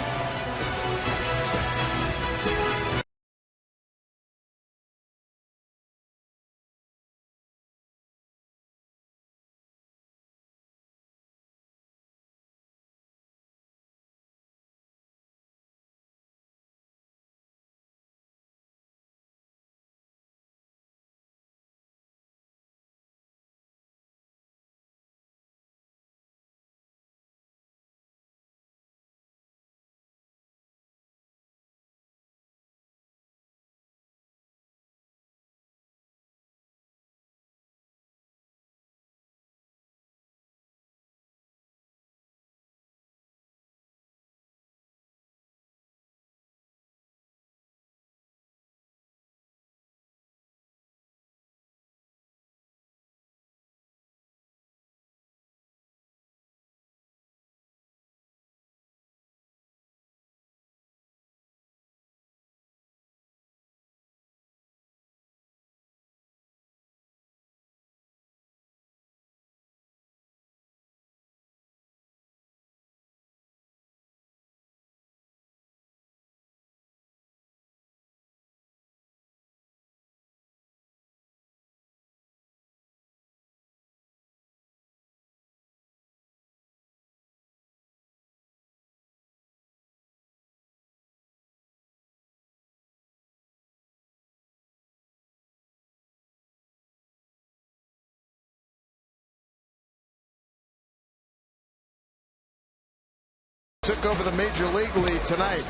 Took over the Major League lead tonight.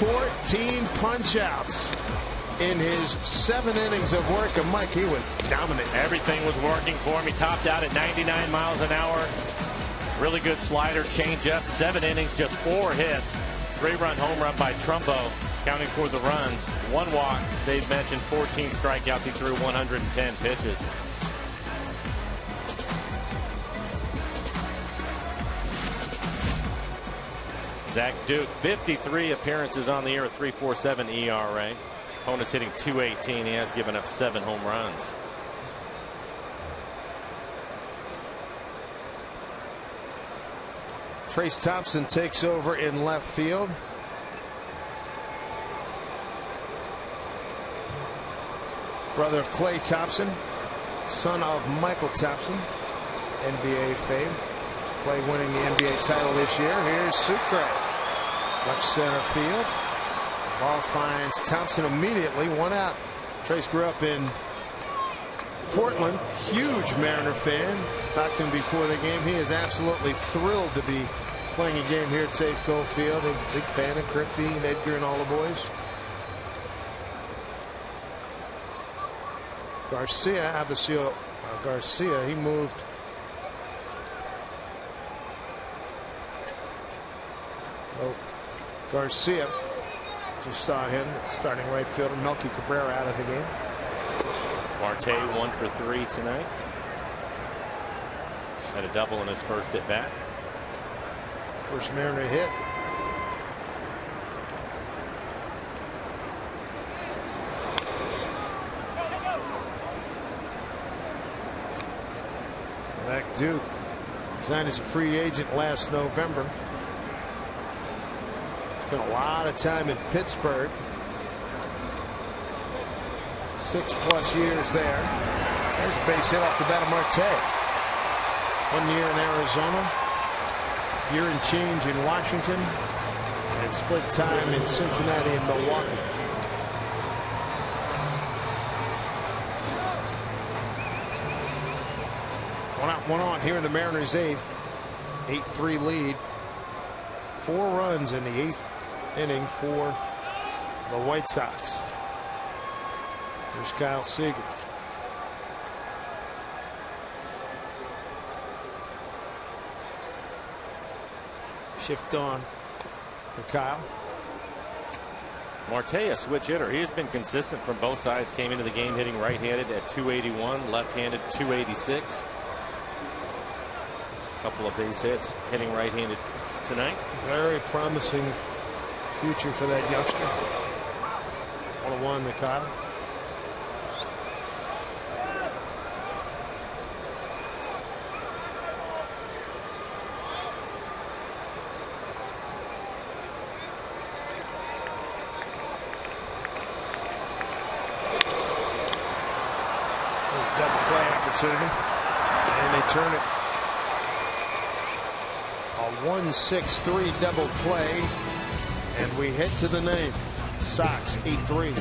14 punch-outs in his 7 innings of work. And Mike, he was dominant. Everything was working for him. He topped out at 99 miles an hour. Really good slider, changeup. 7 innings, just 4 hits. 3-run home run by Trumbo, counting for the runs. 1 walk. Dave mentioned 14 strikeouts. He threw 110 pitches. Zach Duke, 53 appearances on the year, a 3.47 ERA. Opponent's hitting .218. He has given up 7 home runs. Trace Thompson takes over in left field. Brother of Klay Thompson, son of Michael Thompson, NBA fame. Klay winning the NBA title this year. Here's Sucre, left center field. Ball finds Thompson immediately, 1 out. Trace grew up in Portland, huge Mariner fan. Talked to him before the game. He is absolutely thrilled to be playing a game here at Safeco Field. A big fan of Griffey and Edgar and all the boys. Garcia, he moved. So Garcia, just saw him, starting right fielder. Melky Cabrera out of the game. Marte 1 for 3 tonight. Had a double in his first at bat. First Mariner hit. Zach Duke signed as a free agent last November. Spent a lot of time in Pittsburgh. 6+ years there. There's a base hit off the bat of Marte. 1 year in Arizona. year and change in Washington, and split time in Cincinnati and Milwaukee. One out, one on here in the Mariners' eighth. 8-3 lead. 4 runs in the 8th inning for the White Sox. Here's Kyle Seager. Shift on for Kyle. Marte, a switch hitter. He has been consistent from both sides. Came into the game hitting right-handed at 281, left-handed 286. Couple of base hits, hitting right-handed tonight. Very promising future for that youngster. 1-1 to Kyle. Double play opportunity, and they turn it. A 1-6-3 double play, and we head to the 9th. Sox 8-3.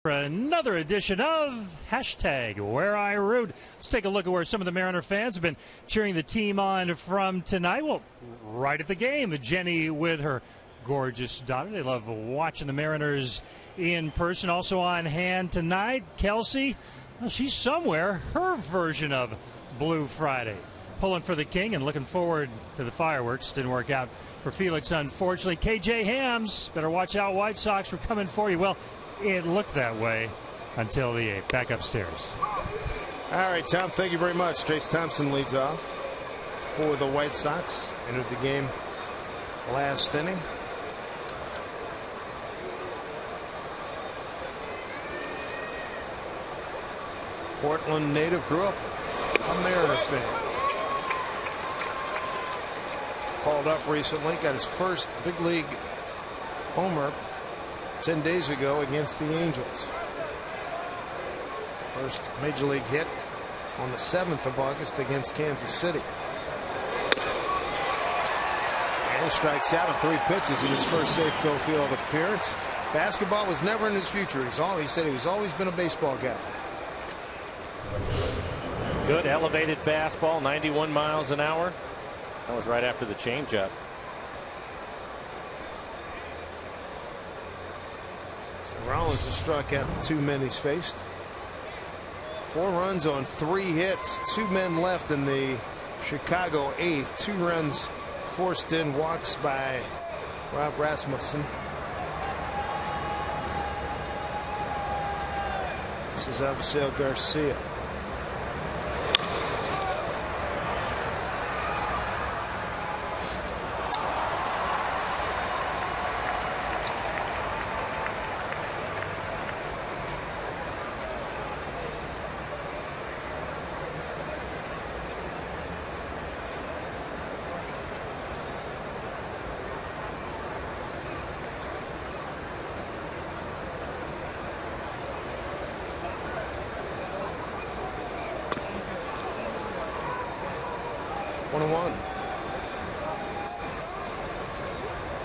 Another edition of #WhereIRoot. Let's take a look at where some of the Mariner fans have been cheering the team on from tonight. Well, right at the game, Jenny with her gorgeous daughter. They love watching the Mariners in person. Also on hand tonight, Kelsey. Well, she's somewhere. Her version of Blue Friday. Pulling for the King and looking forward to the fireworks. Didn't work out for Felix, unfortunately. KJ Hams, better watch out. White Sox were coming for you. Well, it looked that way until the 8th. Back upstairs. All right, Tom, thank you very much. Trace Thompson leads off for the White Sox. Entered the game last inning. Portland native, grew up a Mariner fan. Called up recently, got his first big league homer 10 days ago against the Angels. First major league hit on the 7th of August against Kansas City. And he strikes out on 3 pitches in his first Safeco Field appearance. Basketball was never in his future. He said he was always been a baseball guy. Good elevated fastball, 91 miles an hour. That was right after the changeup. Rollins has struck out the 2 men he's faced. 4 runs on 3 hits. 2 men left in the Chicago 8th. 2 runs forced in, walks by Rob Rasmussen. This is Avisail Garcia.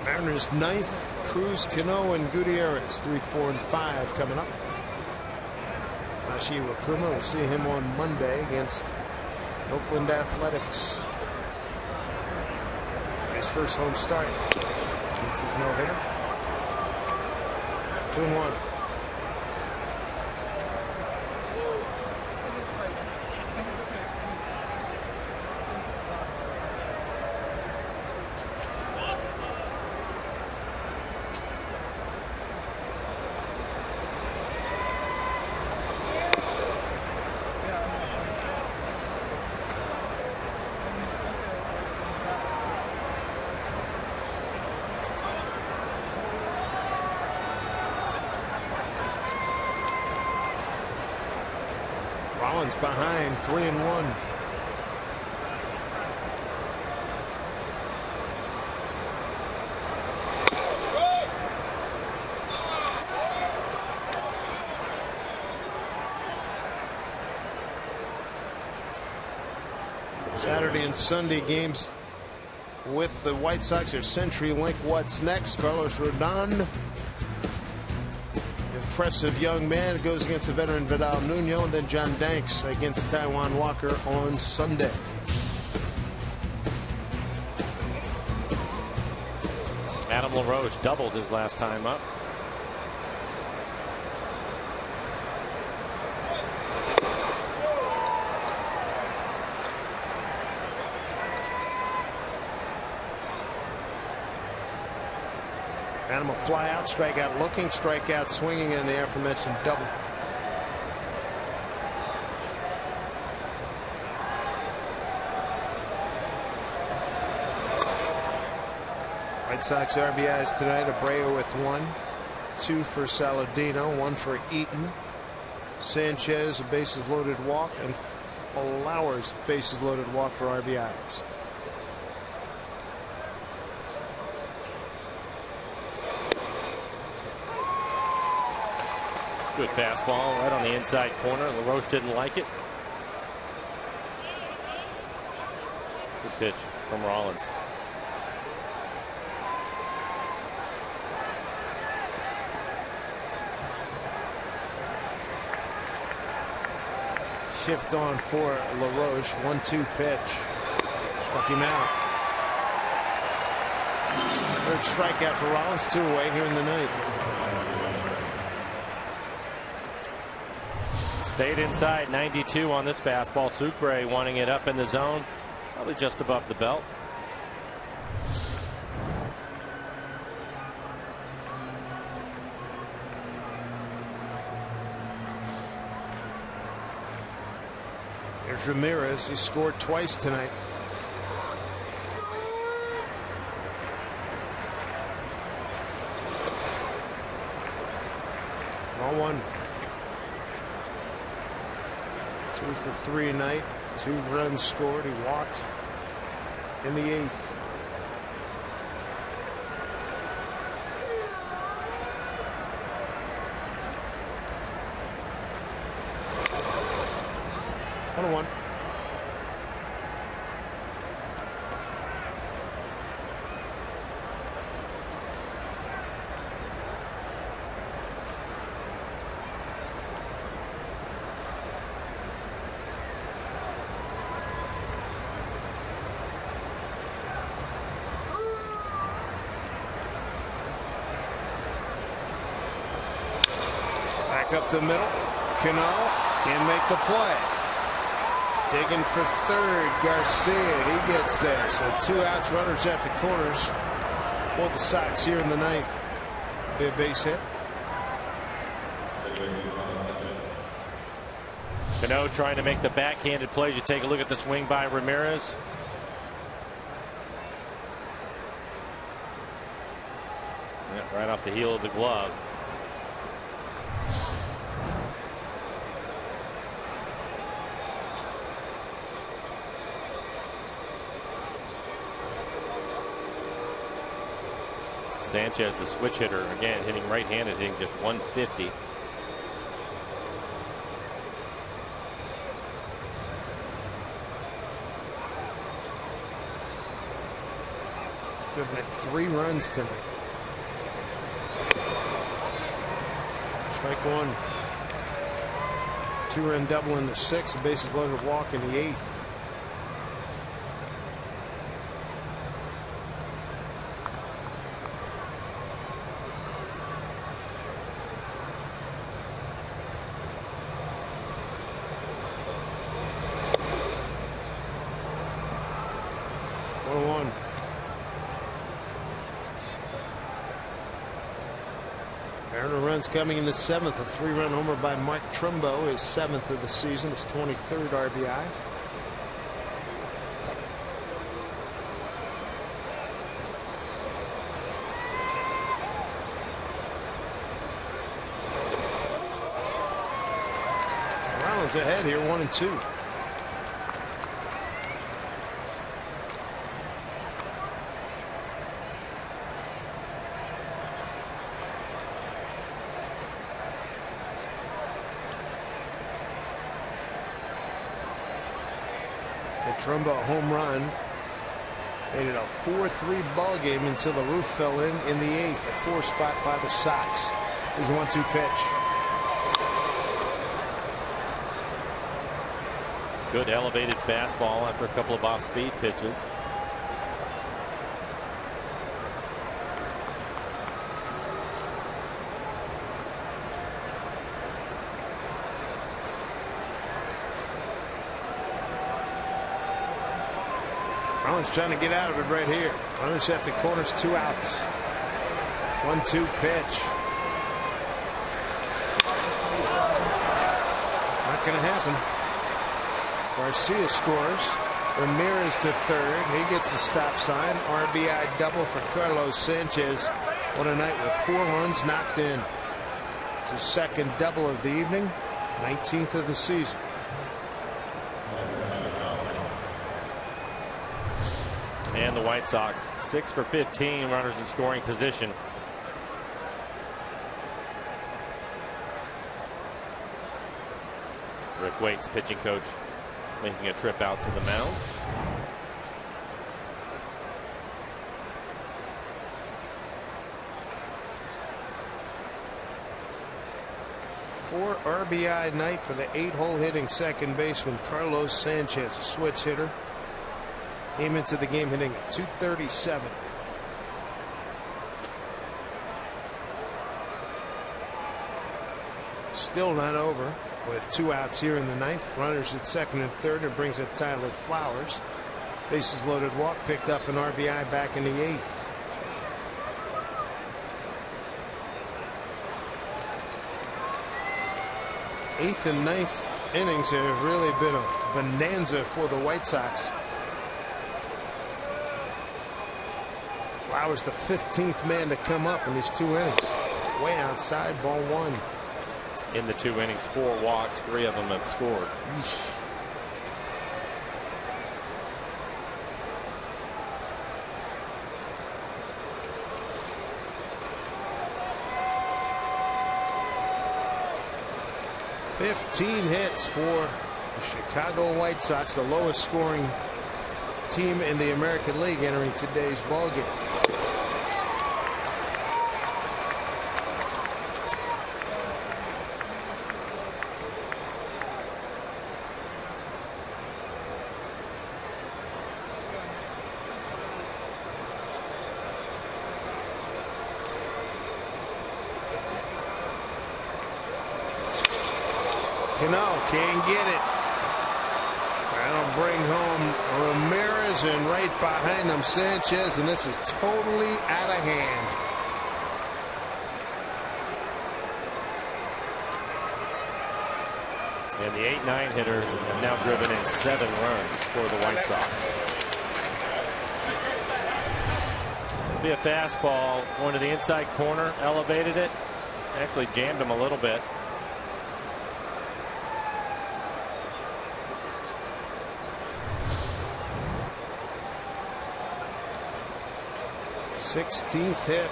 Mariners 9th, Cruz, Cano, and Gutierrez 3, 4, and 5 coming up. Sashi Wakuma, we'll see him on Monday against Oakland Athletics. His first home start since his no-hitter. 2-1. Rollins behind 3-1. Saturday and Sunday games with the White Sox are CenturyLink. What's next? Carlos Rodon, impressive young man, goes against the veteran Vidal Nuno, and then John Danks against Taijuan Walker on Sunday. Adam LaRoche doubled his last time up. Animal fly out, strikeout looking, strikeout swinging, and the aforementioned double. White Sox RBIs tonight. Abreu with 1, 2 for Saladino, 1 for Eaton. Sanchez a bases loaded walk, and Flowers bases loaded walk for RBIs. Good fastball right on the inside corner. LaRoche didn't like it. Good pitch from Rollins. Shift on for LaRoche. 1-2 pitch. Struck him out. Third strikeout for Rollins. 2 away here in the 9th. Stayed inside 92 on this fastball. Sucre wanting it up in the zone, probably just above the belt. Here's Ramirez. He scored twice tonight. Ball 1. 2 for 3 tonight. 2 runs scored. He walked in the 8th. One. Back up the middle. Cano can make the play. Digging for third, Garcia. He gets there. So 2 outs, runners at the corners for the Sox here in the 9th. Be a base hit. Cano trying to make the backhanded plays. You take a look at the swing by Ramirez. Yeah, right off the heel of the glove. Sanchez, the switch hitter, again hitting right-handed, hitting just 150. Driven at 3 runs tonight. Strike one. 2-run double in the 6th. A bases loaded walk in the 8th. Coming in the 7th, a 3-run homer by Mark Trumbo, his 7th of the season, his 23rd RBI. Marlins ahead here, 1-2. Trumbo home run made it a 4-3 ball game until the roof fell in the 8th. A 4 spot by the Sox. Here's a 1-2 pitch. Good elevated fastball after a couple of off-speed pitches. Marlins trying to get out of it right here. Runners at the corners, 2 outs. 1-2 pitch. Not going to happen. Garcia scores. Ramirez to third. He gets a stop sign. RBI double for Carlos Sanchez. What a night with 4 runs knocked in. It's his second double of the evening. 19th of the season. And the White Sox 6 for 15, runners in scoring position. Rick Waite's pitching coach making a trip out to the mound. Four RBI night for the 8-hole hitting second baseman Carlos Sanchez, a switch hitter. Came into the game hitting at 237. Still not over with 2 outs here in the 9th. Runners at second and third. It brings up Tyler Flowers. Bases loaded walk, picked up an RBI back in the 8th. Eighth and 9th innings have really been a bonanza for the White Sox. Flowers the 15th man to come up in these 2 innings. Way outside, ball 1. In the 2 innings, 4 walks, 3 of them have scored. Eesh. $15 hits for the Chicago White Sox, the lowest scoring team in the American League entering today's ball game. Cano can't get it. That'll bring home Ramirez, and right behind him Sanchez, and this is totally out of hand. And the 8-9 hitters have now driven in 7 runs for the White Sox. It'll be a fastball going to the inside corner, elevated it, actually jammed him a little bit. Sixteenth hit.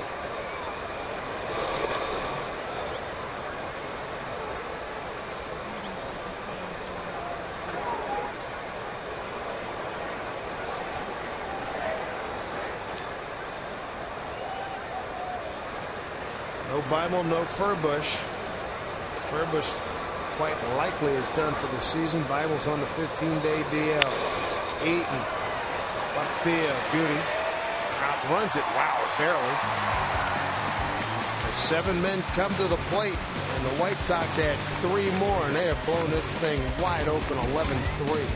No Bible, no Furbush. Furbush quite likely is done for the season. Bible's on the 15-day DL. Eaton, left field, Goody outruns it. Wow, barely. The 7 men come to the plate, and the White Sox had 3 more, and they have blown this thing wide open, 11-3.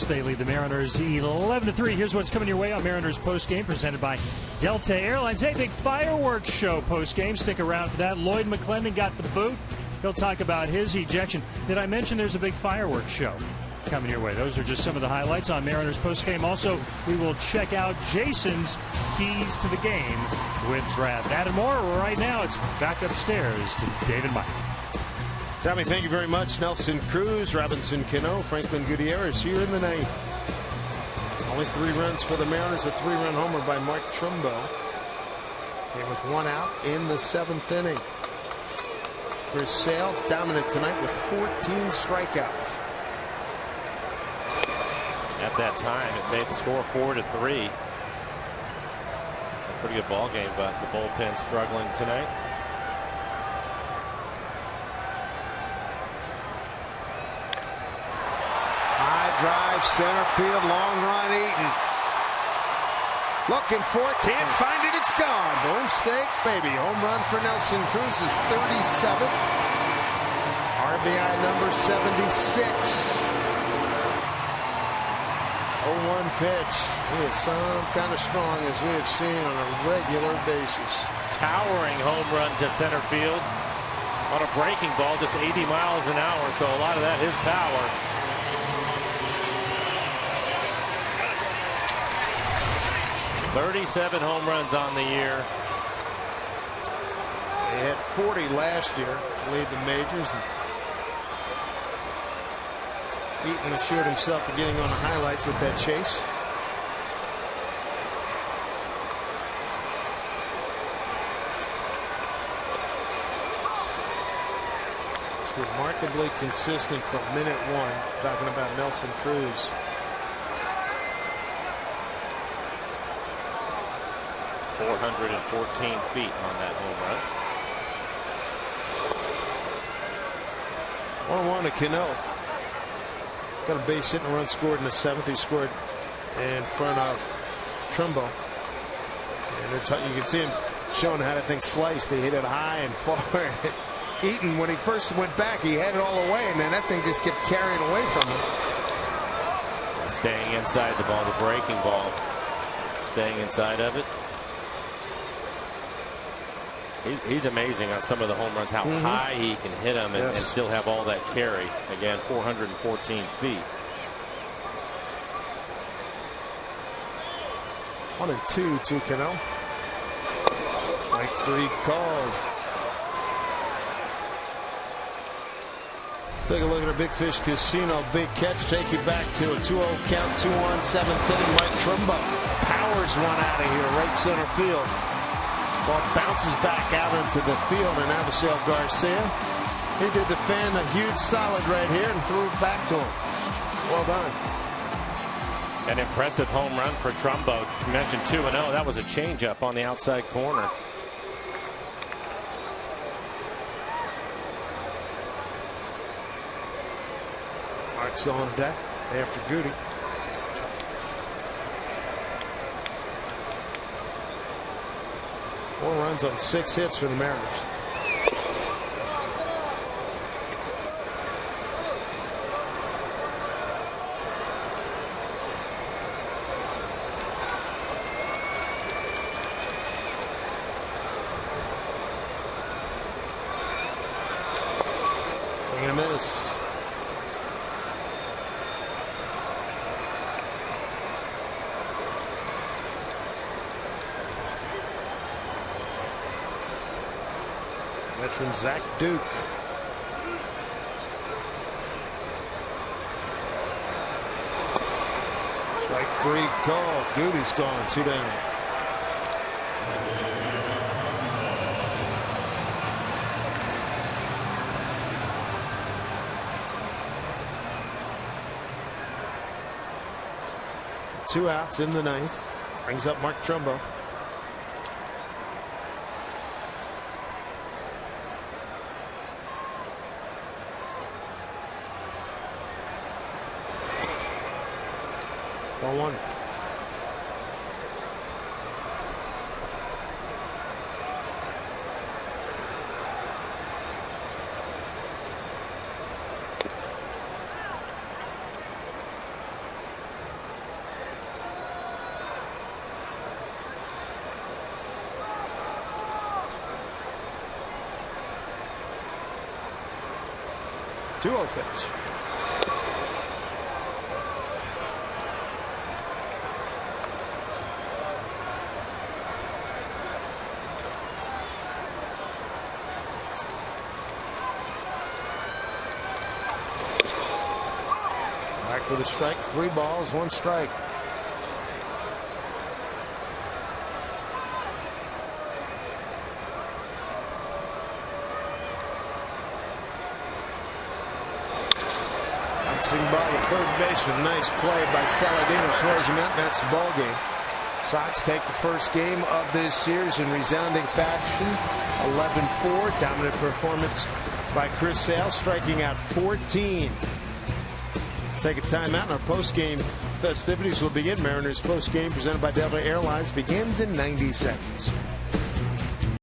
They lead the Mariners 11-3. Here's what's coming your way on Mariners postgame, presented by Delta Airlines. Hey, big fireworks show postgame. Stick around for that. Lloyd McClendon got the boot. He'll talk about his ejection. Did I mention there's a big fireworks show coming your way? Those are just some of the highlights on Mariners postgame. Also, we will check out Jason's keys to the game with Brad. That and more. Right now, it's back upstairs to Dave and Mike. Tommy, thank you very much. Nelson Cruz, Robinson Cano, Franklin Gutierrez here in the 9th. Only 3 runs for the Mariners. A 3-run homer by Mark Trumbo. Came with 1 out in the 7th inning. Chris Sale dominant tonight with 14 strikeouts. At that time, it made the score 4-3. A pretty good ball game, but the bullpen struggling tonight. Drive, center field, long run, Eaton. Looking for it, can't find it, it's gone. Boom, steak, baby. Home run for Nelson Cruz, his 37th. RBI number 76. 0-1 pitch. He is some kind of strong, as we have seen on a regular basis. Towering home run to center field on a breaking ball, just 80 miles an hour, so a lot of that is power. 37 home runs on the year. They had 40 last year, lead the majors. And Eaton assured himself of getting on the highlights with that chase. It's remarkably consistent from minute 1. Talking about Nelson Cruz. 414 feet on that home run. 1-1 to Cano. Got a base hit and a run scored in the 7th. He scored in front of Trumbo. And you can see him showing how to think sliced. He hit it high and far. Eaton, when he first went back, he had it all away, and then that thing just kept carrying away from him. Staying inside the ball, the breaking ball. Staying inside of it. He's amazing on some of the home runs, how high he can hit them and still have all that carry. Again, 414 feet. 1-2 to Cano. Strike 3 called. Take a look at our Big Fish Casino big catch. Take you back to a 2-0 count, 2-on, 7th inning. Mike Trumbo powers one out of here, right center field. Ball bounces back out into the field, and Avisail Garcia, he did the fan a huge solid right here and threw it back to him. Well done. An impressive home run for Trumbo. You mentioned 2-0. That was a changeup on the outside corner. Mark's on deck after Goody. Four runs on 6 hits for the Mariners. Swing and a miss. Veteran Zach Duke. Strike 3 called. Goody's gone. 2 down. Two outs in the 9th. Brings up Mark Trumbo. Ball 1. Two-oh pitch. With a strike, 3 balls, 1 strike. Bouncing ball to third baseman. Nice play by Saladino. Throws him out. That's the ball game. Sox take the first game of this series in resounding fashion. 11-4. Dominant performance by Chris Sale, striking out 14. Take a timeout, and our post-game festivities will begin. Mariners post-game presented by Delta Airlines begins in 90 seconds.